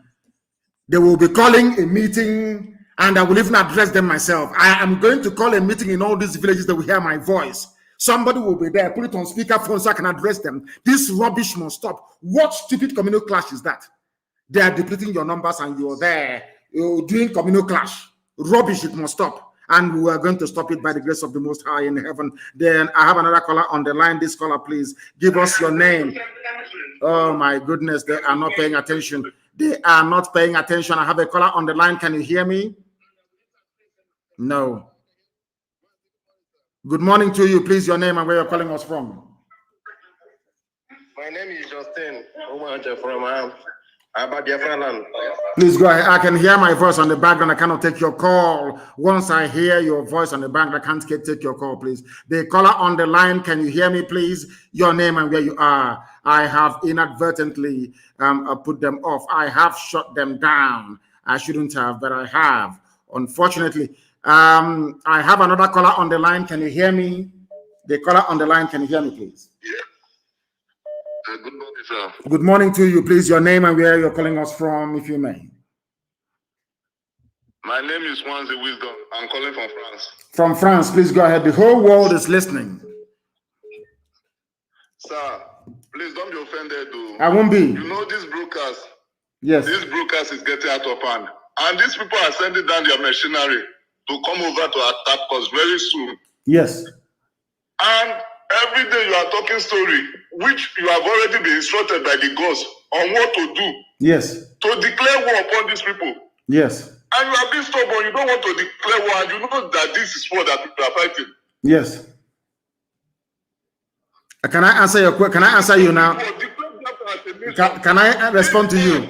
They will be calling a meeting, and I will even address them myself. I am going to call a meeting in all these villages that will hear my voice. Somebody will be there, put it on speakerphone so I can address them. This rubbish must stop. What stupid communal clash is that? They are depleting your numbers and you're there, you're doing communal clash. Rubbish, it must stop. And we are going to stop it by the grace of the Most High in heaven. Then I have another caller on the line. This caller, please give us your name. Oh my goodness, they are not paying attention. They are not paying attention. I have a caller on the line. Can you hear me? No. Good morning to you. Please, your name and where you're calling us from. My name is Justin from Abadiafranan. Please go ahead. I can hear my voice on the background. I cannot take your call. Once I hear your voice on the background, I can't take your call, please. The caller on the line, can you hear me, please? Your name and where you are. I have inadvertently put them off. I have shut them down. I shouldn't have, but I have. Unfortunately, I have another caller on the line. Can you hear me? The caller on the line, can you hear me, please? Yeah. Good morning, sir. Good morning to you, please. Your name and where you're calling us from, if you may. My name is Mazi Wisdom. I'm calling from France. From France, please go ahead. The whole world is listening. Sir, please don't be offended, though. I won't be. You know, these brokers. Yes. These brokers is getting out of hand. And these people are sending down their machinery to come over to attack us very soon. Yes. And every day you are talking story, which you have already been instructed by the gods on what to do. Yes. To declare war upon these people. Yes. And you are being stubborn. You don't want to declare war, and you know that this is war that people are fighting. Yes. Can I answer your question? Can I answer you now? Can I respond to you?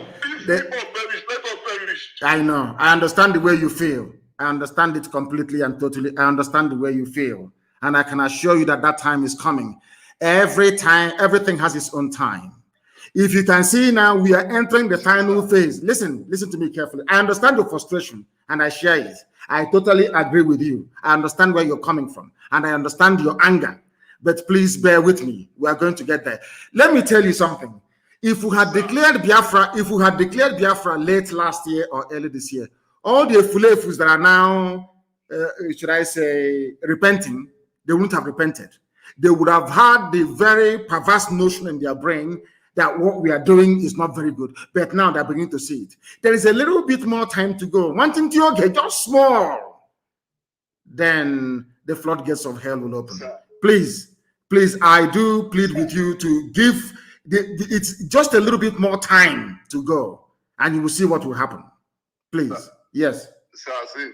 I know. I understand the way you feel. I understand it completely and totally. I understand the way you feel. And I can assure you that that time is coming. Every time, everything has its own time. If you can see now, we are entering the final phase. Listen to me carefully. I understand your frustration and I share it. I totally agree with you. I understand where you're coming from and I understand your anger. But please bear with me. We are going to get there. Let me tell you something. If we had declared Biafra late last year or early this year, all the Fulefus that are now, should I say, repenting, they wouldn't have repented. they would have had the very perverse notion in their brain that what we are doing is not very good. But now they're beginning to see it. There is a little bit more time to go. One thing to get just small, then the floodgates of hell will open. Please, I do plead with you to give it's just a little bit more time to go, and you will see what will happen. Please. Sir. Yes. Sir, see,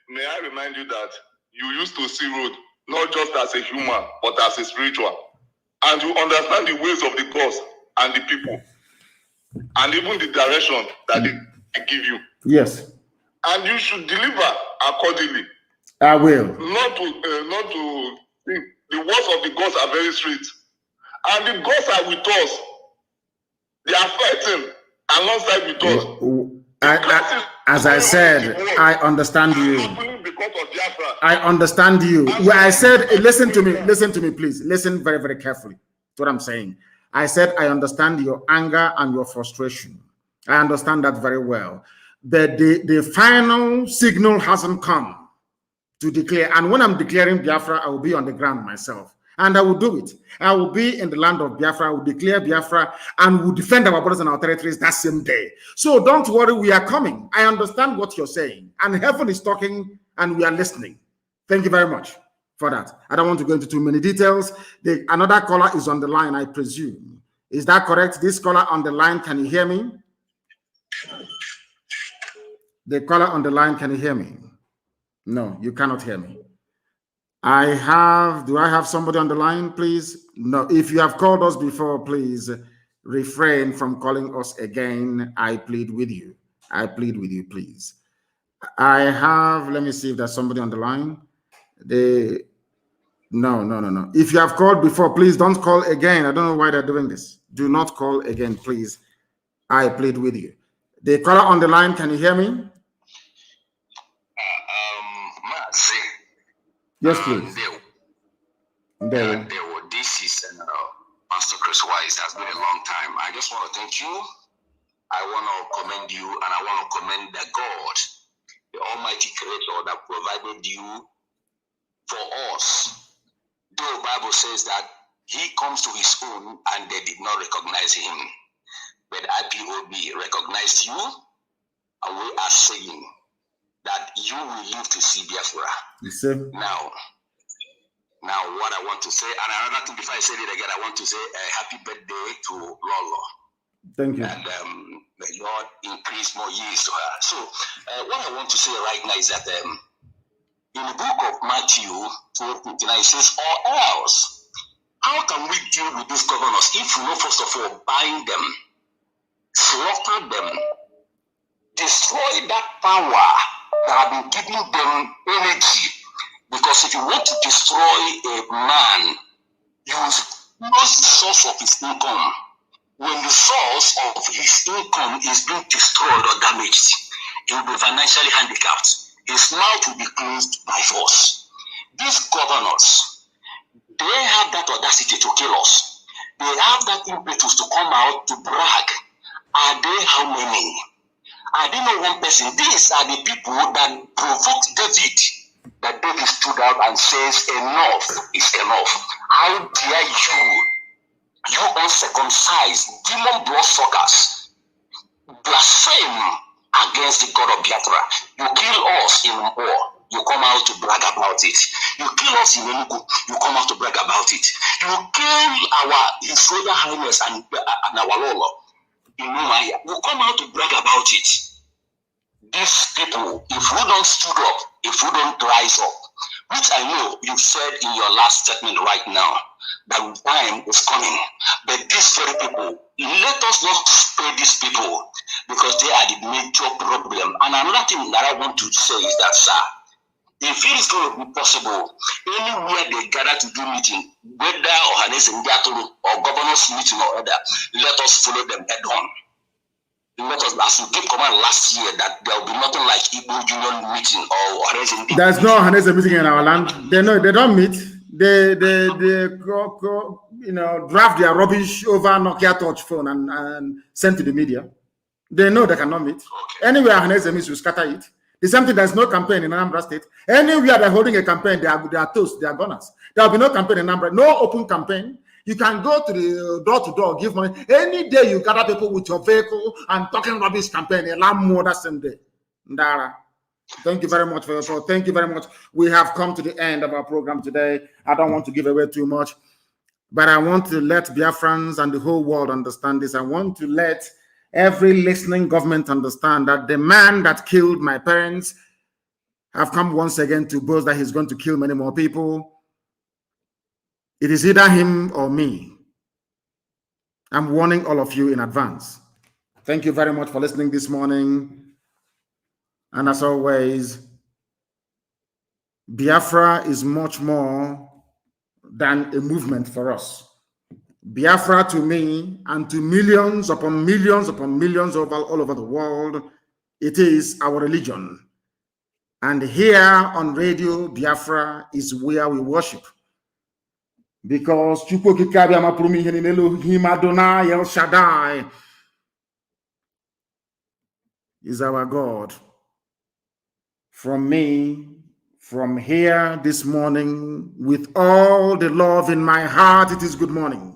may I remind you that you used to see road not just as a human, but as a spiritual. And you understand the ways of the gods and the people, and even the direction that they give you. Yes. And you should deliver accordingly. I will. Not to think the words of the gods are very strict, and the gods are with us. They are fighting alongside with us. As I said, I understand you. I understand you. Where I said, listen to me, please. Listen very, very carefully to what I'm saying. I said, I understand your anger and your frustration. I understand that very well. But the final signal hasn't come to declare. And when I'm declaring Biafra, I will be on the ground myself. And I will do it. I will be in the land of Biafra. I will declare Biafra and will defend our borders and our territories that same day. So don't worry, we are coming. I understand what you're saying. And heaven is talking and we are listening. Thank you very much for that. I don't want to go into too many details. Another caller is on the line, I presume. Is that correct? This caller on the line, can you hear me? The caller on the line, can you hear me? No, you cannot hear me. Do I have somebody on the line, please? No, if you have called us before, please refrain from calling us again. I plead with you. I plead with you, please. Let me see if there's somebody on the line. No. If you have called before, please don't call again. I don't know why they're doing this. Do not call again, please. I plead with you. The caller on the line, can you hear me? Mazi. Yes, please. This is Pastor Chris Wise. It has been a long time. I just want to thank you. I want to commend you, and I want to commend the God, the Almighty Creator that provided you for us. The Bible says that He comes to His own, and they did not recognize Him. But IPOB recognized you, and we are saying that you will live to see Biafra. Now, what I want to say, and another thing before I say it again, I want to say a happy birthday to Lolo. Thank you. And may God increase more years to her. So, what I want to say right now is that in the book of Matthew 12:29, it says, or else, how can we deal with these governors if we know, first of all, bind them, slaughter them, destroy that power that have been giving them energy? Because if you want to destroy a man, you lose the source of his income. When the source of his income is being destroyed or damaged, he will be financially handicapped. His mouth will be closed by force. These governors, they have that audacity to kill us. They have that impetus to come out to brag. Are they how many? I didn't know one person. These are the people that provoked David. That David stood out and says, enough is enough. How dare you uncircumcised, demon blood suckers, blaspheme against the God of Biafra? You kill us in war, you come out to brag about it. You kill us in Enugu, you come out to brag about it. You kill His Royal Highness and our Lolo in Umaya, you come out to brag about it. These people, if we don't stood up, if we don't rise up, which I know you said in your last statement right now, that time is coming. But these very people, let us not spare these people because they are the major problem. And another thing that I want to say is that, sir, if it is going to be possible, anywhere they gather to do meeting, whether or governor's meeting or other, let us follow them head on. Let us, as you gave command last year, that there will be nothing like Igbo Union meeting or there's no Hanese meeting in our land. They don't meet. They draft their rubbish over Nokia touch phone and send to the media. They know they cannot meet. Okay. Anywhere Hanese meets, we scatter it. The same thing, there's no campaign in Anambra State. Anywhere they're holding a campaign, they are toast, they are gunners. There will be no campaign in Anambra, no open campaign. You can go to the door-to-door, give money. Any day you gather people with your vehicle and talking rubbish campaign, a lot more that same day. Ndara. Thank you very much for your support. Thank you very much. We have come to the end of our program today. I don't want to give away too much, but I want to let Biafrans and the whole world understand this. I want to let every listening government understand that the man that killed my parents have come once again to boast that he's going to kill many more people. It is either him or me. I'm warning all of you in advance. Thank you very much for listening this morning. And as always, Biafra is much more than a movement for us. Biafra to me and to millions upon millions all over the world, it is our religion. And here on Radio Biafra is where we worship. Because Him Adonai El Shaddai is our God. From me, from here this morning, with all the love in my heart, it is good morning.